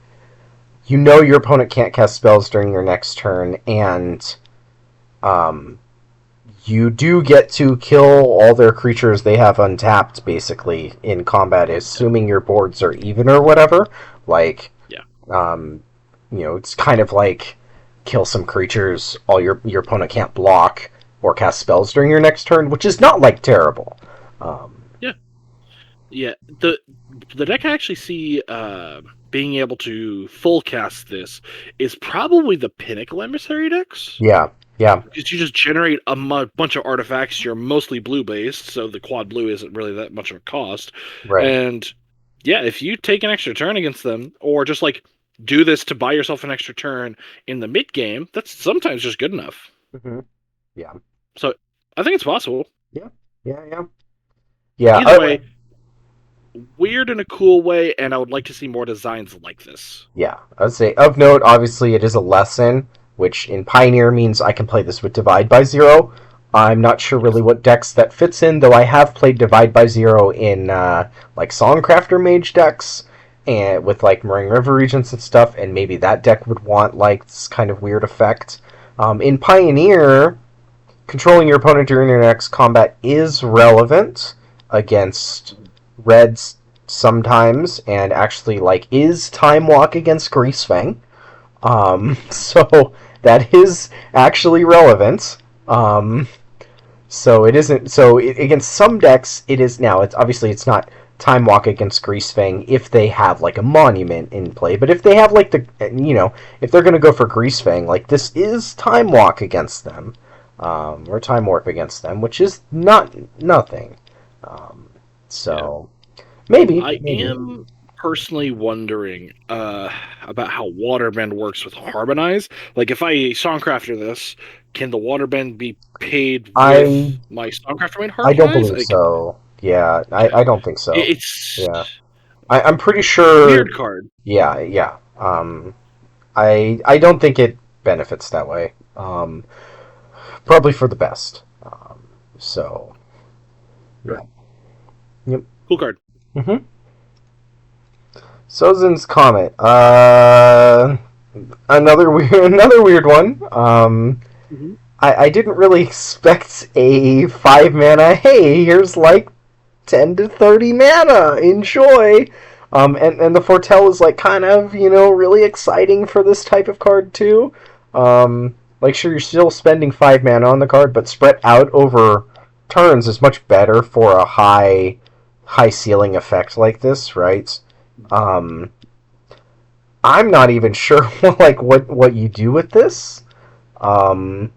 you know your opponent can't cast spells during your next turn, and um, you do get to kill all their creatures they have untapped, basically, in combat, assuming your boards are even or whatever. Like, Yeah. It's kind of like kill some creatures all your opponent can't block or cast spells during your next turn, which is not, like, terrible. Yeah. Yeah. The deck I actually see being able to full cast this is probably the Pinnacle Emissary decks. Yeah, yeah. Because you just generate a bunch of artifacts. You're mostly blue based, so the quad blue isn't really that much of a cost. Right. And yeah, if you take an extra turn against them, or just like do this to buy yourself an extra turn in the mid game, that's sometimes just good enough. Mm-hmm. Yeah. So I think it's possible. Yeah. Yeah. Either way, weird in a cool way, and I would like to see more designs like this. Yeah, I would say, of note, obviously it is a lesson, which in Pioneer means I can play this with Divide by Zero. I'm not sure really what decks that fits in, though I have played Divide by Zero in, like, Songcrafter Mage decks, and with, like, Moraine River Regents and stuff, and maybe that deck would want, like, this kind of weird effect. In Pioneer, controlling your opponent during your next combat is relevant against reds sometimes, and actually, like, is Time Walk against Greasefang. So that is actually relevant. So it isn't. So against some decks, it is now. It's obviously it's not Time Walk against Greasefang if they have like a monument in play, but if they have like if they're going to go for Greasefang, like this is Time Walk against them, or Time Warp against them, which is nothing. So. Yeah. Maybe. I am personally wondering about how Waterbend works with Harmonize. Like, if I Songcrafter this, can the Waterbend be paid with my Songcrafter main Harmonize? I don't believe so. Yeah, I don't think so. I'm pretty sure. Weird card. Yeah. I don't think it benefits that way. Probably for the best. So. Yeah. Yep. Cool card. Mm-hmm. Sozin's Comet. Another weird one. Mm-hmm. I didn't really expect a 5-mana. Hey, here's like 10 to 30 mana. Enjoy. And the Foretell is like kind of really exciting for this type of card too. Like sure you're still spending 5 mana on the card, but spread out over turns is much better for a high ceiling effect like this, right? I'm not even sure what you do with this. No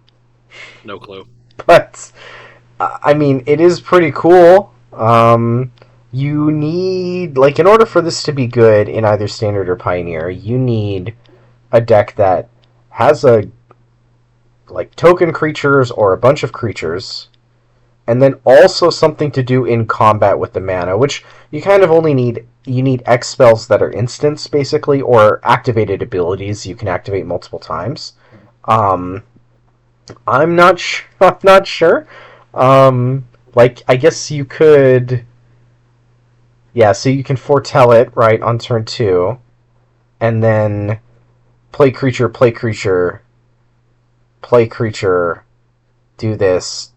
clue. But I mean, it is pretty cool. You need in order for this to be good in either Standard or Pioneer, you need a deck that has a token creatures or a bunch of creatures. And then also something to do in combat with the mana, which you kind of only need. You need X spells that are instants, basically, or activated abilities you can activate multiple times. I'm not sure. I guess you could. Yeah, so you can foretell it right on turn 2, and then play creature, do this.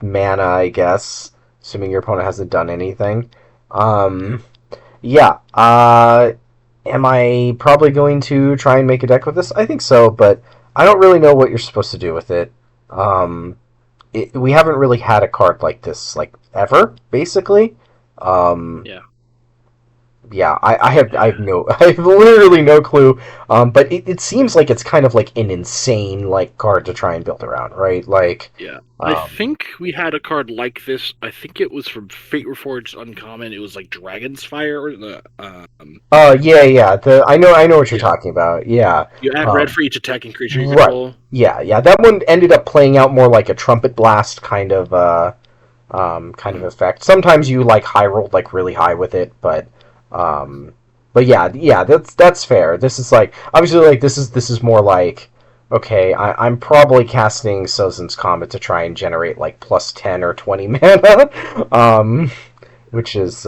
Mana, I guess, assuming your opponent hasn't done anything. Yeah. Am I probably going to try and make a deck with this? I think so, but I don't really know what you're supposed to do with it. We haven't really had a card like this, ever, basically. Yeah. Yeah, I have literally no clue. But it seems like it's kind of an insane card to try and build around, right? Yeah. I think we had a card like this. I think it was from Fate Reforged Uncommon. It was Dragon's Fire or the yeah. I know what you're talking about. Yeah. You add red for each attacking creature you control. Right. Yeah. That one ended up playing out more like a Trumpet Blast kind of effect. Sometimes you high rolled really high with it, but yeah, that's fair. This is obviously this is more okay, I'm probably casting Sozin's Comet to try and generate plus 10 or 20 mana, which is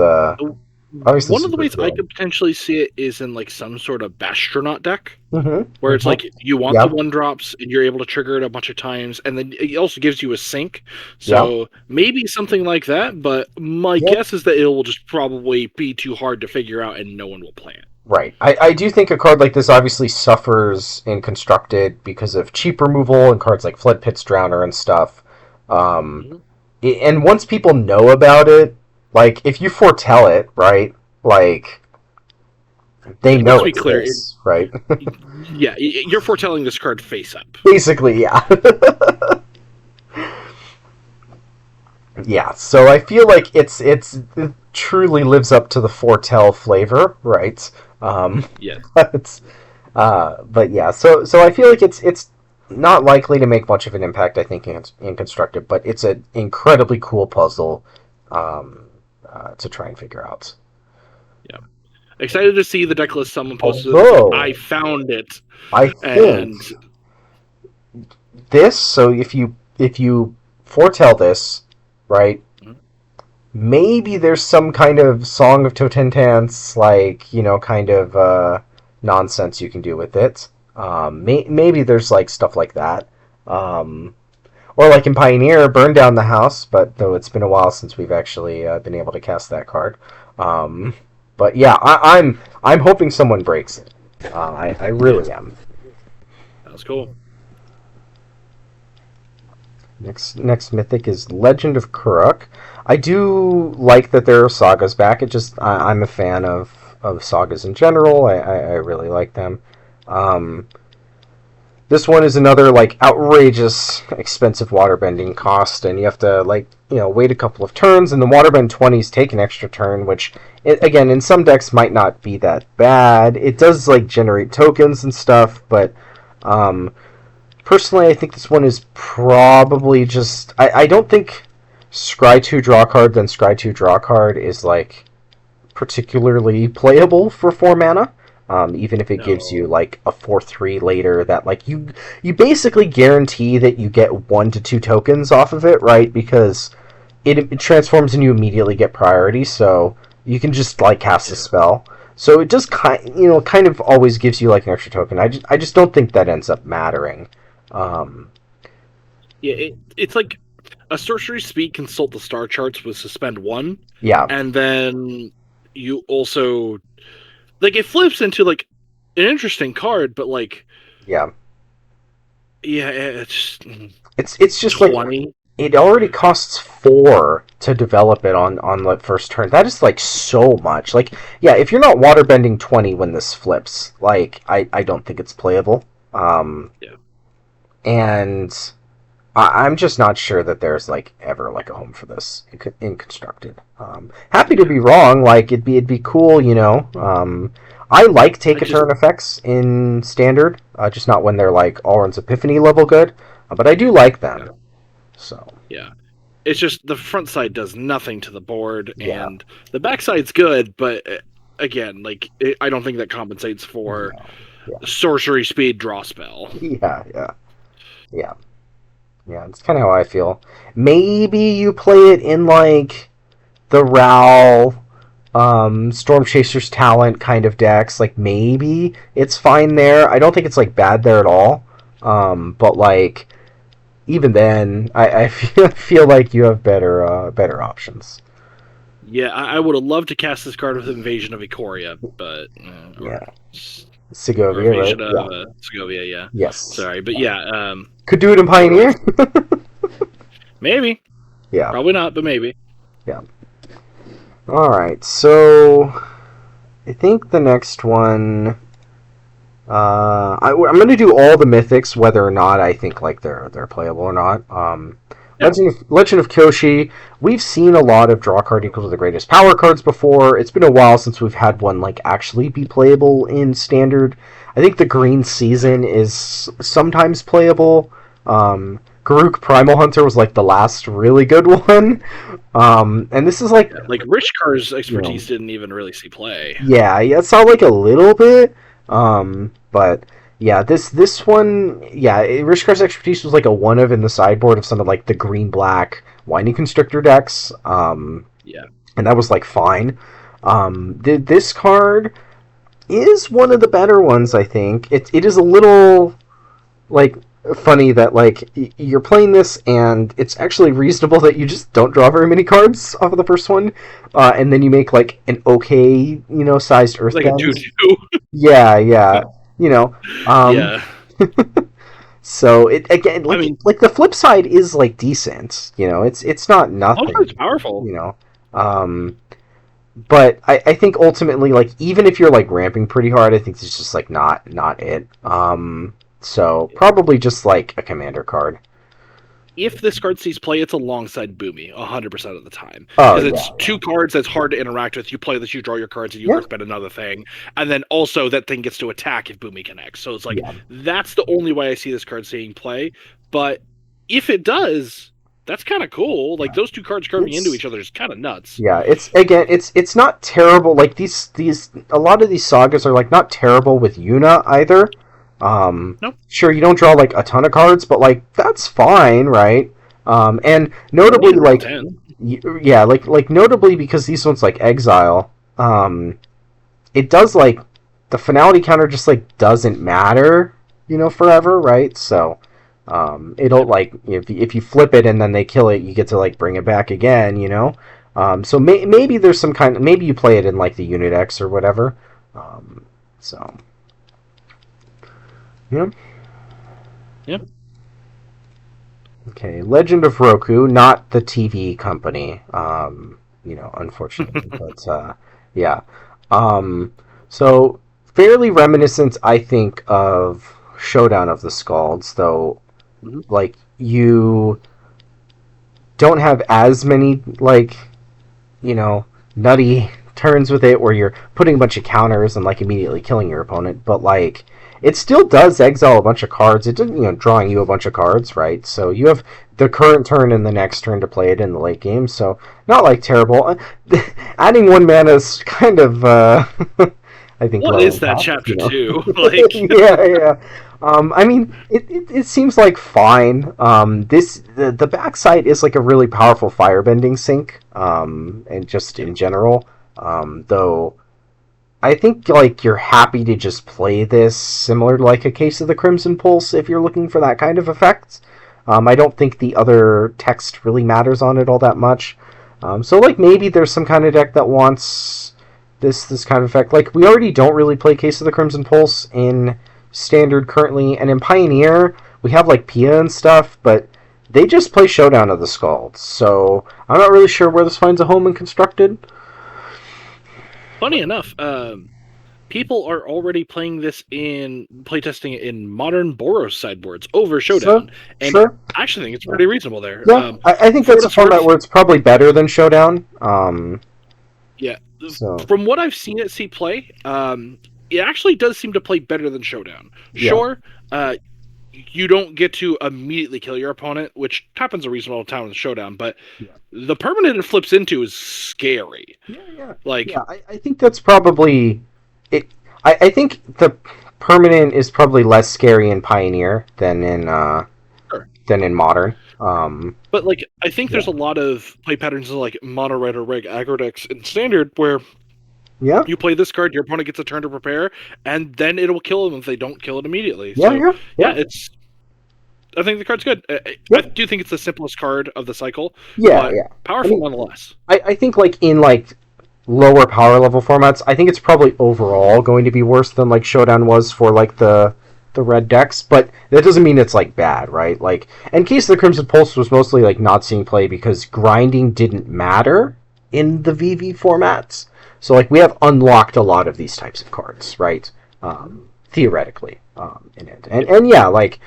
Obviously, One of the super ways I cool. could potentially see it is in like some sort of Bastronaut deck, Mm-hmm. where it's Mm-hmm. like you want the Yep. 1 drops and you're able to trigger it a bunch of times, and then it also gives you a sync. Yep. So maybe something like that. But my Yep. guess is that it will just probably be too hard to figure out, and no one will play it. Right. I do think a card like this obviously suffers in constructed because of cheap removal and cards like Flood Pit's Drowner and stuff. Um, Mhm. and once people know about it, like if you foretell it, right? Like they Yeah, let's know be it's clear. this, right? Yeah, you're foretelling this card face up. Basically, yeah. Yeah, so I feel like it truly lives up to the foretell flavor, right? Yes. But but yeah, so I feel like it's not likely to make much of an impact. I think in constructed, but it's an incredibly cool puzzle to try and figure out. Yeah. Excited to see the deck list someone posted. It's like I Although found it, I think and this, so if you foretell this, right? Maybe there's some kind of Song of Totentans, like, kind of nonsense you can do with it. Maybe there's like stuff like that. Um, or like in Pioneer, burn down the house, but though it's been a while since we've actually been able to cast that card. Um, but yeah, I'm hoping someone breaks it. I yeah, really am. that was cool. Next mythic is Legend of Kuruk. I do like that there are sagas back. I'm a fan of sagas in general. I really like them. Um, this one is another like outrageous expensive waterbending cost, and you have to wait a couple of turns, and the waterbend 20s take an extra turn, which again in some decks might not be that bad. It does like generate tokens and stuff, but um, personally, I think this one is probably just. I don't think Scry 2 draw card, then Scry 2 draw card is like particularly playable for 4 mana. Even if it gives you No. like a 4/3 later, that like you basically guarantee that you get 1 to 2 tokens off of it, right? Because it transforms and you immediately get priority, so you can just like cast a Yeah. spell. So it does kind of always gives you like an extra token. I just don't think that ends up mattering. Um, Yeah, it's like a sorcery speed consult the star charts with suspend 1, yeah, and then you also like it flips into like an interesting card, but like yeah. yeah, it's It's just like 20. it already costs 4 to develop it on the first turn. That is like so much. Like, yeah, if you're not waterbending 20 when this flips, like I don't think it's playable. Yeah. And I'm just not sure that there's like ever like a home for this in constructed. Happy to Yeah. be wrong. Like it'd be cool, I like I take a just turn effects in standard, just not when they're like Alrund's Epiphany level good. But I do like yeah. them. So Yeah. It's just the front side does nothing to the board, yeah, and the back side's good, but again, like I don't think that compensates for no, yeah, sorcery speed draw spell. yeah, yeah, yeah, yeah. It's kind of how I feel. Maybe you play it in like the Ral Storm Chaser's Talent kind of decks. Like maybe it's fine there. I don't think it's like bad there at all. But like even then, I feel like you have better options. Yeah, I would have loved to cast this card with Invasion of Ikoria, but Yeah, or Segovia, right? Invasion of Yeah. Segovia. Yeah, Yes. sorry, but yeah, Could do it in I would have Pioneer. maybe, Yeah. probably not, but maybe. Yeah. All right. So I think the next one. I'm going to do all the mythics, whether or not I think like they're playable or not. Yeah, Legend of Kyoshi. We've seen a lot of draw card equal to the greatest power cards before. It's been a while since we've had one like actually be playable in standard. I think the Green Season is sometimes playable. Garuk Primal Hunter was like the last really good one. And this is like like Rich Car's you know, expertise didn't even really see play. yeah, it saw like a little bit. But yeah, this one, yeah, Rishkar's expertise was like a one of in the sideboard of some of like the green black whiny constrictor decks. Yeah, And that was like fine. This card is one of the better ones, I think. It is a little like funny that like you're playing this and it's actually reasonable that you just don't draw very many cards off of the first one, and then you make like an okay sized earth like bend. a 2/2. Yeah. You know, Yeah. so it again, like the flip side is like decent. It's not nothing. It's powerful. But I think ultimately, like, even if you're like ramping pretty hard, I think it's just like not it. So probably just like a commander card. If this card sees play, it's alongside Boomy 100% of the time. Oh, Because it's two cards that's hard to interact with. You play this, you draw your cards, and you earthbend another thing. And then also that thing gets to attack if Boomy connects. So it's like, that's the only way I see this card seeing play. But if it does, that's kind of cool. Like, those two cards curving into each other is kind of nuts. Yeah, it's not terrible. Like, these a lot of these sagas are like not terrible with Yuna either. Nope. Sure, you don't draw like a ton of cards, but like that's fine, right? And notably, like, like notably because these ones like Exile, it does like the finality counter just like doesn't matter, forever, right? So, it'll like if you flip it and then they kill it, you get to like bring it back again, So maybe there's some maybe you play it in like the unit X or whatever, so. Yep. Okay, Legend of Roku, not the TV company, unfortunately, but yeah. So fairly reminiscent, I think, of Showdown of the Skalds, though, like, you don't have as many, like, nutty turns with it where you're putting a bunch of counters and, like, immediately killing your opponent, but, like, it still does exile a bunch of cards. It doesn't, drawing you a bunch of cards, right? So you have the current turn and the next turn to play it in the late game, so not, like, terrible. Adding 1 mana is kind of, I think... What is that chapter 2? Like... yeah. I mean, it seems like fine. The backside is, like, a really powerful firebending sink, and just in general, though... I think, like, you're happy to just play this similar to, like, a Case of the Crimson Pulse if you're looking for that kind of effect. I don't think the other text really matters on it all that much. So, like, maybe there's some kind of deck that wants this kind of effect. Like, we already don't really play Case of the Crimson Pulse in Standard currently, and in Pioneer, we have, like, Pia and stuff, but they just play Showdown of the Skalds, so I'm not really sure where this finds a home in Constructed. Funny enough, people are already playing this playtesting it in modern Boros sideboards over Showdown, and I actually think it's pretty reasonable there. Yeah, I think that's a format where it's probably better than Showdown. Yeah, so. From what I've seen it see play, it actually does seem to play better than Showdown. Sure, you don't get to immediately kill your opponent, which happens a reasonable time in Showdown, but the permanent it flips into is scary. I think that's probably it. I think the permanent is probably less scary in Pioneer than in Modern. But like, I think there's a lot of play patterns in like mono red or reg aggro decks in Standard where you play this card, your opponent gets a turn to prepare, and then it'll kill them if they don't kill it immediately. It's. I think the card's good. I do think it's the simplest card of the cycle. But powerful nonetheless. I think like in like lower power level formats, I think it's probably overall going to be worse than like Showdown was for like the red decks, but that doesn't mean it's like bad, right? Like, in Case of the Crimson Pulse was mostly like not seeing play because grinding didn't matter in the VV formats. So like we have unlocked a lot of these types of cards, right? Theoretically, in it, and like.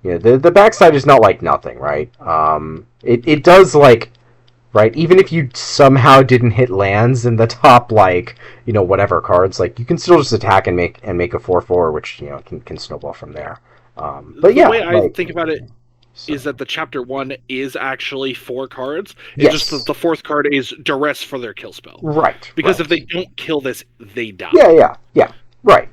The backside is not like nothing, right? It does like, right? Even if you somehow didn't hit lands in the top, like, whatever cards, like you can still just attack and make a 4/4, which can snowball from there. But the way I think about it is that the chapter 1 is actually 4 cards. It's just that the 4th card is duress for their kill spell, right? Because if they don't kill this, they die. Yeah. Right.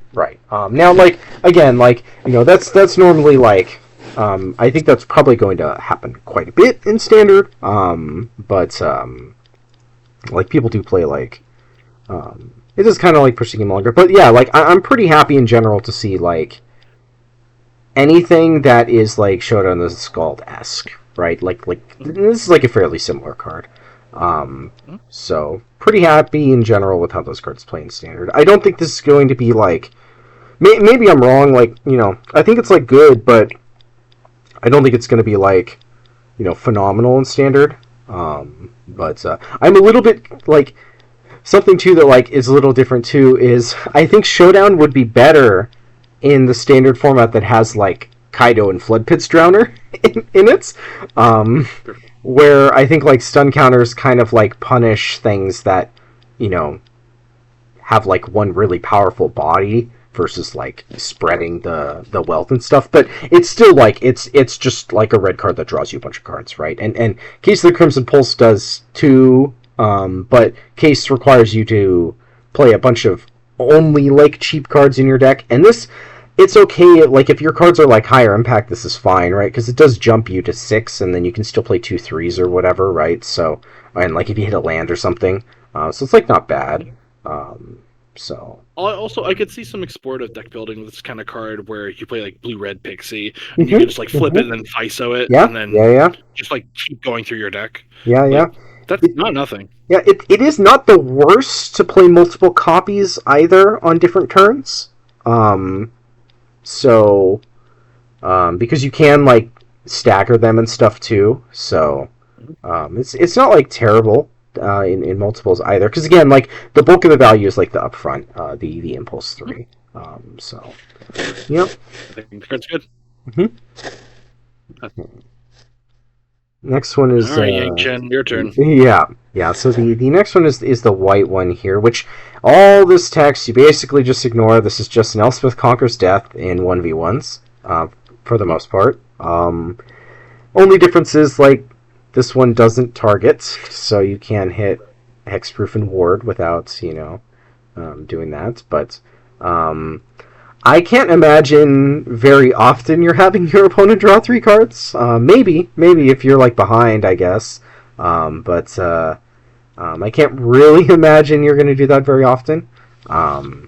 Now, like again, like that's normally like. I think that's probably going to happen quite a bit in Standard, but Like people do play like it is kind of like pushing him longer. But yeah, like I'm pretty happy in general to see like anything that is like Showdown of the Skald-esque, right? Like this is like a fairly similar card. So pretty happy in general with how those cards play in Standard. I don't think this is going to be like maybe I'm wrong. Like I think it's like good, but I don't think it's going to be like phenomenal in Standard. But I'm a little bit like something too that like is a little different too is I think Showdown would be better in the Standard format that has like Kaido and Flood Pit's Drowner in it. Where I think like stun counters kind of like punish things that have like one really powerful body versus like spreading the wealth and stuff. But it's still like it's just like a red card that draws you a bunch of cards, right? And Case of the Crimson Pulse does too, but Case requires you to play a bunch of only like cheap cards in your deck, and this it's okay. Like if your cards are like higher impact, this is fine, right? Because it does jump you to 6, and then you can still play 2 3s or whatever, right? So and like if you hit a land or something, so it's like not bad. So also, I could see some explorative deck building with this kind of card where you play like blue-red Pixie, and you can just like flip it and then FISO it, and then just like keep going through your deck. Yeah. That's not nothing. Yeah, it is not the worst to play multiple copies either on different turns. So because you can like stagger them and stuff too. So it's not like terrible. In multiples either, because again, like the bulk of the value is like the upfront, the impulse 3. So, yep. I think the card's good. Next one is all right, Yang Chen, your turn. Yeah. So the next one is the white one here, which all this text you basically just ignore. This is just an Elspeth Conquers Death in 1v1s, for the most part. Only difference is like this one doesn't target, so you can hit Hexproof and Ward without, doing that. But I can't imagine very often you're having your opponent draw 3 cards. Maybe if you're like behind, I guess. But I can't really imagine you're going to do that very often. And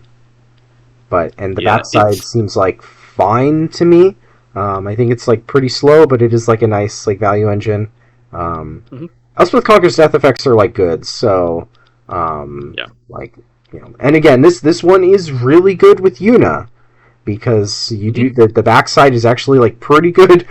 the backside seems like fine to me. I think it's like pretty slow, but it is like a nice like value engine. Elspeth Conquer's Death effects are like good, so like and again, this one is really good with Yuna because you do the backside is actually like pretty good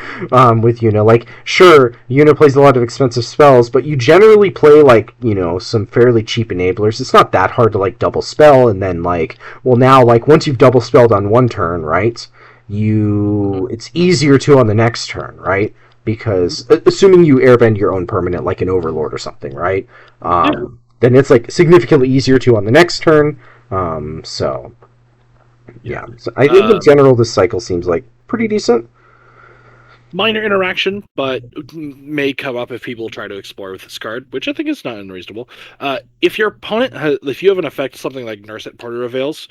with Yuna. Like sure, Yuna plays a lot of expensive spells, but you generally play like some fairly cheap enablers. It's not that hard to like double spell, and then like now like once you've double spelled on one turn, right? It's easier to on the next turn, right? Because assuming you airbend your own permanent like an Overlord or something, right? Then it's like significantly easier to on the next turn. So I think in general this cycle seems like pretty decent. Minor interaction, but may come up if people try to explore with this card, which I think is not unreasonable. If your opponent if you have an effect something like Nurse at Porter Avails,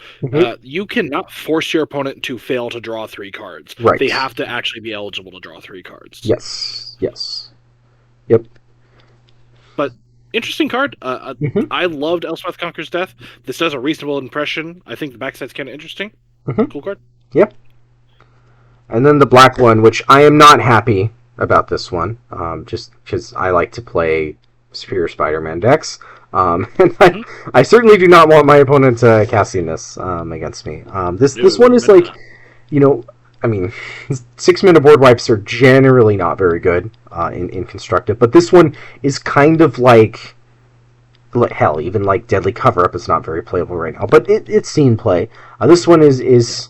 you cannot force your opponent to fail to draw 3 cards. Right. They have to actually be eligible to draw 3 cards. Yes. Yep. But interesting card. I loved Elspeth Conquers Death. This does a reasonable impression. I think the backside's kind of interesting. Cool card. Yep. And then the black one, which I am not happy about this one, just because I like to play Superior Spider-Man decks. And I certainly do not want my opponent casting this against me. This one is like, I mean, 6-mana board wipes are generally not very good in Constructed, but this one is kind of like, hell, even like Deadly Cover-Up is not very playable right now, but it's seen play. This one is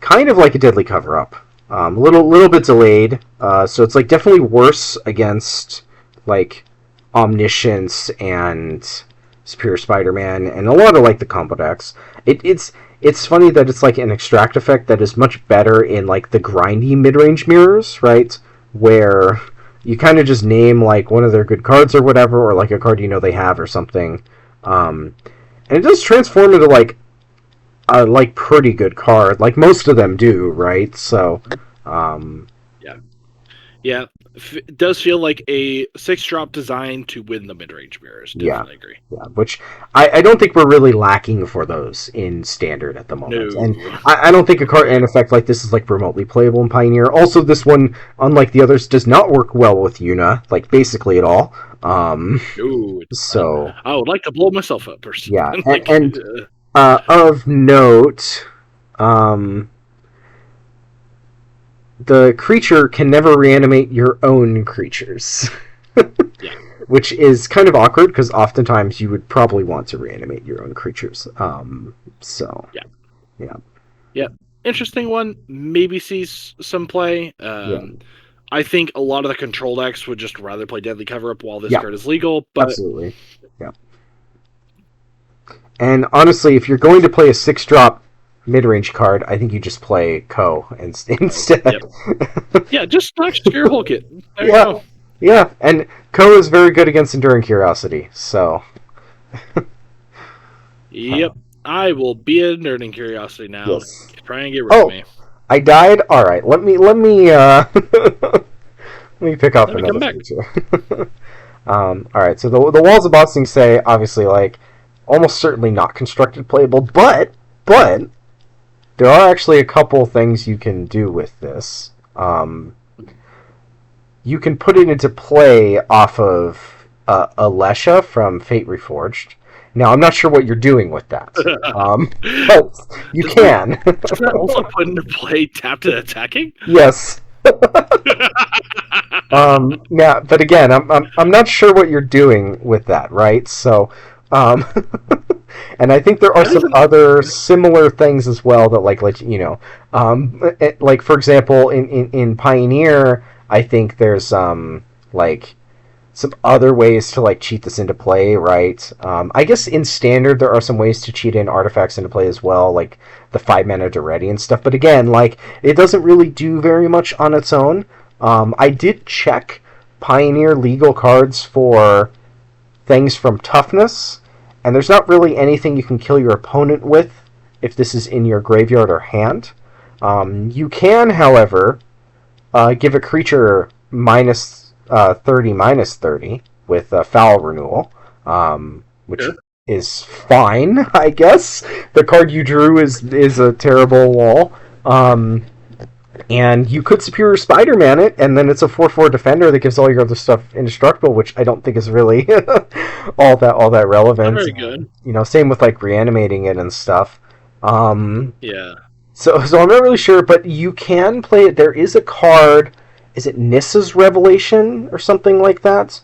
kind of like a Deadly Cover-Up. A little bit delayed, so it's like definitely worse against like Omniscience and Superior Spider-Man and a lot of like the combo decks. It's funny that it's like an extract effect that is much better in like the grindy mid-range mirrors, right? Where you kind of just name like one of their good cards or whatever, or like a card they have or something, and it does transform into like a like pretty good card, like most of them do, right? So, Yeah, it does feel like a 6-drop design to win the mid-range mirrors. Yeah, Definitely agree. yeah. Which I don't think we're really lacking for those in standard at the moment, and No, I don't think a card agreed. an effect like this is like remotely playable in Pioneer. Also, this one, unlike the others, does not work well with Yuna, like basically at all. No, it's not. So I would like to blow myself up personally. yeah, Like, and of note, um, the creature can never reanimate your own creatures. yeah, Which is kind of awkward because oftentimes you would probably want to reanimate your own creatures. So yeah, yeah, yeah. Interesting one. Maybe sees some play. yeah, I think a lot of the control decks would just rather play Deadly Cover Up while this yeah, card is legal, but absolutely, yeah. And honestly, if you're going to play a 6-drop mid-range card, I think you just play Ko instead. yep. Yeah, just Noxious Gear Hulk it. There you Yeah, go. yeah, and Ko is very good against Enduring Curiosity. So Yep. I will be a nerding curiosity now. yes. Try and get rid of Oh, me. I died. All right, let me let me pick up Let me another come back. feature. All right, so the walls of boxing say obviously like almost certainly not constructed playable, but there are actually a couple things you can do with this. You can put it into play off of Alesha from Fate Reforged. Now I'm not sure what you're doing with that, but you can. Does that also put into play tapped and attacking? Yes. Yeah, but again, I'm not sure what you're doing with that, right? So, um, and I think there are That some isn't. other similar things as well that like you know, like for example, in Pioneer, I think there's like some other ways to like cheat this into play, right? I guess in Standard there are some ways to cheat in artifacts into play as well, like the 5-mana Duretti and stuff. But again, like it doesn't really do very much on its own. I did check Pioneer legal cards for things from toughness, and there's not really anything you can kill your opponent with if this is in your graveyard or hand. You can, however, give a creature minus 30, minus 30 with foul renewal, which Sure. is fine, I guess. The card you drew is a terrible wall. And you could Superior Spider-Man it, and then it's a 4/4 defender that gives all your other stuff indestructible, which I don't think is really all that relevant. Not very good. Same with like reanimating it and stuff. Yeah. So I'm not really sure, but you can play it. There is a card. Is it Nissa's Revelation or something like that?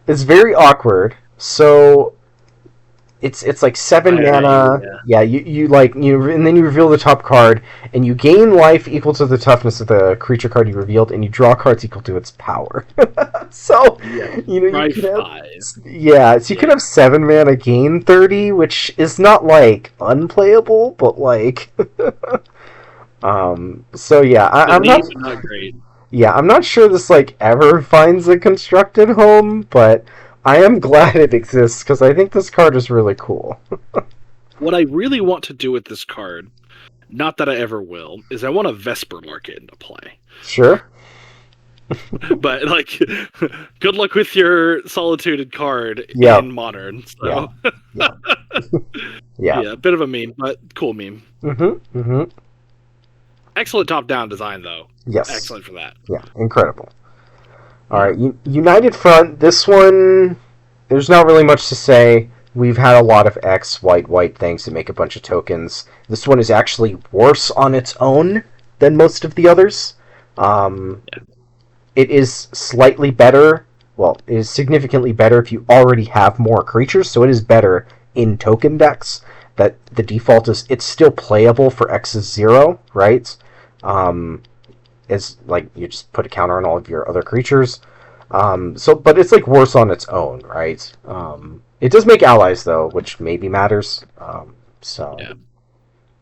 It's very awkward. So it's like 7 mana. Yeah, you and then you reveal the top card, and you gain life equal to the toughness of the creature card you revealed, and you draw cards equal to its power. So Yeah. you By can have 5. so you can have 7 mana gain 30, which is not like unplayable, but like so yeah, I'm not Neat, but not great. yeah, I'm not sure this like ever finds a constructed home, but I am glad it exists because I think this card is really cool. What I really want to do with this card, not that I ever will, is I want to Vesper Lark it into play. Sure. But like, good luck with your solitude card Yeah. in Modern. So Yeah. Yeah. yeah, a bit of a meme, but cool meme. Mm-hmm. Mm-hmm. Excellent top-down design, though. Yes. Excellent for that. Yeah. Incredible. All right. United Front. This one, there's not really much to say. We've had a lot of X white things that make a bunch of tokens. This one is actually worse on its own than most of the others. It is slightly better. Well, it is significantly better if you already have more creatures, so it is better in token decks. That the default is it's still playable for X's 0, right? It's like you just put a counter on all of your other creatures. But it's like worse on its own, right? It does make allies though, which maybe matters. Yeah.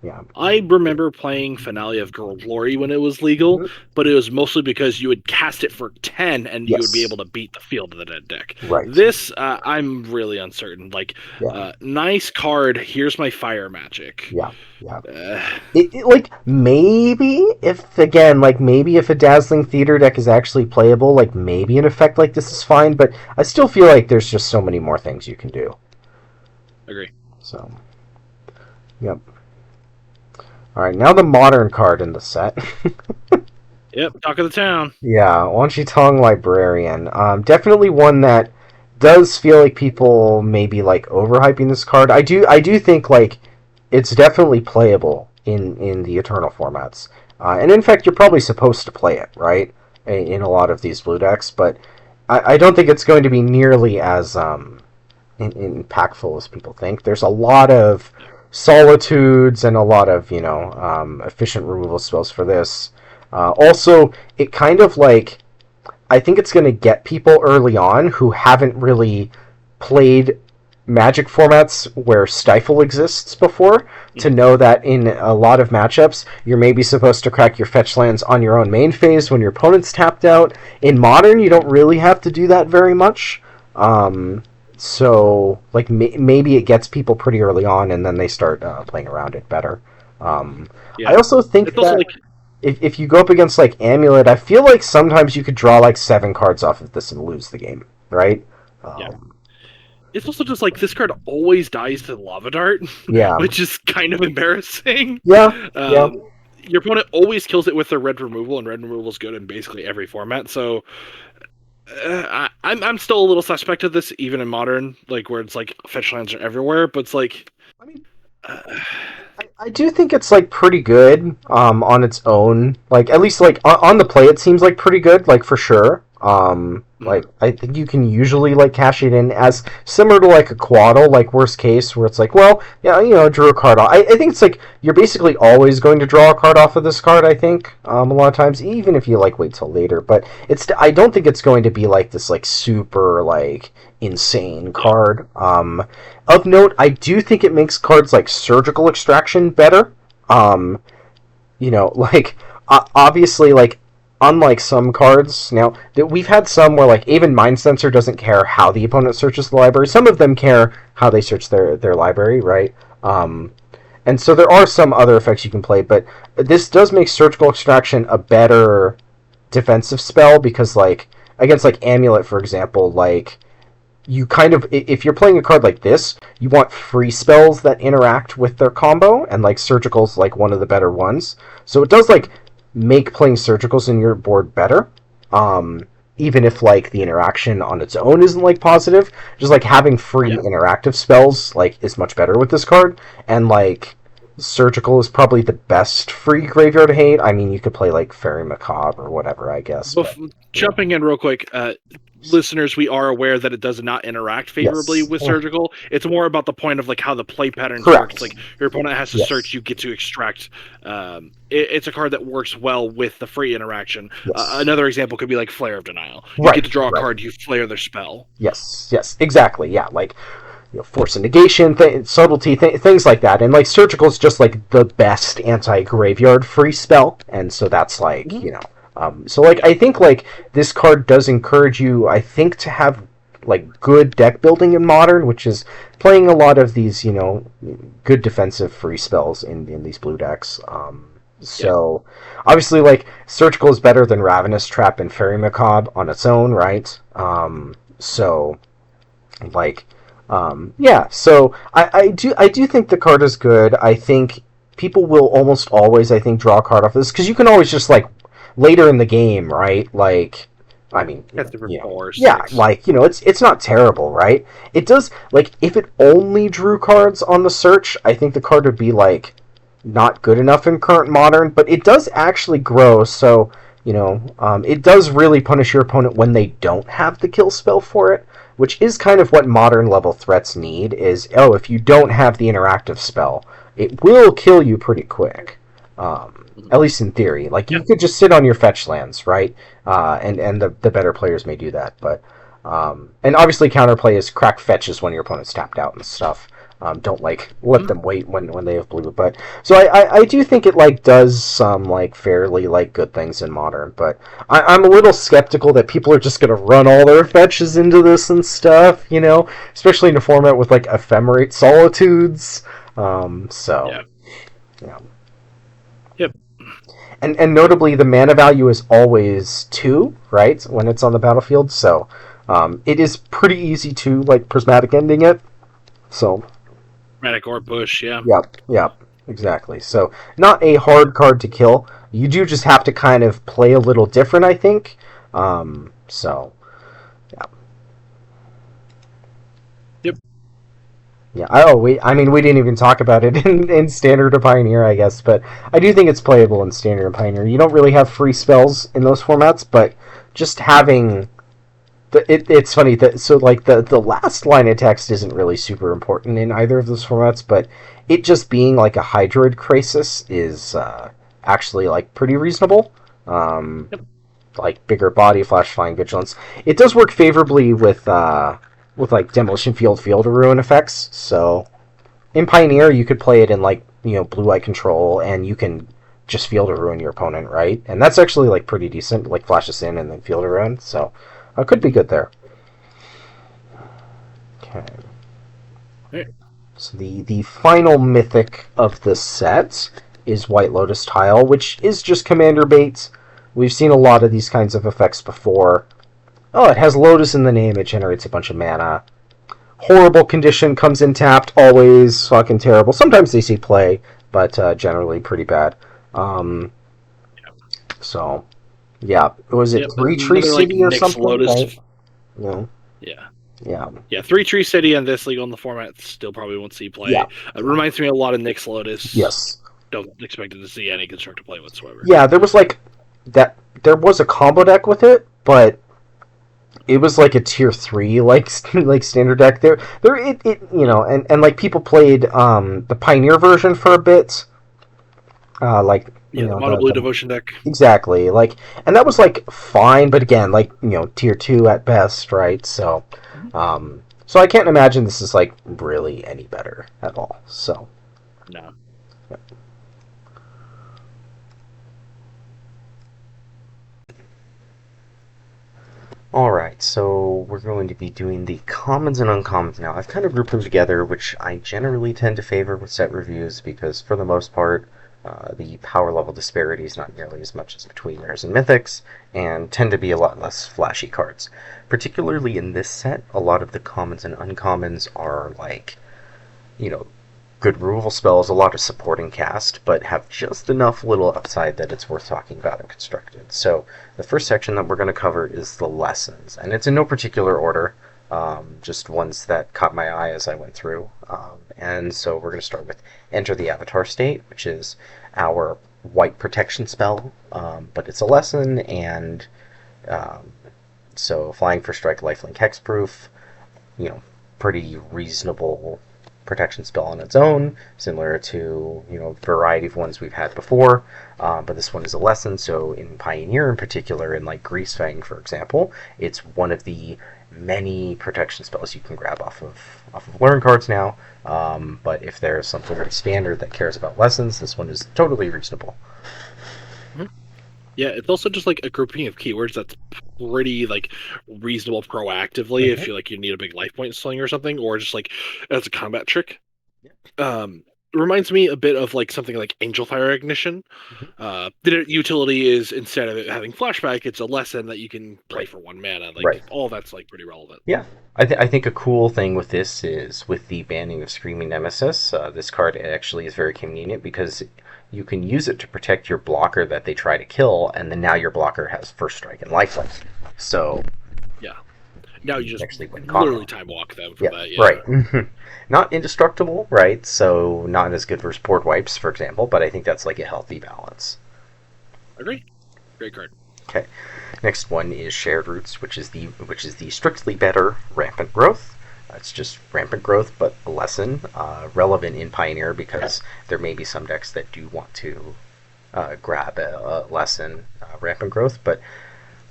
Yeah. I remember playing Finale of Glory when it was legal, Mhm. but it was mostly because you would cast it for 10 and you would be Yes. able to beat the field of the dead deck. Right. This, I'm really uncertain. Like, Yeah. nice card, here's my fire magic. Yeah. Yeah. Uh, Like maybe if again like maybe if a dazzling theater deck is actually playable, like maybe an effect like this is fine, but I still feel like there's just so many more things you can do. agree. So, yep. All right, now the modern card in the set. Yep, talk of the town. Yeah, Wanshi Tong Librarian. Definitely one that does feel like people may be like overhyping this card. I do think like it's definitely playable in the Eternal formats, and in fact you're probably supposed to play it right in a lot of these blue decks, but I don't think it's going to be nearly as impactful as people think. There's a lot of solitudes and a lot of efficient removal spells for this. Also, it kind of like I think it's going to get people early on who haven't really played Magic formats where Stifle exists before to know that in a lot of matchups you're maybe supposed to crack your fetch lands on your own main phase when your opponent's tapped out. In Modern, you don't really have to do that very much. So, like, maybe it gets people pretty early on, and then they start playing around it better. I Yeah. also think It's also that like, if you go up against, like, Amulet, I feel like sometimes you could draw, like, 7 cards off of this and lose the game, right? yeah. Um, It's also just like this card always dies to Lava Dart, yeah. which is kind of embarrassing. Yeah. Yeah. Um, your opponent always kills it with their red removal, and red removal is good in basically every format. So I'm still a little suspect of this, even in Modern, like where it's like fetch lands are everywhere. But it's like, I mean, uh, I do think it's like pretty good on its own. Like at least like on the play, it seems like pretty good. Like for sure. Like I think you can usually like cash it in as similar to like a Quaddle, like worst case where it's like, well, yeah, drew a card off. I think it's like you're basically always going to draw a card off of this card. I think a lot of times, even if you like wait till later. But I don't think it's going to be like this like super like insane card. Of note, I do think it makes cards like Surgical Extraction better. Like obviously, like unlike some cards, now that we've had some where like even Mind Sensor doesn't care how the opponent searches the library. Some of them care how they search their library, right? And so there are some other effects you can play, but this does make Surgical Extraction a better defensive spell because like against like Amulet, for example, like you kind of if you're playing a card like this, you want free spells that interact with their combo, and like Surgical's like one of the better ones. So it does like make playing Surgicals in your board better. Even if like the interaction on its own isn't like positive, just like having free interactive spells like is much better with this card. And like Surgical is probably the best free graveyard hate. I mean, you could play like Fairy Macabre or whatever, I guess. Jumping in real quick, listeners, we are aware that it does not interact favorably with Surgical. It's more about the point of like how the play patterns work. It's like your opponent has to search, you get to extract. It's a card that works well with the free interaction. Another example could be like Flare of Denial. You get to draw a card, you flare their spell. Yes, exactly. Yeah, like Force of Negation, Subtlety, things like that. And like Surgical is just like the best anti-graveyard free spell, and so that's like so like I think like this card does encourage you, I think, to have like good deck building in Modern, which is playing a lot of these good defensive free spells in these blue decks. So obviously like Surgical is better than Ravenous Trap and Fairy Macabre on its own, right? So like so I do think the card is good. I think people will almost always, I think, draw a card off of this because you can always just like later in the game, right? Like, I mean, like it's not terrible, right? It does like if it only drew cards on the search, I think the card would be like not good enough in current Modern, but it does actually grow. So it does really punish your opponent when they don't have the kill spell for it, which is kind of what Modern level threats need. Is if you don't have the interactive spell, it will kill you pretty quick. At least in theory. Like, you could just sit on your fetch lands, right? And the better players may do that. But and obviously counterplay is crack fetches when your opponent's tapped out and stuff. Don't like let them wait when they have blue. But so I do think it like does some like fairly like good things in modern. But I'm a little skeptical that people are just gonna run all their fetches into this and stuff. Especially in a format with like ephemerate solitudes. So yeah. Yep. And notably, the mana value is always 2, right, when it's on the battlefield. So it is pretty easy to like prismatic ending it. So. Prismatic or push, yeah. Yep, exactly. So not a hard card to kill. You do just have to kind of play a little different, I think. So, yeah. Yep. Yeah. I mean, we didn't even talk about it in Standard or Pioneer, I guess, but I do think it's playable in Standard and Pioneer. You don't really have free spells in those formats, but just having it's funny that so like the last line of text isn't really super important in either of those formats, but it just being like a Hydroid Crisis is actually like pretty reasonable. Yep. Like bigger body, flash, flying, vigilance. It does work favorably with like demolition field to ruin effects. So in Pioneer you could play it in like blue eye control, and you can just field to ruin your opponent, right? And that's actually like pretty decent. Like flash us in and then field to ruin. So. Could be good there. Okay. Right. So the final mythic of the set is White Lotus Tile, which is just commander bait. We've seen a lot of these kinds of effects before. Oh, it has Lotus in the name. It generates a bunch of mana. Horrible condition, comes in tapped, always fucking terrible. Sometimes they see play, but generally pretty bad. So... Yeah, was it 3 Tree City or something? Lotus. Right? Yeah. 3 Tree City and this legal in the format still probably won't see play. Yeah. It reminds me a lot of Nyx Lotus. Yes. Don't expect it to see any constructive play whatsoever. Yeah, there was like that. There was a combo deck with it, but it was like a tier 3 like standard deck. And like people played the Pioneer version for a bit. The Mono Blue Devotion deck. Exactly. And that was fine, but again, tier 2 at best, right? So so I can't imagine this is really any better at all. So no. Yeah. Alright, so we're going to be doing the commons and uncommons now. I've kind of grouped them together, which I generally tend to favor with set reviews because for the most part the power level disparity is not nearly as much as between rares and mythics, and tend to be a lot less flashy cards. Particularly in this set, a lot of the commons and uncommons are good removal spells, a lot of supporting cast, but have just enough little upside that it's worth talking about and constructed. So the first section that we're going to cover is the lessons, and it's in no particular order, just ones that caught my eye as I went through. And so we're going to start with Enter the Avatar State, which is our white protection spell, but it's a lesson, and so flying for strike, lifelink, hexproof, pretty reasonable protection spell on its own, similar to a variety of ones we've had before, but this one is a lesson. So in Pioneer in particular, in Greasefang for example, it's one of the many protection spells you can grab off of learn cards now, but if there's something very standard that cares about lessons, this one is totally reasonable. Yeah, it's also just a grouping of keywords that's pretty reasonable proactively if you need a big life point sling or something, or just as a combat trick. Yeah. Reminds me a bit of something like Angel Fire Ignition. The utility is, instead of it having flashback, it's a lesson that you can play for 1 mana. All that's pretty relevant. Yeah, I think a cool thing with this is with the banning of Screaming Nemesis. This card actually is very convenient because you can use it to protect your blocker that they try to kill, and then now your blocker has first strike and lifelink. So yeah, now you just actually literally time walk them for that. Yeah. Right. Not indestructible, right? So not as good versus board wipes, for example, but I think that's a healthy balance. Agree. Great card. Okay. Next one is Shared Roots, which is the strictly better Rampant Growth. It's just Rampant Growth, but a lesson, relevant in Pioneer because there may be some decks that do want to grab a lesson, Rampant Growth, but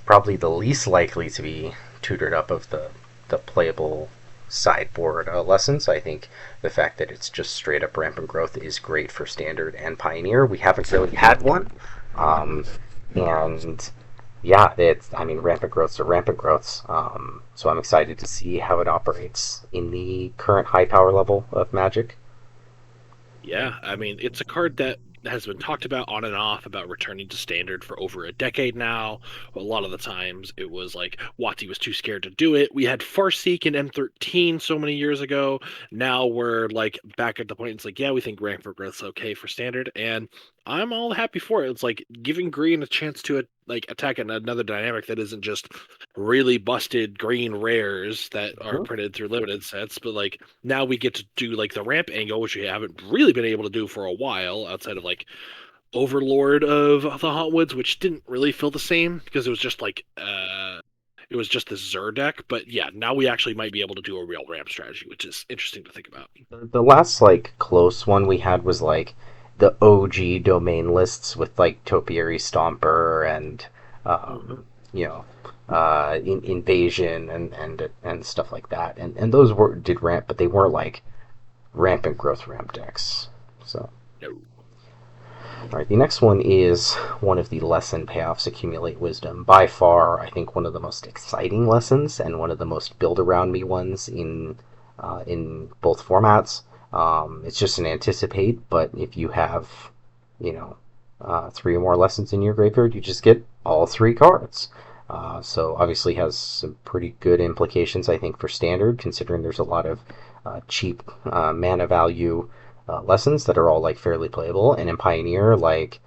probably the least likely to be tutored up of the playable sideboard lessons. I think the fact that it's just straight up rampant growth is great for Standard and Pioneer. We haven't really had one. Um, and yeah, I mean, rampant growths are rampant growths. So I'm excited to see how it operates in the current high power level of Magic. Yeah, I mean, it's a card that has been talked about on and off about returning to Standard for over a decade now. A lot of the times it was like Wati was too scared to do it. We had Farseek in M13 so many years ago. Now we're like back at the point. It's like, yeah, we think Rampant Growth's okay for Standard, and I'm all happy for it. It's like giving green a chance to like attack another dynamic that isn't just really busted green rares that are Mhm. printed through limited sets, but like now we get to do like the ramp angle, which we haven't really been able to do for a while outside of like Overlord of the Hauntwoods, which didn't really feel the same because it was just like it was just this Zur deck. But yeah, now we actually might be able to do a real ramp strategy, which is interesting to think about. The last like close one we had was like the OG domain lists with like Topiary Stomper and Mhm. you know invasion and stuff like that. And those were did ramp, but they were like rampant growth ramp decks. So No. all right, the next one is one of the lesson payoffs accumulate wisdom. By far, I think one of the most exciting lessons and one of the most build around me ones in both formats. It's just an anticipate, but if you have, you know, three or more lessons in your graveyard, you just get all three cards. So obviously has some pretty good implications, I think, for standard, considering there's a lot of cheap mana value lessons that are all like fairly playable. And in Pioneer, like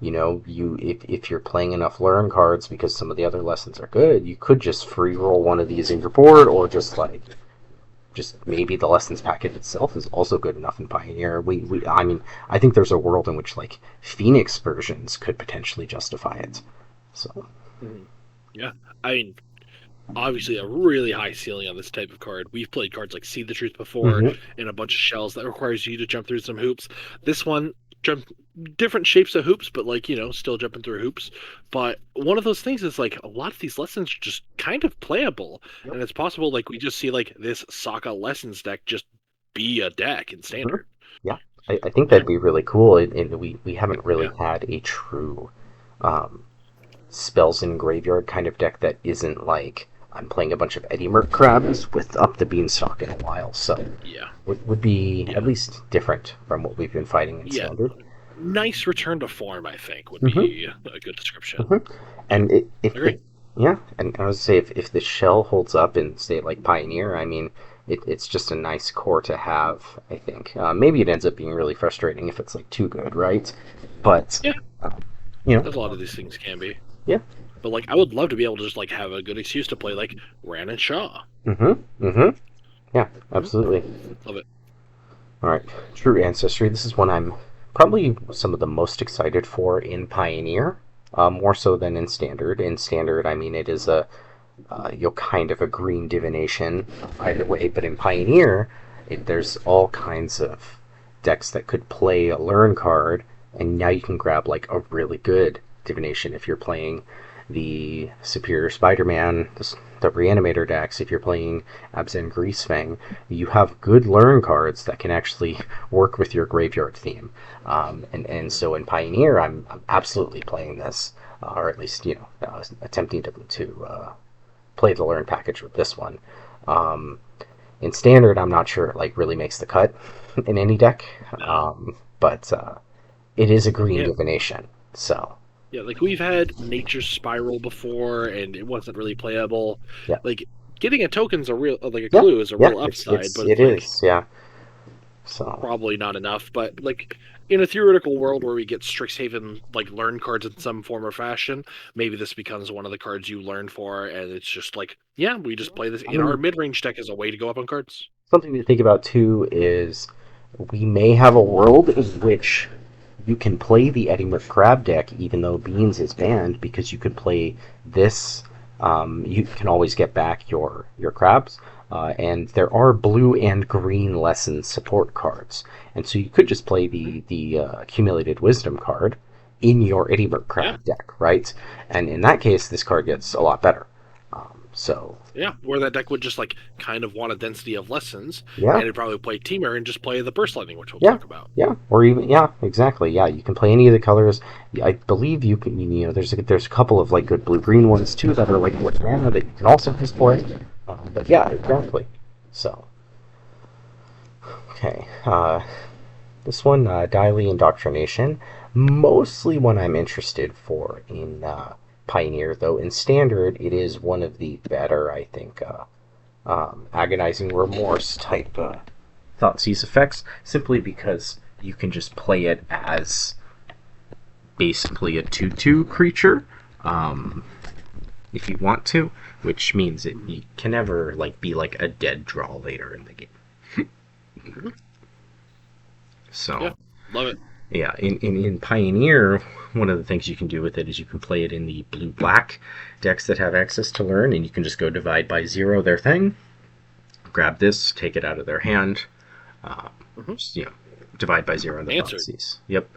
you if you're playing enough learn cards because some of the other lessons are good, you could just free roll one of these in your board, or just maybe the lessons packet itself is also good enough in Pioneer. I mean, I think there's a world in which like Phoenix versions could potentially justify it. So. Mhm. Yeah, I mean, obviously a really high ceiling on this type of card. We've played cards like See the Truth before Mm-hmm. in a bunch of shells that requires you to jump through some hoops. This one jump different shapes of hoops, but like, still jumping through hoops. But one of those things is like a lot of these lessons are just kind of playable. Yep. And it's possible like we just see like this Sokka lessons deck just be a deck in Mm-hmm. standard. Yeah, I think Yeah. that'd be really cool. And we haven't really Yeah. had a true um, spells in graveyard kind of deck that isn't like I'm playing a bunch of Eddie Merc crabs with up the beanstalk in a while. So Yeah. would be at Yeah. least different from what we've been fighting in Yeah. standard. Nice return to form, I think, would Mm-hmm. be a good description. Mm-hmm. Yeah. And if Agree. yeah, and I would say if the shell holds up in say like Pioneer, I mean it's just a nice core to have. I think maybe it ends up being really frustrating if it's like too good, right? But Yeah. uh, you know, As a lot of these things can be. yeah. But like I would love to be able to just like have a good excuse to play like Ran and Shaw. Mm-hmm. Mm-hmm. Yeah, Hmm. absolutely. Love it. All right, True Ancestry. This is one I'm probably some of the most excited for in Pioneer, more so than in Standard. In Standard, I mean, it is a kind of a green divination either way, but in Pioneer, there's all kinds of decks that could play a learn card, and now you can grab like a really good divination if you're playing the Superior Spider-Man, the Reanimator decks. If you're playing Abzan Greasefang, you have good learn cards that can actually work with your graveyard theme. And so in Pioneer, I'm absolutely playing this, or at least attempting to play the learn package with this one. Um, in standard, I'm not sure it like really makes the cut in any deck, No. but it is a green Yeah. divination. So Yeah, like we've had Nature's Spiral before and it wasn't really playable. yeah, Like getting a token's a real like a yeah, clue is a yeah. real It's upside, it's but it it's like is yeah. So probably not enough. But like in a theoretical world where we get Strixhaven like learn cards in some form or fashion, maybe this becomes one of the cards you learn for, and it's just like, yeah, we just play this I in our mean, mid range deck as a way to go up on cards. something to think about too is we may have a world in which you can play the Eddie McCrab deck even though Beans is banned because you could play this. You can always get back your crabs, and there are blue and green lesson support cards, and so you could just play the accumulated wisdom card in your Eddie Yeah. McCrab deck, right? And in that case, this card gets a lot better. So Yeah, where that deck would just like kind of want a density of lessons, Yeah, and it'd probably play Teamer and just play the Burst Lightning, which we'll yeah, talk about. yeah, or even yeah, exactly. Yeah, you can play any of the colors. I believe you can. You know, there's a couple of like good blue green ones too that are like what mana that you can also use for it. But yeah, exactly. So okay, this one, Daily Indoctrination, mostly one I'm interested for in Pioneer, though in Standard it is one of the better, I think, agonizing remorse type Thoughtseize effects, simply because you can just play it as basically a 2/2 creature, um, if you want to, which means you can never like be like a dead draw later in the game. Mm-hmm. So Yeah, love it. yeah, in Pioneer, one of the things you can do with it is you can play it in the blue-black decks that have access to learn, and you can just go divide by 0 their thing, grab this, take it out of their hand, Mm-hmm. just, divide by 0 in the Answered. Thoughtseize. Yep.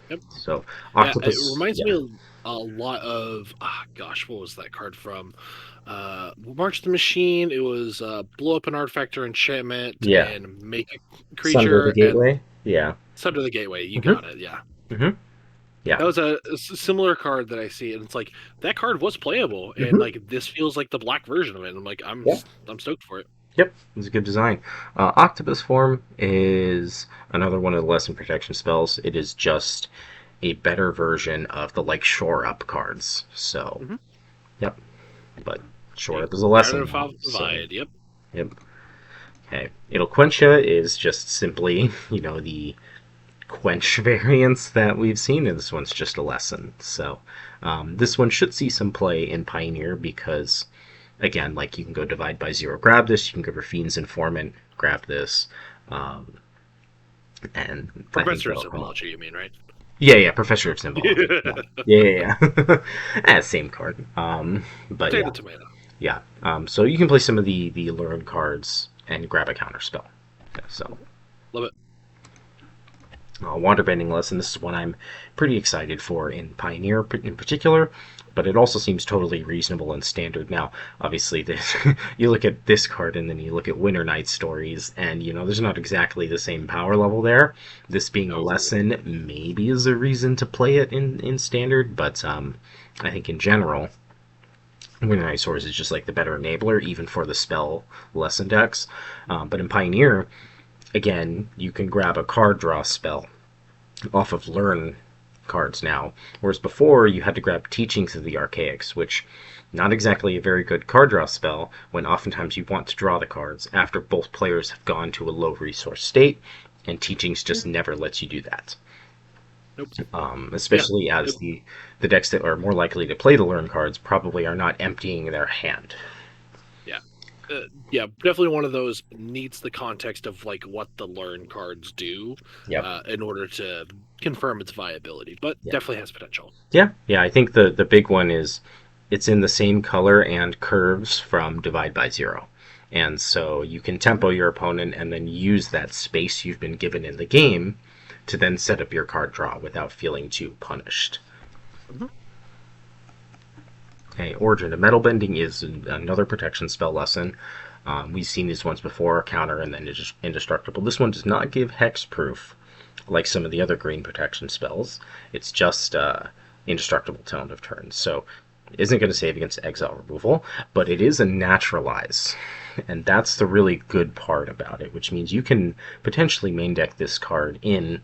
Yep. So Yeah, it Octopus, reminds yeah, me a lot of gosh, what was that card from? March the Machine. It was blow up an artifact or enchantment yeah, and make a Sunder the creature and Gateway, yeah, Sunder the Gateway. You hmm got it. Yeah, hmm yeah, that was a similar card that I see, and it's like that card was playable, and hmm like this feels like the black version of it. I'm like, yeah. I'm stoked for it. Yep, it's a good design. Octopus Form is another one of the lesson protection spells. It is just a better version of the like shore up cards. So, Mm-hmm. yep. But shore Yep. up is a Better lesson than now. So, Divide. Yep. yep. Okay. It'll quench ya is just simply, the quench variants that we've seen, and this one's just a lesson. So, this one should see some play in Pioneer because, again, like you can go divide by 0, grab this. You can go for Fiend's Informant, grab this. Um, and I think Professor of that'll come up. Symbology, you mean, right? Yeah, Professor of Symbology. Yeah. Same card. But Potato yeah, tomato. yeah. So you can play some of the learn cards and grab a counter spell. Yeah, so Love it. Waterbending Lesson. This is one I'm pretty excited for in Pioneer in particular, but it also seems totally reasonable in Standard. Now, obviously, this you look at this card and then you look at Winter Night Stories, and there's not exactly the same power level there. This being a No. lesson maybe is a reason to play it in Standard, but I think in general, Winter Night Stories is just like the better enabler, even for the spell lesson decks. But in Pioneer, again, you can grab a card draw spell off of learn cards now, whereas before you had to grab Teachings of the Archaics, which not exactly a very good card draw spell when oftentimes you want to draw the cards after both players have gone to a low resource state, and Teachings just never lets you do that. Nope. Especially Yeah. as the decks that are more likely to play the learn cards probably are not emptying their hand. Yeah. Yeah, definitely one of those needs the context of like what the learn cards do Yep. in order to confirm its viability, but Yeah. definitely has potential. Yeah. I think the big one is it's in the same color and curves from Divide by 0. And so you can tempo your opponent and then use that space you've been given in the game to then set up your card draw without feeling too punished. Mm-hmm. Okay, Origin of Metal Bending is another protection spell lesson. We've seen these ones before, counter and then indestructible. This one does not give hexproof like some of the other green protection spells. It's just indestructible till end of turn. So it isn't going to save against exile removal, but it is a naturalize. And that's the really good part about it, which means you can potentially main deck this card in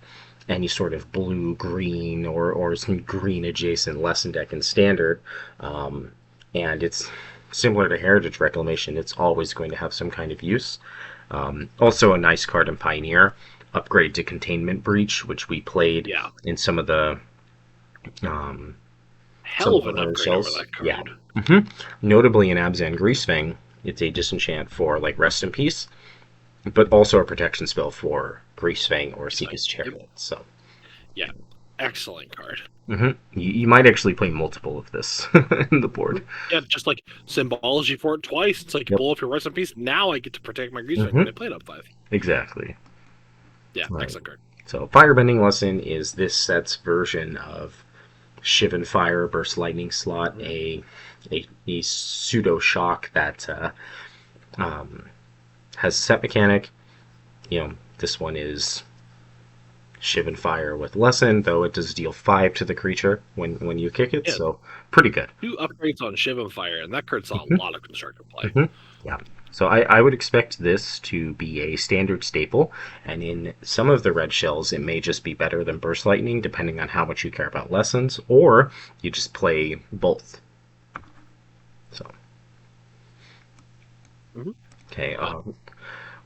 any sort of blue, green, or some green adjacent lesson deck in Standard. And it's similar to Heritage Reclamation. It's always going to have some kind of use. Also a nice card in Pioneer, Upgrade to Containment Breach, which we played in some of the Hell of an upgrade over that card. Yeah. Mm-hmm. Notably in Abzan Greasefang, it's a disenchant for like Rest in Peace, but also a protection spell for Greasefang or Seeker's Chariot. Yep. So, yeah, excellent card. Mm-hmm. You might actually play multiple of this in the board. Yeah, just like symbology for it twice. It's like blow up your Rest in Peace. Now I get to protect my Greasefang when I play it up 5. Exactly. Yeah, right. excellent card. So Firebending Lesson is this set's version of Shivan Fire, Burst Lightning slot, a pseudo shock that has a set mechanic. This one is Shivan Fire with Lesson, though it does deal 5 to the creature when you kick it, Yeah. so pretty good. 2 upgrades on Shivan Fire, and that card saw a lot of constructive play. Yeah. So I would expect this to be a standard staple, and in some of the red shells, it may just be better than Burst Lightning, depending on how much you care about Lessons, or you just play both. So. Okay.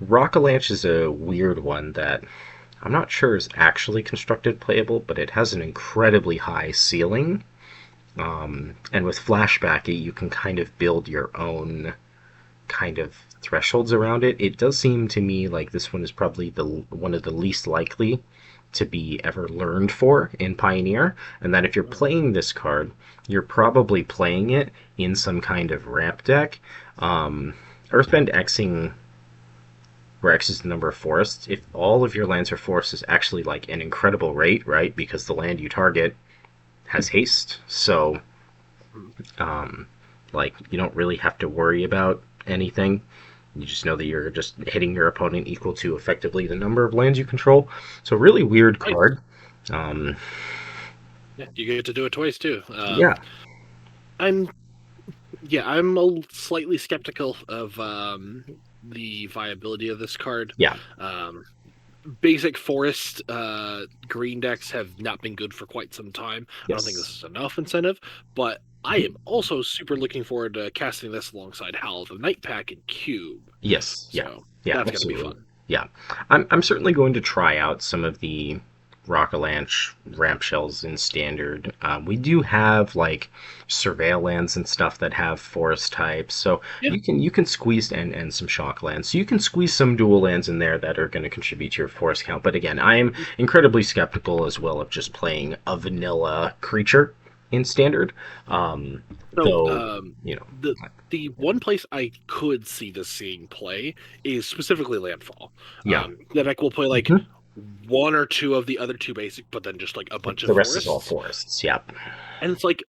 Rock-a-Lanche is a weird one that I'm not sure is actually constructed playable, but it has an incredibly high ceiling. And with Flashback, you can kind of build your own kind of thresholds around it. It does seem to me like this one is probably one of the least likely to be ever learned for in Pioneer, and that if you're playing this card, you're probably playing it in some kind of ramp deck. Earthbend Xing, where X is the number of forests, if all of your lands are forests, is actually like an incredible rate, right? Because the land you target has haste, so like you don't really have to worry about anything. You just know that you're just hitting your opponent equal to effectively the number of lands you control. So really weird card. Yeah, you get to do it twice too. Yeah. I'm slightly skeptical of the viability of this card. Yeah. Basic forest green decks have not been good for quite some time. Yes. I don't think this is enough incentive, but I am also super looking forward to casting this alongside Howl of the Night Pack and Cube. Yes. Yeah. So yeah. That's absolutely. Gonna be fun. Yeah. I'm certainly going to try out some of the Rock-a-Lanche ramp shells in Standard. We do have like Surveil lands and stuff that have forest types, so Yeah. you can squeeze and some shock lands. So you can squeeze some dual lands in there that are going to contribute to your forest count. But again, I am incredibly skeptical as well of just playing a vanilla creature in Standard. The one place I could see this seeing play is specifically Landfall. Yeah. The deck will play like one or two of the other two basic, but then just like a bunch of forests. The rest forests. is all forests, yeah. And it's like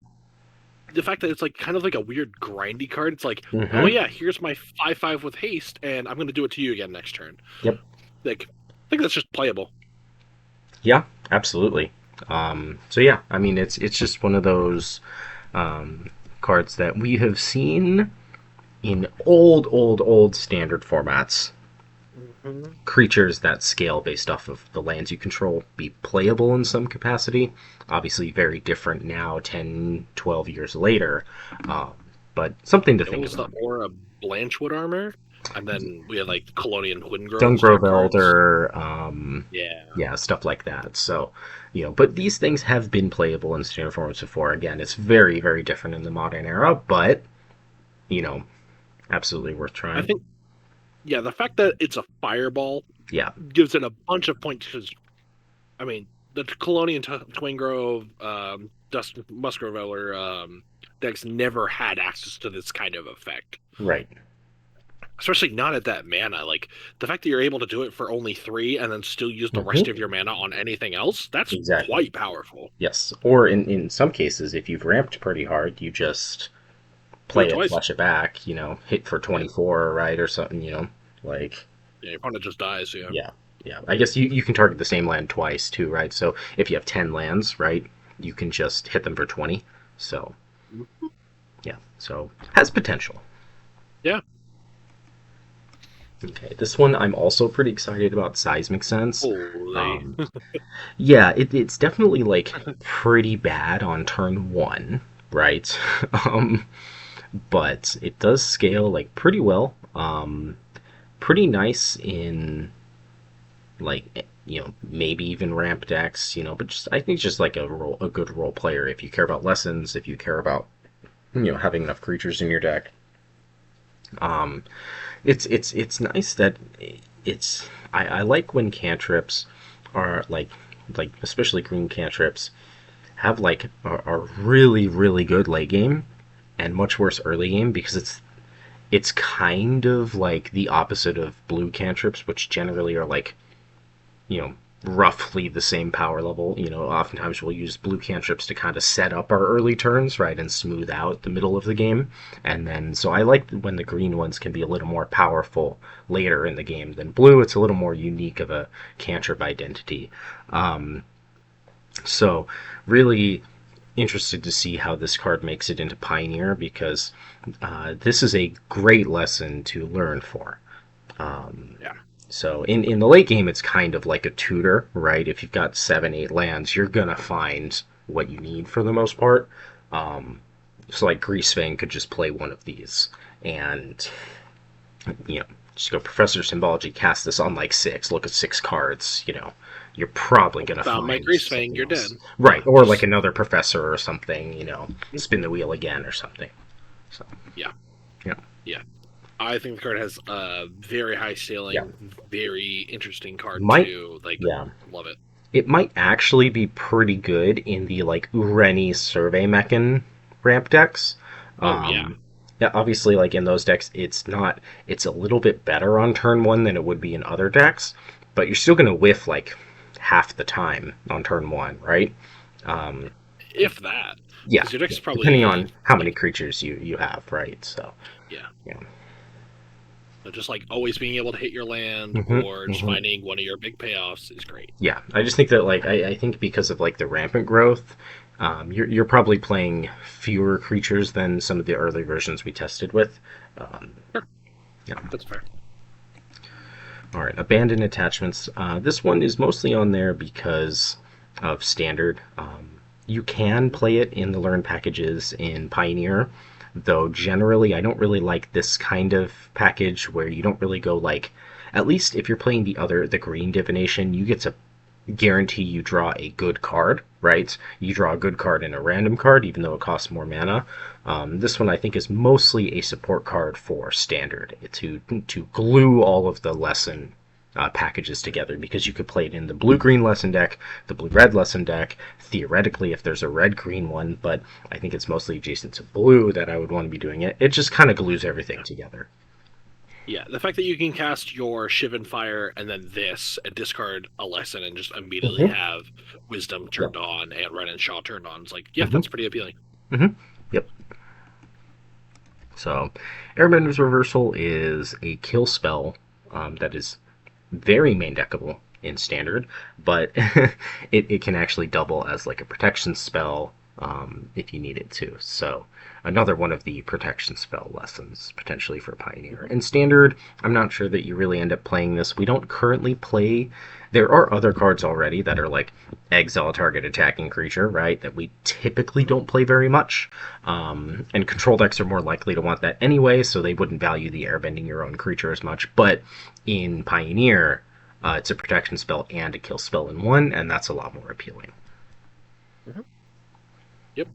the fact that it's like kind of like a weird grindy card. It's like, oh yeah, here's my 5/5 with haste, and I'm going to do it to you again next turn. Yep. Like, I think that's just playable. Yeah, absolutely. So yeah, I mean it's just one of those cards that we have seen in old Standard formats. Creatures that scale based off of the lands you control be playable in some capacity. Obviously very different now, 10, 12 years later, but something to think about. The Aura Blanchwood armor, and then we had like Colonian Windgrove. Dungrove Elder, yeah, stuff like that. So, but these things have been playable in Standard formats before. Again, it's very, very different in the modern era, but, absolutely worth trying. I think, the fact that it's a fireball gives it a bunch of points, because, I mean, the Colonian Twingrove, Musgrove Elder decks never had access to this kind of effect. Right. Especially not at that mana. Like, the fact that you're able to do it for only 3 and then still use the rest of your mana on anything else, that's quite powerful. Yes. Or in some cases, if you've ramped pretty hard, you just play it, flush it back, hit for 24, right, or something, like... Yeah, your opponent just dies, Yeah. I guess you can target the same land twice, too, right? So if you have 10 lands, right, you can just hit them for 20. So, yeah. So, has potential. Yeah. Okay, this one I'm also pretty excited about, Seismic Sense. Holy. Yeah, it's definitely, like, pretty bad on turn 1, right? But it does scale, like, pretty well. Pretty nice in, like, maybe even ramp decks, but I think just like a good role player. If you care about lessons, if you care about, having enough creatures in your deck. It's nice that I like when cantrips are like especially green cantrips have like a really, really good late game and much worse early game, because it's kind of like the opposite of blue cantrips, which generally are like, roughly the same power level. Oftentimes we'll use blue cantrips to kind of set up our early turns, right, and smooth out the middle of the game. And then, so I like when the green ones can be a little more powerful later in the game than blue. It's a little more unique of a cantrip identity. So, really interested to see how this card makes it into Pioneer, because this is a great lesson to learn for. Yeah. So in the late game, it's kind of like a tutor, right? If you've got 7, 8 lands, you're gonna find what you need for the most part. So like Greasefang could just play one of these, and just go Professor Symbology, cast this on like 6, look at 6 cards. You're probably gonna Found my find Greasefang, you're else. dead. Right? Or like another Professor or something. Spin the wheel again or something. So Yeah. Yeah. Yeah. I think the card has a very high ceiling, Yeah. very interesting card too. Love it. It might actually be pretty good in the like Ureni Survey Mechan ramp decks. Yeah. Yeah, obviously, like in those decks, it's a little bit better on turn 1 than it would be in other decks, but you're still gonna whiff like half the time on turn 1, right? If that. Yeah. Your deck's probably, depending on how many creatures you have, right? So. Yeah. Yeah. So just like always being able to hit your land, or just finding one of your big payoffs is great. Yeah, I just think that like I think because of like the rampant growth, you're probably playing fewer creatures than some of the early versions we tested with. Sure. Yeah, that's fair. All right, abandoned attachments. This one is mostly on there because of standard. You can play it in the learn packages in Pioneer, though generally I don't really like this kind of package where you don't really go like, at least if you're playing the green divination, you get to guarantee you draw a good card, right? You draw a good card and a random card, even though it costs more mana. This one I think is mostly a support card for standard, to glue all of the lesson packages together, because you could play it in the blue-green lesson deck, the blue-red lesson deck, theoretically if there's a red-green one, but I think it's mostly adjacent to blue that I would want to be doing it. It just kind of glues everything together. Yeah, the fact that you can cast your Shiv and Fire and then this and discard a lesson and just immediately have Wisdom turned on and Ren and Shaw turned on, it's like, that's pretty appealing. Yep. So, Airbender's Reversal is a kill spell that is very main deckable in standard, but it can actually double as like a protection spell if you need it to. So another one of the protection spell lessons potentially for Pioneer. In standard, I'm not sure that you really end up playing this. We don't currently play. There are other cards already that are like exile target attacking creature, right? That we typically don't play very much. And control decks are more likely to want that anyway, so they wouldn't value the airbending your own creature as much. But in Pioneer, it's a protection spell and a kill spell in one, and that's a lot more appealing. Yep.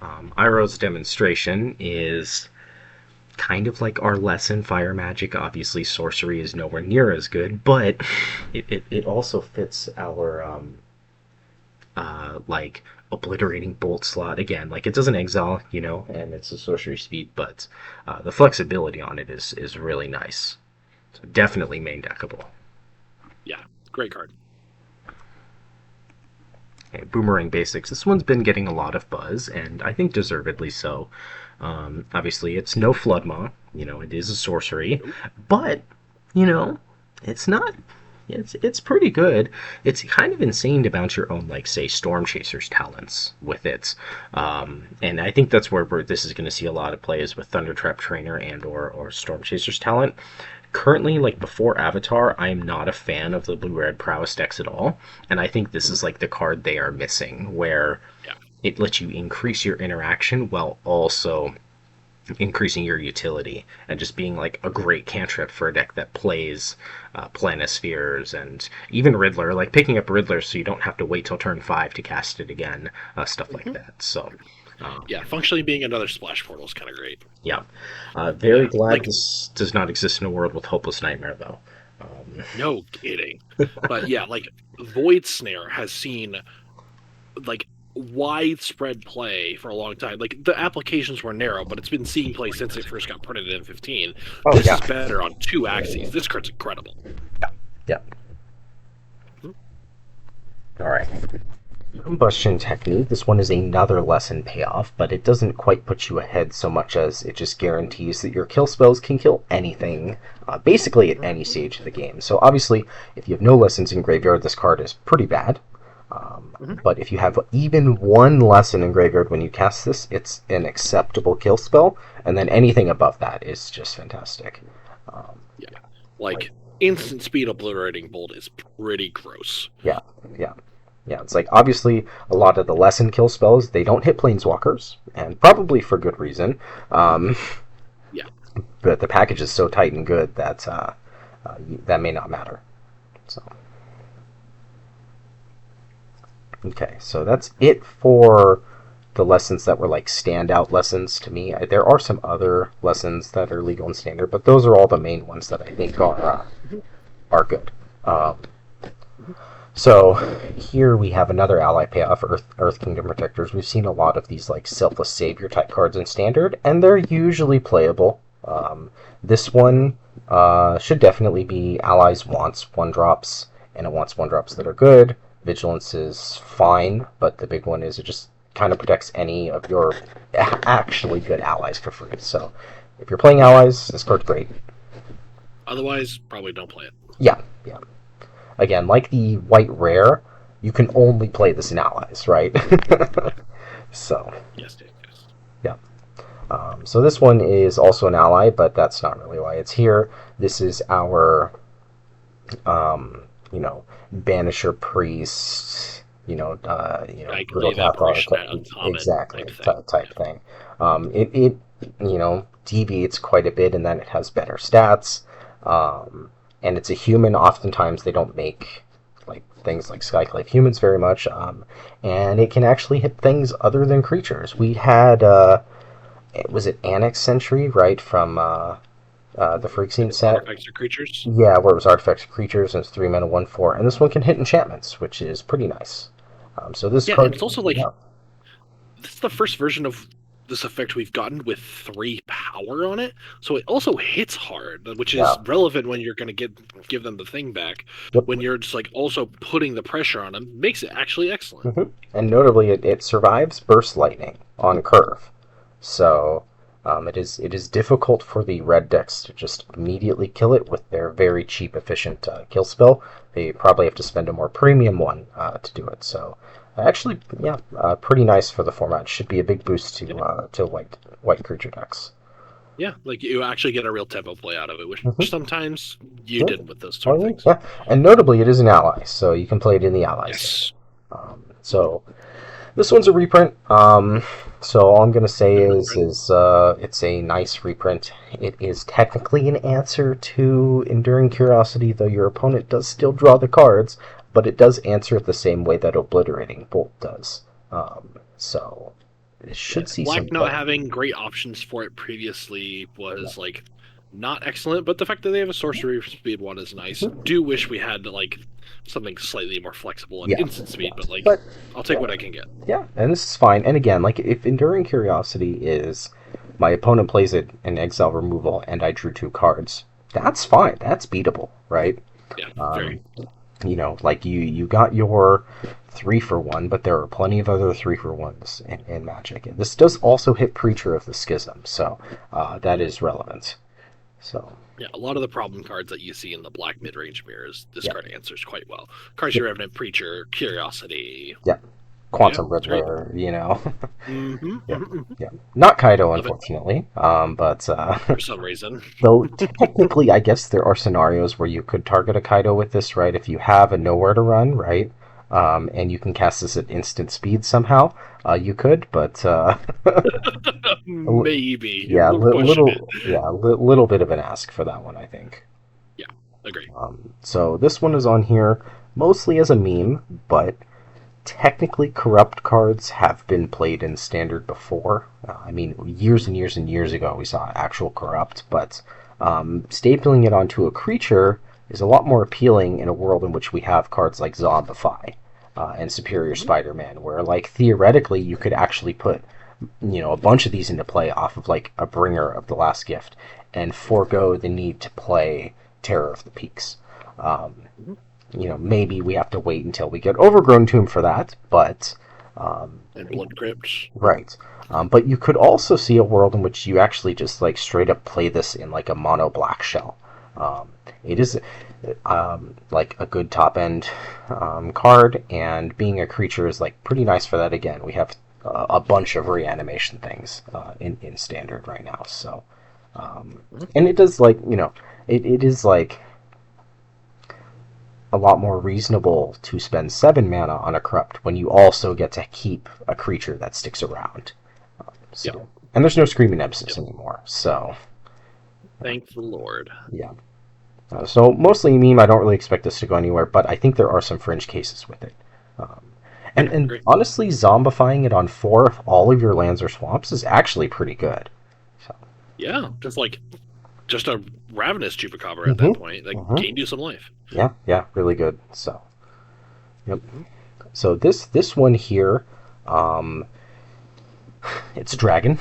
Iroh's Demonstration is kind of like our lesson, Fire Magic. Obviously, sorcery is nowhere near as good, but it also fits our like obliterating bolt slot. Again, like it doesn't exile, and it's a sorcery speed, but the flexibility on it is really nice. So definitely main deckable. Yeah, great card. Okay, Boomerang Basics. This one's been getting a lot of buzz, and I think deservedly so. Obviously, it's no Floodmaw. It is a sorcery, but it's not. It's pretty good. It's kind of insane to bounce your own, like, say, Storm Chaser's talents with it. And I think that's where this is going to see a lot of plays with Thundertrap Trainer and or Storm Chaser's talent. Currently, like before Avatar, I am not a fan of the blue-red prowess decks at all, and I think this is like the card they are missing, where it lets you increase your interaction while also increasing your utility, and just being like a great cantrip for a deck that plays Planispheres and even Riddler, like picking up Riddler so you don't have to wait till turn 5 to cast it again, stuff like that. So functionally being another splash portal is kind of great. Yeah. Very glad this does not exist in a world with Hopeless Nightmare, though. No kidding. But yeah, like Void Snare has seen like widespread play for a long time. Like the applications were narrow, but it's been seeing play since it first got printed in 15. This is better on 2 axes. This card's incredible. Yeah. All right. Combustion technique. This one is another lesson payoff, but it doesn't quite put you ahead so much as it just guarantees that your kill spells can kill anything, basically at any stage of the game. So obviously, if you have no lessons in graveyard, this card is pretty bad. But if you have even one lesson in graveyard when you cast this, it's an acceptable kill spell, and then anything above that is just fantastic. Yeah, like instant speed obliterating bolt is pretty gross. Yeah, yeah. Yeah, it's like, obviously, a lot of the lesson kill spells, they don't hit planeswalkers, and probably for good reason. Yeah. But the package is so tight and good that that may not matter. So, okay, so that's it for the lessons that were like standout lessons to me. There are some other lessons that are legal and standard, but those are all the main ones that I think are good. So here we have another ally payoff, Earth Kingdom Protectors. We've seen a lot of these like selfless savior type cards in standard, and they're usually playable. This one should definitely be allies wants 1-drops, and it wants 1-drops that are good. Vigilance is fine, but the big one is it just kind of protects any of your actually good allies for free. So if you're playing allies, this card's great. Otherwise, probably don't play it. Yeah, yeah. Again, like the white rare, you can only play this in allies, right? So. Yes. Yeah. So this one is also an ally, but that's not really why it's here. This is our, Banisher Priest, Like Brutal leave apparition Cathar, at uncommon exactly, type thing. It deviates quite a bit, and then it has better stats. And it's a human. Oftentimes they don't make like things like Skyclave humans very much, and it can actually hit things other than creatures. We had was it Annex Century, right, from the Freakscene set? Artifacts or creatures? Yeah, where it was artifacts and creatures, and it's 3 mana 1/4, and this one can hit enchantments, which is pretty nice. So this card, and it's also like this is the first version of this effect we've gotten with 3 power on it, so it also hits hard, which is relevant when you're going to give them the thing back. Yep. When you're just like also putting the pressure on them, makes it actually excellent. Mm-hmm. And notably, it survives Burst Lightning on curve, so it is difficult for the red decks to just immediately kill it with their very cheap, efficient kill spell. They probably have to spend a more premium one to do it. So. Actually, yeah, pretty nice for the format. Should be a big boost to white creature decks. Yeah, like you actually get a real tempo play out of it, which sometimes you didn't with those sort of things. Yeah, and notably, it is an ally, so you can play it in the allies. Yes. So this one's a reprint. So all I'm gonna say is it's a nice reprint. It is technically an answer to Enduring Curiosity, though your opponent does still draw the cards. But it does answer it the same way that Obliterating Bolt does. So it should see Black some not having great options for it previously was like not excellent, but the fact that they have a sorcery speed one is nice. Do wish we had like something slightly more flexible and instant speed, but I'll take what I can get. Yeah, and this is fine. And again, like if Enduring Curiosity is my opponent plays it in exile removal and I drew 2 cards, that's fine. That's beatable, right? Yeah, very. Like you got your 3-for-1, but there are plenty of other 3-for-1s in Magic. And this does also hit Preacher of the Schism, so that is relevant. So yeah, a lot of the problem cards that you see in the black mid-range mirrors, this card answers quite well. Cards Revenant, Preacher, Curiosity. Yeah. Quantum Riddler, Mm-hmm. Yeah. Not Kaido, unfortunately, but for some reason. Though technically, I guess there are scenarios where you could target a Kaido with this, right? If you have a nowhere to run, right, and you can cast this at instant speed somehow, you could, but maybe. Yeah, little bit of an ask for that one, I think. Yeah, agree. So this one is on here mostly as a meme, but. Technically, corrupt cards have been played in standard before. Years and years and years ago we saw actual corrupt, but stapling it onto a creature is a lot more appealing in a world in which we have cards like Zombify and Superior Spider-Man, where like theoretically you could actually put a bunch of these into play off of like a Bringer of the Last Gift and forego the need to play Terror of the Peaks. maybe we have to wait until we get Overgrown Tomb for that, but And Blood Crypts. right. But you could also see a world in which you actually just like straight up play this in like a mono black shell. It is like a good top end card, and being a creature is like pretty nice for that. Again, we have a bunch of reanimation things in standard right now. So, and it does like it is like a lot more reasonable to spend 7 mana on a corrupt when you also get to keep a creature that sticks around. So, Yep. And there's no Screaming Nemesis anymore, so Thank the Lord. yeah. So mostly meme, I don't really expect this to go anywhere, but I think there are some fringe cases with it. Um, and Great. honestly, zombifying it on 4 of all of your lands or swamps is actually pretty good. So. Yeah, just a ravenous Chupacabra at that point. Like, gained you some life. Yeah, really good. So, yep. So this one here, it's a dragon.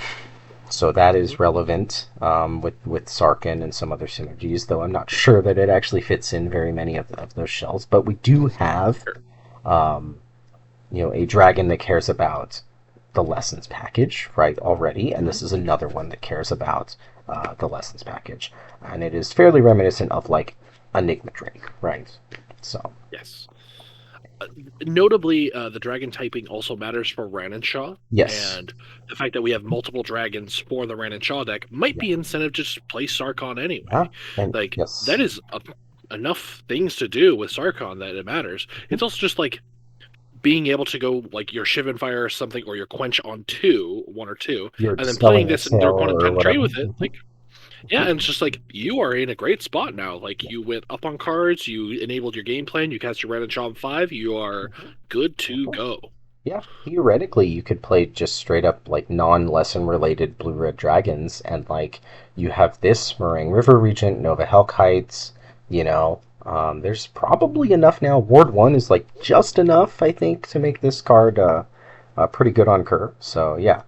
So that is relevant with Sarkhan and some other synergies, though I'm not sure that it actually fits in very many of those shells. But we do have, a dragon that cares about the lessons package, right, already, and this is another one that cares about the lessons package. And it is fairly reminiscent of, like, Enigma Drake, right? So. Yes. Notably, the dragon typing also matters for Ranon-Shaw. Yes. And the fact that we have multiple dragons for the Ranon-Shaw deck might be incentive to just play Sarkhan anyway. Yeah. And, like, yes. that is enough things to do with Sarkhan that it matters. It's also just, like, being able to go, like, your Shivan Fire or something, or your Quench on 1 or 2, and then playing this and they're going to penetrate with it, like, yeah, and it's just like, you are in a great spot now. Like, you went up on cards, you enabled your game plan, you cast your Ranon-Shaw on 5, you are good to go. Yeah, theoretically, you could play just straight up, like, non-lesson related blue-red dragons, and, like, you have this Meringue River Regent, Nova Hellkites, there's probably enough now. Ward 1 is, like, just enough, I think, to make this card pretty good on curve, so, yeah.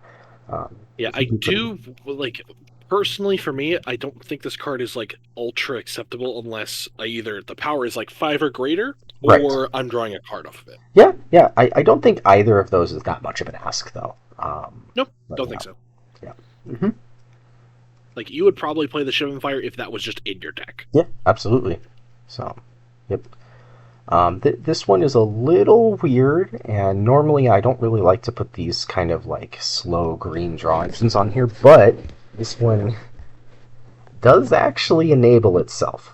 Yeah, I do, like, personally, for me, I don't think this card is, like, ultra acceptable unless either the power is, like, 5 or greater, or right. I'm drawing a card off of it. Yeah, I don't think either of those is that much of an ask, though. Nope, don't think so. Yeah. Like, you would probably play the Shivan Fire if that was just in your deck. Yeah, absolutely. So, yep. This one is a little weird, and normally I don't really like to put these kind of, like, slow green draw engines on here, but this one does actually enable itself.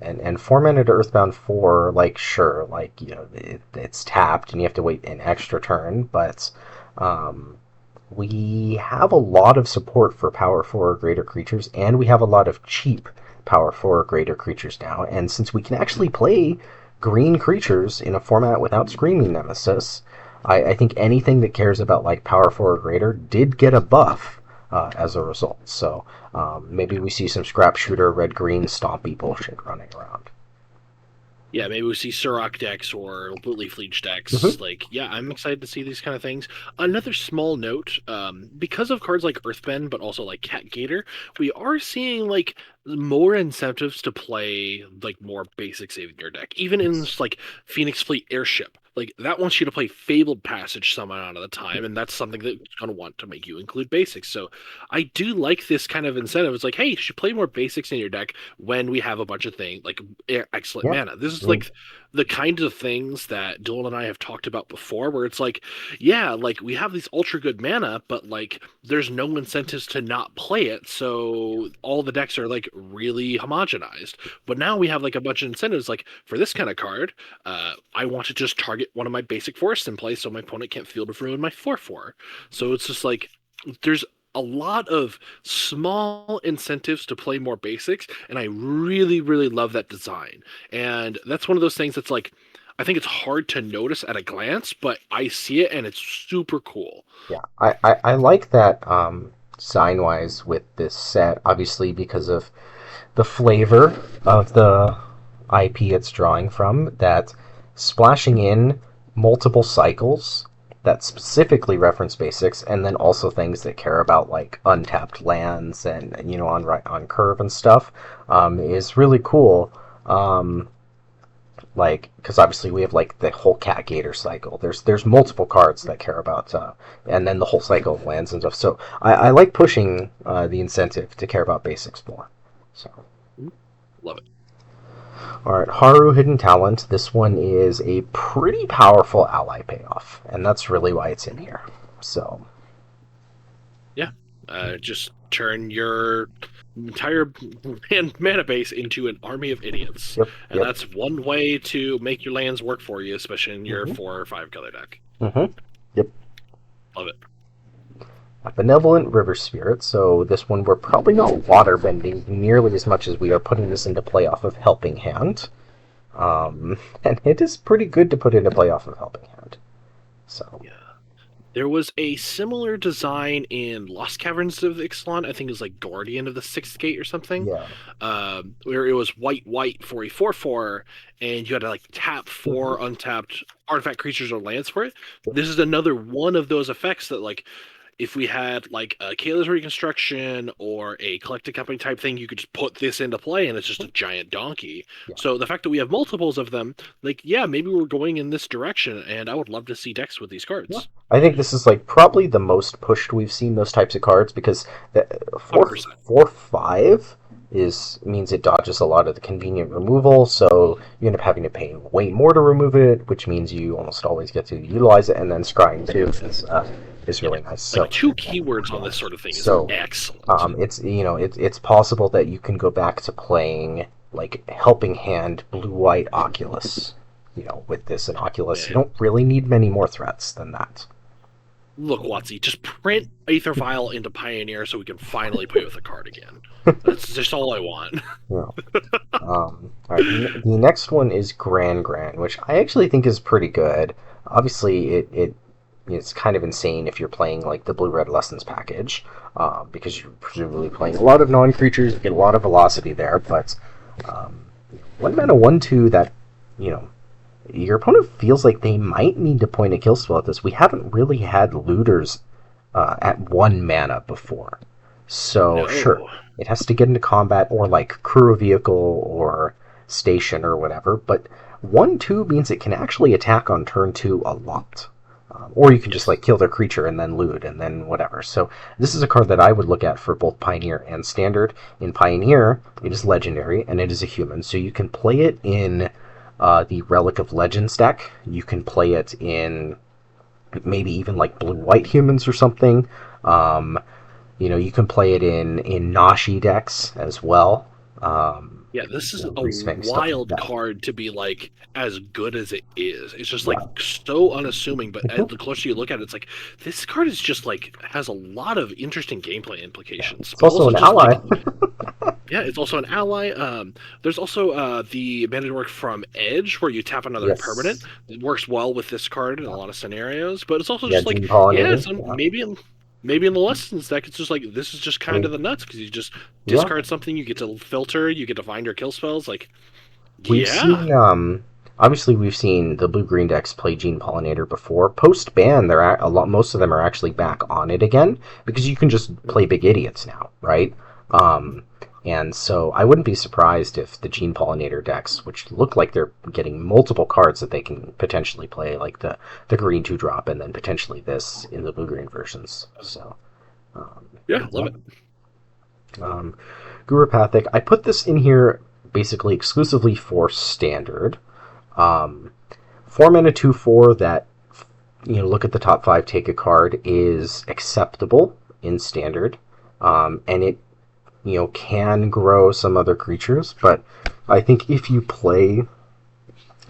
And 4 mana to Earthbound 4, like, sure, like, it's tapped and you have to wait an extra turn, but we have a lot of support for power 4 or greater creatures, and we have a lot of cheap power 4 or greater creatures now, and since we can actually play green creatures in a format without Screaming Nemesis, I think anything that cares about, like, power 4 or greater did get a buff as a result. So maybe we see some scrap shooter, red-green, stompy bullshit running around. Yeah, maybe we see Surrak decks or Bootleaf Leech decks. Like, yeah, I'm excited to see these kind of things. Another small note, because of cards like Earthbend, but also like Cat Gator, we are seeing, like, more incentives to play, like, more basic saving your deck. Even in, like, Phoenix Fleet Airship. Like, that wants you to play Fabled Passage some amount of the time, and that's something that's going to want to make you include basics. So I do like this kind of incentive. It's like, hey, you should play more basics in your deck when we have a bunch of things, like excellent mana. This is, like, the kind of things that Dylan and I have talked about before, where it's like, yeah, like, we have these ultra good mana, but, like, there's no incentives to not play it, so all the decks are, like, really homogenized. But now we have, like, a bunch of incentives, like, for this kind of card, I want to just target one of my basic forests in play so my opponent can't Field of Ruin my 4/4. So it's just like, there's a lot of small incentives to play more basics, and I really, really love that design. And that's one of those things that's, like, I think it's hard to notice at a glance, but I see it and it's super cool. Yeah, I like that sign-wise with this set, obviously because of the flavor of the IP it's drawing from, that splashing in multiple cycles that specifically reference basics, and then also things that care about, like, untapped lands and on curve and stuff, is really cool. Like, because obviously we have like the whole Cat Gator cycle. There's multiple cards that care about, and then the whole cycle of lands and stuff. So I like pushing the incentive to care about basics more. So. Love it. All right, Haru Hidden Talent. This one is a pretty powerful ally payoff, and that's really why it's in here. So, yeah, just turn your entire mana base into an army of idiots, and that's one way to make your lands work for you, especially in your 4 or 5 color deck. Yep. Love it. A Benevolent River Spirit. So this one we're probably not water bending nearly as much as we are putting this into play off of Helping Hand. And it is pretty good to put into play off of Helping Hand. So yeah. There was a similar design in Lost Caverns of Ixalan. I think it was like Guardian of the Sixth Gate or something. Yeah. Where it was white for a 4/4, and you had to like tap 4 untapped artifact creatures or lands for it. This is another one of those effects that, like, if we had like a Kayla's Reconstruction or a Collected Company type thing, you could just put this into play and it's just a giant donkey. Yeah. So the fact that we have multiples of them, like, yeah, maybe we're going in this direction, and I would love to see decks with these cards. Yeah. I think this is like probably the most pushed we've seen those types of cards, because 4/5 means it dodges a lot of the convenient removal, so you end up having to pay way more to remove it, which means you almost always get to utilize it, and then scrying too is really nice. Like, so 2 keywords on this sort of thing is excellent. It's possible that you can go back to playing like Helping Hand blue-white Oculus, with this and Oculus. You don't really need many more threats than that. Look, Watsy, just print Aether Vial into Pioneer so we can finally play with the card again. That's just all I want. Yeah. All right, the next one is Gran, which I actually think is pretty good. Obviously, it's kind of insane if you're playing like the Blue-Red Lessons package, because you're presumably playing a lot of non-creatures, you get a lot of velocity there, but 1 mana 1/2 that, your opponent feels like they might need to point a kill spell at this. We haven't really had looters at 1 mana before. So, sure, it has to get into combat or like crew a vehicle or station or whatever, but 1/2 means it can actually attack on turn 2 a lot. Or you can just like kill their creature and then loot and then whatever. So this is a card that I would look at for both Pioneer and Standard. In Pioneer, it is legendary and it is a human, so you can play it in the Relic of Legends deck. You can play it in maybe even like blue-white humans or something. You can play it in Nashi decks as well. Yeah, this is a wild card to be like as good as it is. It's just like so unassuming, but as the closer you look at it, it's like this card is just like has a lot of interesting gameplay implications. It's also an ally. Yeah, it's also an ally. There's also the mandatory from Edge, where you tap another permanent. It works well with this card in a lot of scenarios, but it's also just like maybe in the Lessons deck, it's just like, this is just kind of the nuts, because you just discard something, you get to filter, you get to find your kill spells, like, we've seen, obviously we've seen the blue-green decks play Gene Pollinator before. Post-ban, most of them are actually back on it again, because you can just play Big Idiots now, right? And so I wouldn't be surprised if the Gene Pollinator decks, which look like they're getting multiple cards that they can potentially play, like the green 2-drop, and then potentially this in the blue-green versions. So, love it. Gurupathic. I put this in here basically exclusively for Standard. 4 mana 2/4 that, look at the top 5, take a card, is acceptable in Standard. And it can grow some other creatures, but I think if you play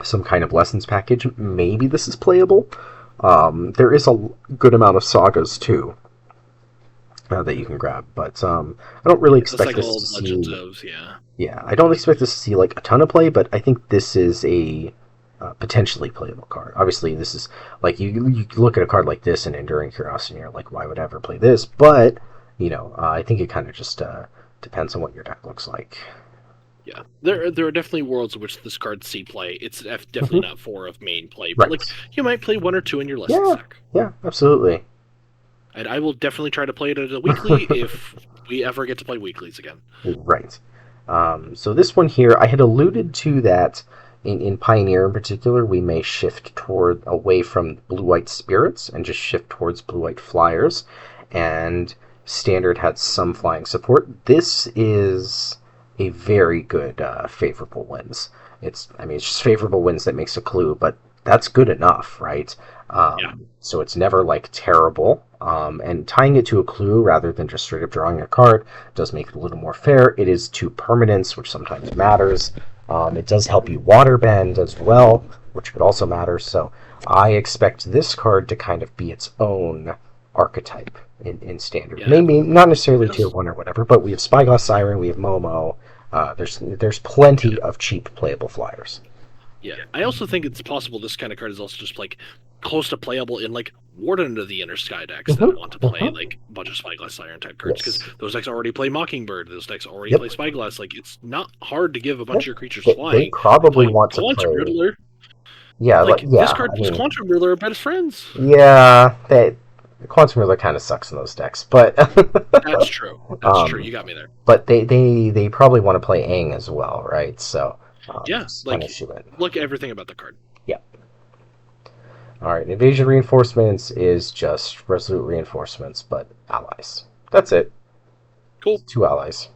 some kind of Lessons package, maybe this is playable. There is a good amount of sagas, too, that you can grab, but I don't really expect this to see... I don't expect this to see, like, a ton of play, but I think this is a potentially playable card. Obviously, this is, like, you look at a card like this in Enduring Curiosity, and you're like, why would I ever play this? But, I think it kind of just... depends on what your deck looks like. Yeah, there are definitely worlds in which this card see play. It's definitely not for of main play, but like you might play 1 or 2 in your Lessons deck. Yeah, absolutely. And I will definitely try to play it as a weekly if we ever get to play weeklies again. Right. So this one here, I had alluded to that in Pioneer in particular, we may shift toward away from blue-white spirits and just shift towards blue-white flyers. And Standard had some flying support. This is a very good favorable wins. It's just favorable wins that makes a clue, but that's good enough, right? Yeah. So it's never like terrible. And tying it to a clue rather than just straight up drawing a card does make it a little more fair. It is 2 permanents, which sometimes matters. It does help you waterbend as well, which could also matter. So I expect this card to kind of be its own archetype in Standard. Yeah. Maybe not necessarily Yes. tier 1 or whatever, but we have Spyglass Siren, we have Momo. There's plenty of cheap playable flyers. Yeah. I also think it's possible this kind of card is also just like close to playable in like Warden of the Inner Sky decks that want to play like a bunch of Spyglass Siren type cards, because those decks already play Mockingbird, those decks already play Spyglass. Like, it's not hard to give a bunch of your creatures flying. They probably want to Quantum play. Riddler. Yeah, Like, yeah. this card plus Quantum Riddler are best friends. Yeah, Quantum Riddler kind of sucks in those decks, but That's true. That's true. You got me there. But they probably want to play Aang as well, right? So yeah, like, look at everything about the card. Yeah. All right, Invasion Reinforcements is just Resolute Reinforcements, but allies. That's it. Cool. 2 allies.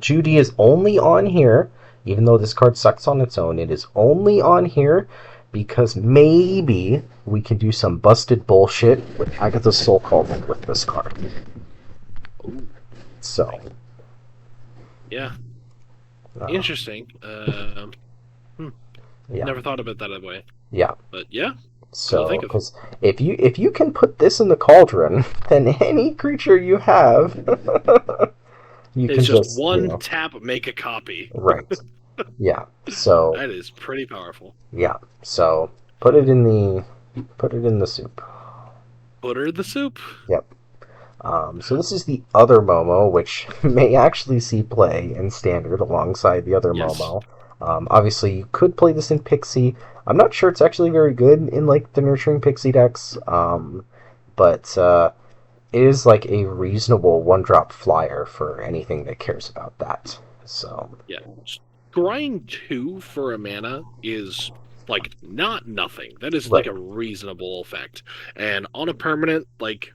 Judy is only on here, even though this card sucks on its own. It is only on here because maybe we can do some busted bullshit with Agatha's Soul Cauldron with this card. Ooh. So. Yeah. Interesting. Yeah. Never thought about that way. Yeah. But yeah. So, because if you can put this in the cauldron, then any creature you have, it's just one tap, make a copy. Right. Yeah. So that is pretty powerful. Yeah. So put it in the soup. Put her in the soup. Yep. So this is the other Momo, which may actually see play in Standard alongside the other Momo. Obviously, you could play this in Pixie. I'm not sure it's actually very good in like the Nurturing Pixie decks, but it is like a reasonable 1-drop flyer for anything that cares about that. So yeah, scrying 2 for a mana is like not nothing. That is like a reasonable effect, and on a permanent, like,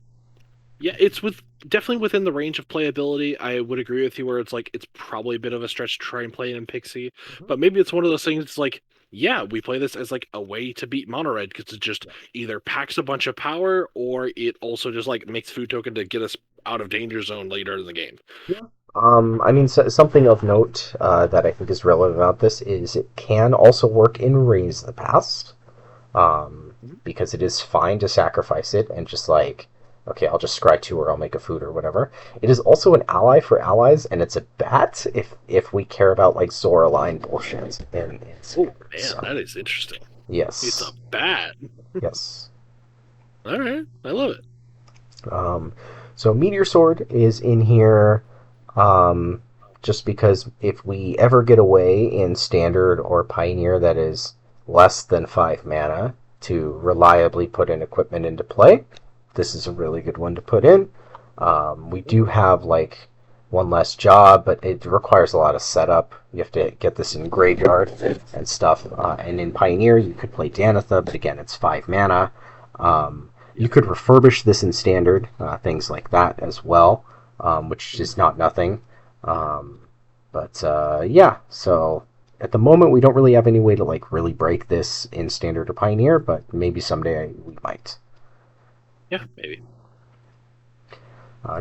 yeah, it's definitely within the range of playability. I would agree with you where it's like it's probably a bit of a stretch to try and play it in Pixie, but maybe it's one of those things. It's like, yeah, we play this as like a way to beat Mono Red because it just either packs a bunch of power or it also just like makes food token to get us out of danger zone later in the game. Yeah. I mean, something of note that I think is relevant about this is it can also work in Raise the Past, because it is fine to sacrifice it and just like, okay, I'll just scry 2 or I'll make a food or whatever. It is also an ally for allies, and it's a bat if we care about like Zora line bullshit. Oh man, that is interesting. Yes. It's a bat. Yes. All right, I love it. So Meteor Sword is in here, just because if we ever get away in Standard or Pioneer that is less than 5 mana to reliably put an equipment into play, this is a really good one to put in. We do have like one less job, but it requires a lot of setup. You have to get this in Graveyard and stuff. And in Pioneer, you could play Danitha, but again, it's 5 mana. You could refurbish this in Standard, things like that as well, which is not nothing. Yeah, so at the moment, we don't really have any way to like really break this in Standard or Pioneer, but maybe someday we might. Yeah, maybe.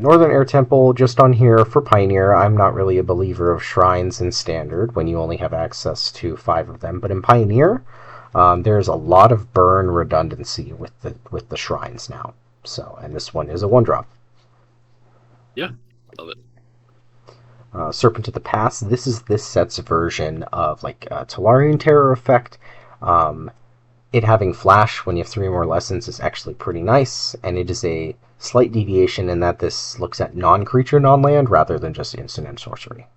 Northern Air Temple, just on here for Pioneer. I'm not really a believer of shrines in Standard when you only have access to 5 of them, but in Pioneer, there's a lot of burn redundancy with the shrines now. So, and this one is a 1-drop. Yeah, love it. Serpent of the Past. This is this set's version of like Tolarian Terror effect. It having flash when you have 3 or more lessons is actually pretty nice, and it is a slight deviation in that this looks at non-creature, non-land rather than just instant and sorcery.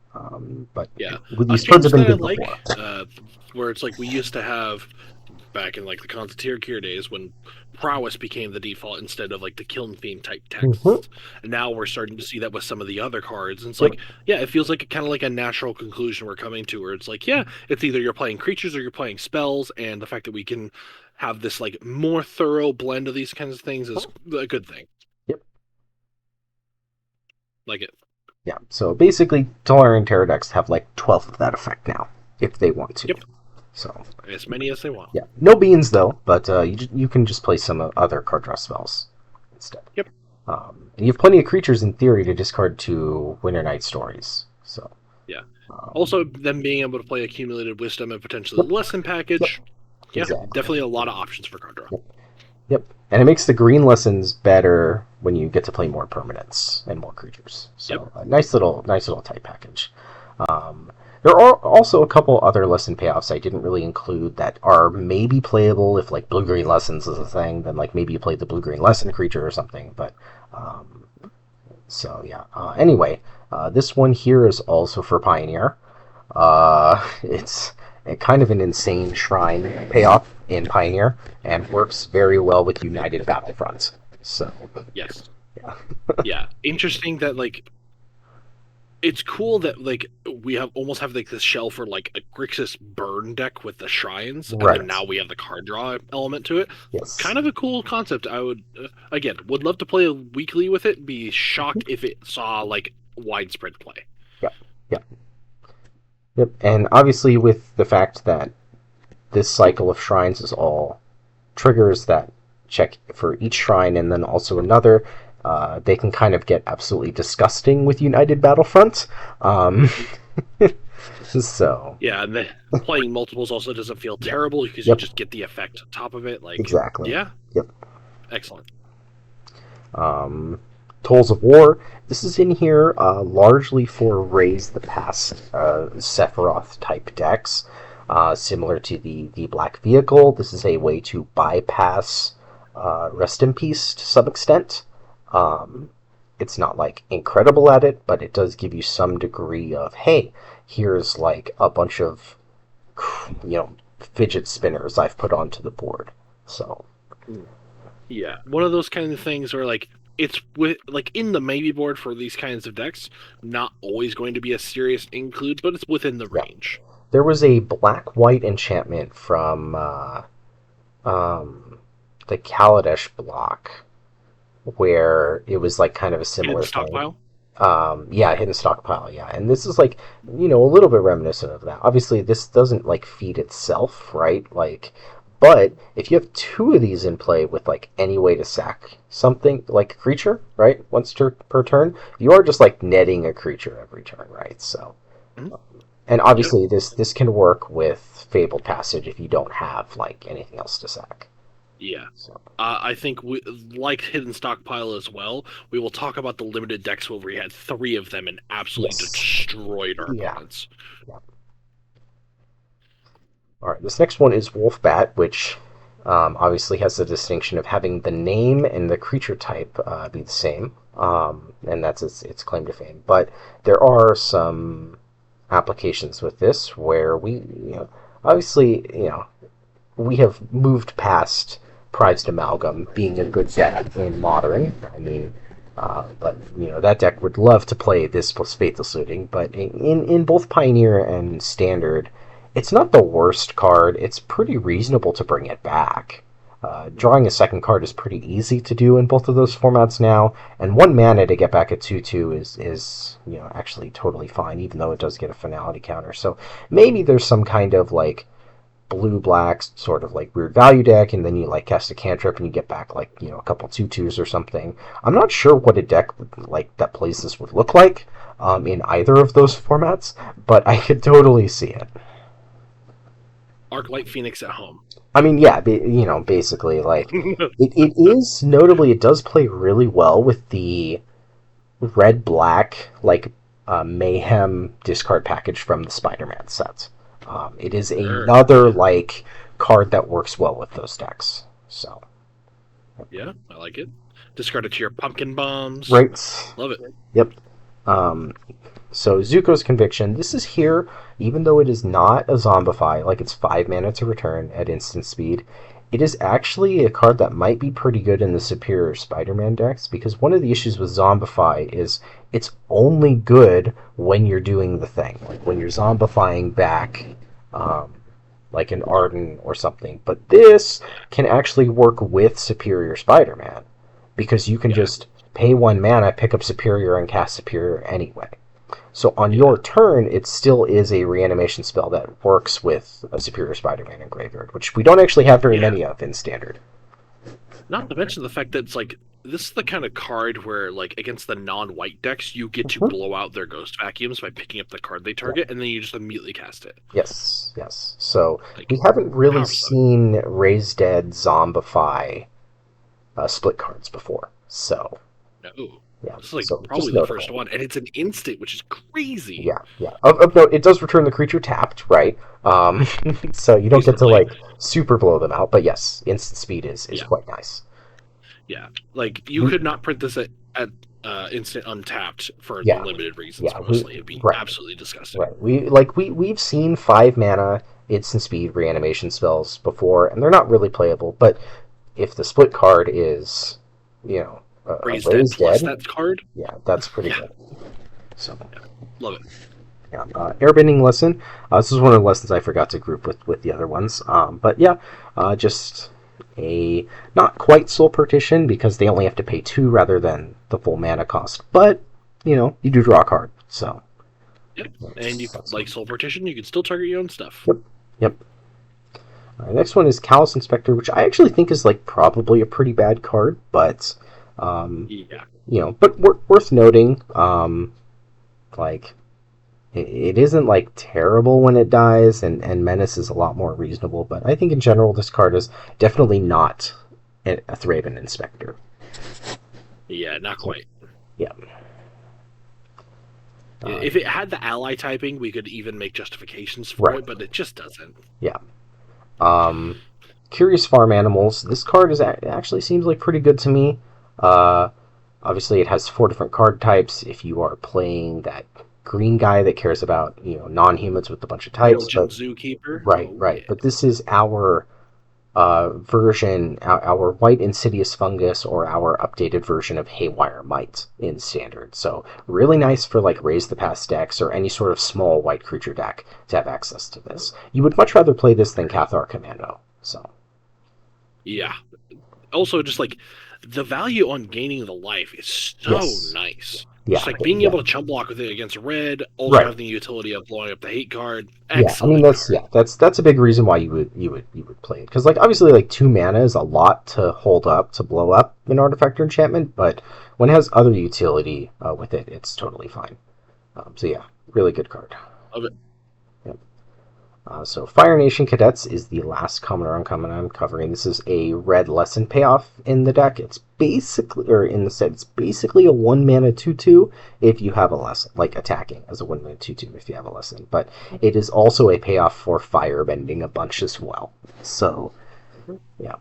But yeah, these cards have been good before. Like, where it's like we used to have back in like the Concertier days when prowess became the default instead of like the kiln theme type Mm-hmm. texts. And now we're starting to see that with some of the other cards. And it's Yep. like, yeah, it feels like kind of like a natural conclusion we're coming to where it's like, yeah, it's either you're playing creatures or you're playing spells, and the fact that we can have this like more thorough blend of these kinds of things is a good thing. Yep. Like it. Yeah. So basically, Tolarian Terror decks have like 12 of that effect now, if they want to. Yep. So As many as they want. yeah, no beans though, but you can just play some other card draw spells instead. Yep. And you have plenty of creatures in theory to discard to Winter Night Stories. So Yeah. um, Also, them being able to play Accumulated Wisdom and potentially yep. the Lesson Yep. package. Yeah, Exactly. definitely a lot of options for card draw. Yep. Yep. And it makes the green lessons better when you get to play more permanents and more creatures. So Yep. a nice little type package. Um, there are also a couple other lesson payoffs I didn't really include that are maybe playable if like blue green lessons is a thing. Then like maybe you play the blue green lesson creature or something. But so yeah. Anyway, this one here is also for Pioneer. It's kind of an insane shrine payoff in Pioneer and works very well with United Battlefront. So Yes. yeah. Yeah. Interesting that like it's cool that like we have almost have like this shell for like a Grixis burn deck with the shrines, and Right. then now we have the card draw element to it. Yes. Kind of a cool concept. I would again would love to play a weekly with it. Be shocked if it saw like widespread play. Yep. Yep. Yep. And obviously with the fact that this cycle of shrines is all triggers that check for each shrine and then also another, they can kind of get absolutely disgusting with United Battlefront. So Yeah, and playing multiples also doesn't feel terrible because Yep. you just get the effect on top of it. Like, exactly. yeah, Yep. excellent. Tolls of War. This is in here largely for Raise the Past Sephiroth type decks. Similar to the Black Vehicle, this is a way to bypass Rest in Peace to some extent. It's not like incredible at it, but it does give you some degree of, hey, here's like a bunch of, fidget spinners I've put onto the board. So Yeah, one of those kind of things where like it's with like in the maybe board for these kinds of decks, not always going to be a serious include, but it's within the Yeah. range. there was a black-white enchantment from the Kaladesh block where it was like kind of a similar Hidden thing. stockpile. Yeah, hidden stockpile, yeah. And this is like, a little bit reminiscent of that. Obviously, this doesn't like feed itself, right? Like, but if you have two of these in play with like any way to sack something like a creature, right? Once per turn, you are just like netting a creature every turn, right? So, Mhm. and obviously this can work with Fabled Passage if you don't have like anything else to sack. Yeah. So, I think we like hidden stockpile as well. We will talk about the limited decks where we had 3 of them and absolutely Yes. destroyed our Yeah. opponents. all right, this next one is Wolf Bat, which obviously has the distinction of having the name and the creature type be the same, and that's its claim to fame. But there are some applications with this where we, obviously, we have moved past Prized Amalgam being a good deck in Modern. I mean, but that deck would love to play this plus Faithless Looting. But in both Pioneer and Standard, it's not the worst card. It's pretty reasonable to bring it back. Drawing a second card is pretty easy to do in both of those formats now, and 1 mana to get back a 2/2 is actually totally fine, even though it does get a finality counter. So maybe there's some kind of like blue-black sort of like weird value deck, and then you like cast a cantrip and you get back like a couple 2/2s or something. I'm not sure what a deck like that plays this would look like in either of those formats, but I could totally see it. Arclight Phoenix at home. I mean, yeah, basically, like, it is, notably, it does play really well with the red-black, like, Mayhem discard package from the Spider-Man sets. It is another, like, card that works well with those decks, so. Yeah, I like it. Discard it to your pumpkin bombs. Right. Love it. Yep. Um, so Zuko's Conviction, this is here, even though it is not a Zombify, like it's 5 mana to return at instant speed, it is actually a card that might be pretty good in the superior Spider-Man decks, because one of the issues with Zombify is it's only good when you're doing the thing, like when you're zombifying back, um, like an Arden or something. But this can actually work with Superior Spider-Man, because you can just pay 1 mana, pick up Superior, and cast Superior anyway. So on your turn, it still is a reanimation spell that works with a Superior Spider-Man in Graveyard, which we don't actually have very many of in Standard. Not to mention the fact that it's like, this is the kind of card where, like, against the non-white decks, you get to blow out their ghost vacuums by picking up the card they target, and then you just immediately cast it. Yes. So like, we haven't really seen Raise Dead Zombify split cards before. So no. Yeah, this is like probably the first one, and it's an instant, which is crazy. Yeah. Of note, it does return the creature tapped, right? So you don't get to like super blow them out, but yes, instant speed is quite nice. Yeah, like you could not print this at instant untapped for limited reasons. Mostly, it'd be absolutely disgusting. Right. We've seen 5 mana instant speed reanimation spells before, and they're not really playable. But if the split card is, Raise Dead plus that card, that's pretty good. So love it. Yeah, Airbending Lesson. This is one of the lessons I forgot to group with the other ones. But yeah, just a not quite Soul Partition, because they only have to pay 2 rather than the full mana cost. But you do draw a card, so. Yep, and you like Soul Partition, you can still target your own stuff. Yep. Next one is Callous Inspector, which I actually think is like probably a pretty bad card, but but worth noting. Like it isn't like terrible when it dies, and Menace is a lot more reasonable. But I think in general this card is definitely not a Thraben Inspector. Yeah, not quite. Yeah. If it had the ally typing, we could even make justifications for it, but it just doesn't. Yeah. Curious Farm Animals. This card actually seems like pretty good to me. Obviously, it has 4 different card types. If you are playing that green guy that cares about non-humans with a bunch of types, Zookeeper. Right. But this is our version, our white Insidious Fungus, or our updated version of Haywire Might in Standard. So really nice for like Raise the Past decks or any sort of small white creature deck to have access to this. You would much rather play this than Cathar Commando. So yeah. Also, just like the value on gaining the life is so nice. Yeah, just like being able to chump block with it against red, also having the utility of blowing up the hate card. Excellent that's a big reason why you would play it, because like obviously like 2 mana is a lot to hold up to blow up an artifact or enchantment, but when it has other utility with it, it's totally fine. So yeah, really good card. Love it. So Fire Nation Cadets is the last common or uncommon I'm covering. This is a red lesson payoff in the deck. It's basically, or in the set, it's basically a 1 mana 2/2 if you have a lesson, like attacking as a 1 mana 2/2 if you have a lesson. But it is also a payoff for firebending a bunch as well. So, yeah.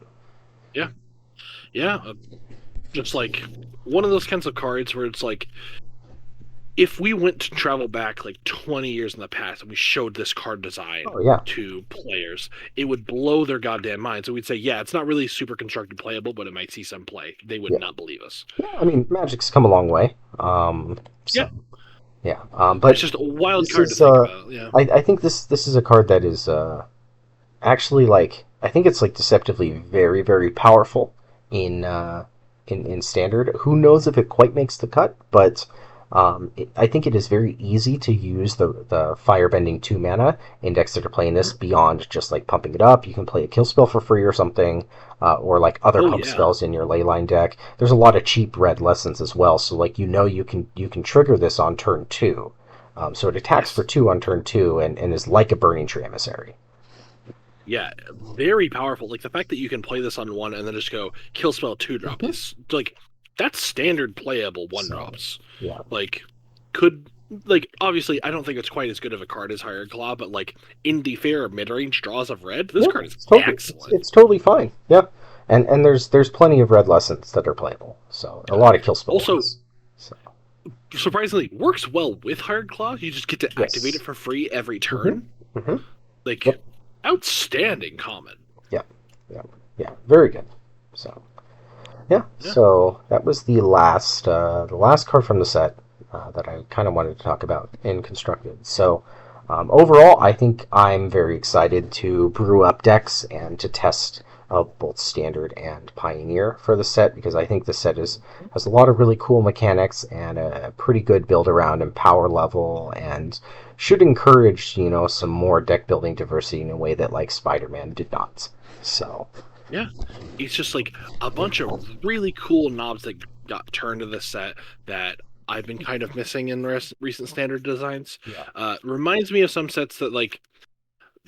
Just like one of those kinds of cards where it's like, if we went to travel back like 20 years in the past and we showed this card design to players, it would blow their goddamn mind. So we'd say, it's not really super constructed playable, but it might see some play. They would not believe us. Yeah, I mean, Magic's come a long way. But it's just a wild card to think about. Yeah. I think this is a card that is actually like, I think it's like deceptively very, very powerful in Standard. Who knows if it quite makes the cut, but I think it is very easy to use the firebending 2 mana index that are playing this beyond just like pumping it up. You can play a kill spell for free or something, or like other pump spells in your Leyline deck. There's a lot of cheap red lessons as well, so like you can trigger this on turn 2. So it attacks for 2 on turn 2 and is like a Burning Tree Emissary. Yeah, very powerful. Like the fact that you can play this on 1 and then just go kill spell 2-drop is like, that's standard playable 1-drops. Yeah. Obviously, I don't think it's quite as good of a card as Hired Claw, but like in the fair mid-range draws of red, this card is excellent. It's totally fine. Yeah. And there's plenty of red lessons that are playable. So a lot of kill spells. Also, surprisingly works well with Hired Claw. You just get to activate Yes. it for free every Mm-hmm. turn. Mm-hmm. Like, Yep. outstanding common. Yeah. Yeah. Yeah. Very good. So yeah. Yeah. So that was the last card from the set that I kind of wanted to talk about in constructed. So overall, I think I'm very excited to brew up decks and to test both standard and pioneer for the set because I think the set has a lot of really cool mechanics and a pretty good build around and power level and should encourage some more deck building diversity in a way that like Spider-Man did not. So Yeah. It's just like a bunch of really cool knobs that got turned to the set that I've been kind of missing in recent standard designs. yeah. Reminds me of some sets that like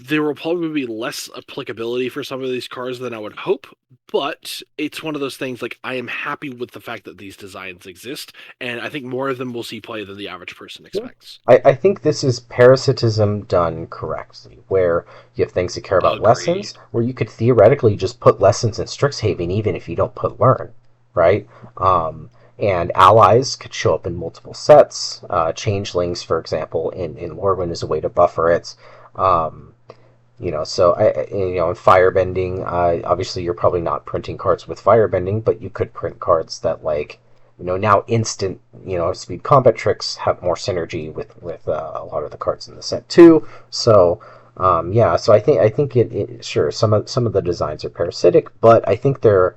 there will probably be less applicability for some of these cards than I would hope, but it's one of those things like I am happy with the fact that these designs exist, and I think more of them will see play than the average person Yeah. expects. I think this is parasitism done correctly, where you have things that care about Agreed. lessons, where you could theoretically just put lessons in Strixhaven even if you don't put learn, right? And allies could show up in multiple sets. Changelings, for example, in Lorwyn is a way to buffer it. Um, so in firebending, obviously you're probably not printing cards with firebending, but you could print cards that like, now instant, speed combat tricks have more synergy with a lot of the cards in the set too. So yeah, so I think it sure some of the designs are parasitic, but I think they're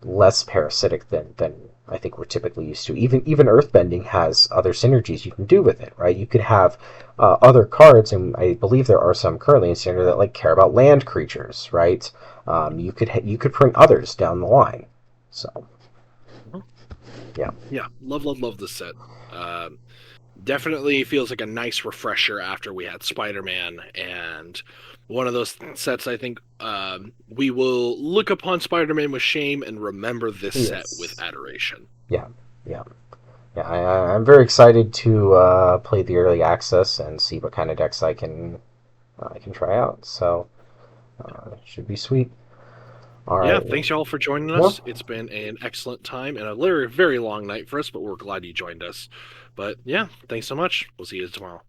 less parasitic than I think we're typically used to. Even earthbending has other synergies you can do with it, right? You could have other cards, and I believe there are some currently in standard that like care about land creatures, right? You could print others down the line. So yeah, Yeah, love this set. Definitely feels like a nice refresher after we had Spider-Man, and one of those sets I think we will look upon Spider-Man with shame and remember this set with yes, adoration. yeah, yeah. Yeah, I'm very excited to play the early access and see what kind of decks I can try out. So it should be sweet. All Yeah, right. thanks y'all for joining Yeah. us. It's been an excellent time and a very, very long night for us, but we're glad you joined us. But yeah, thanks so much. We'll see you tomorrow.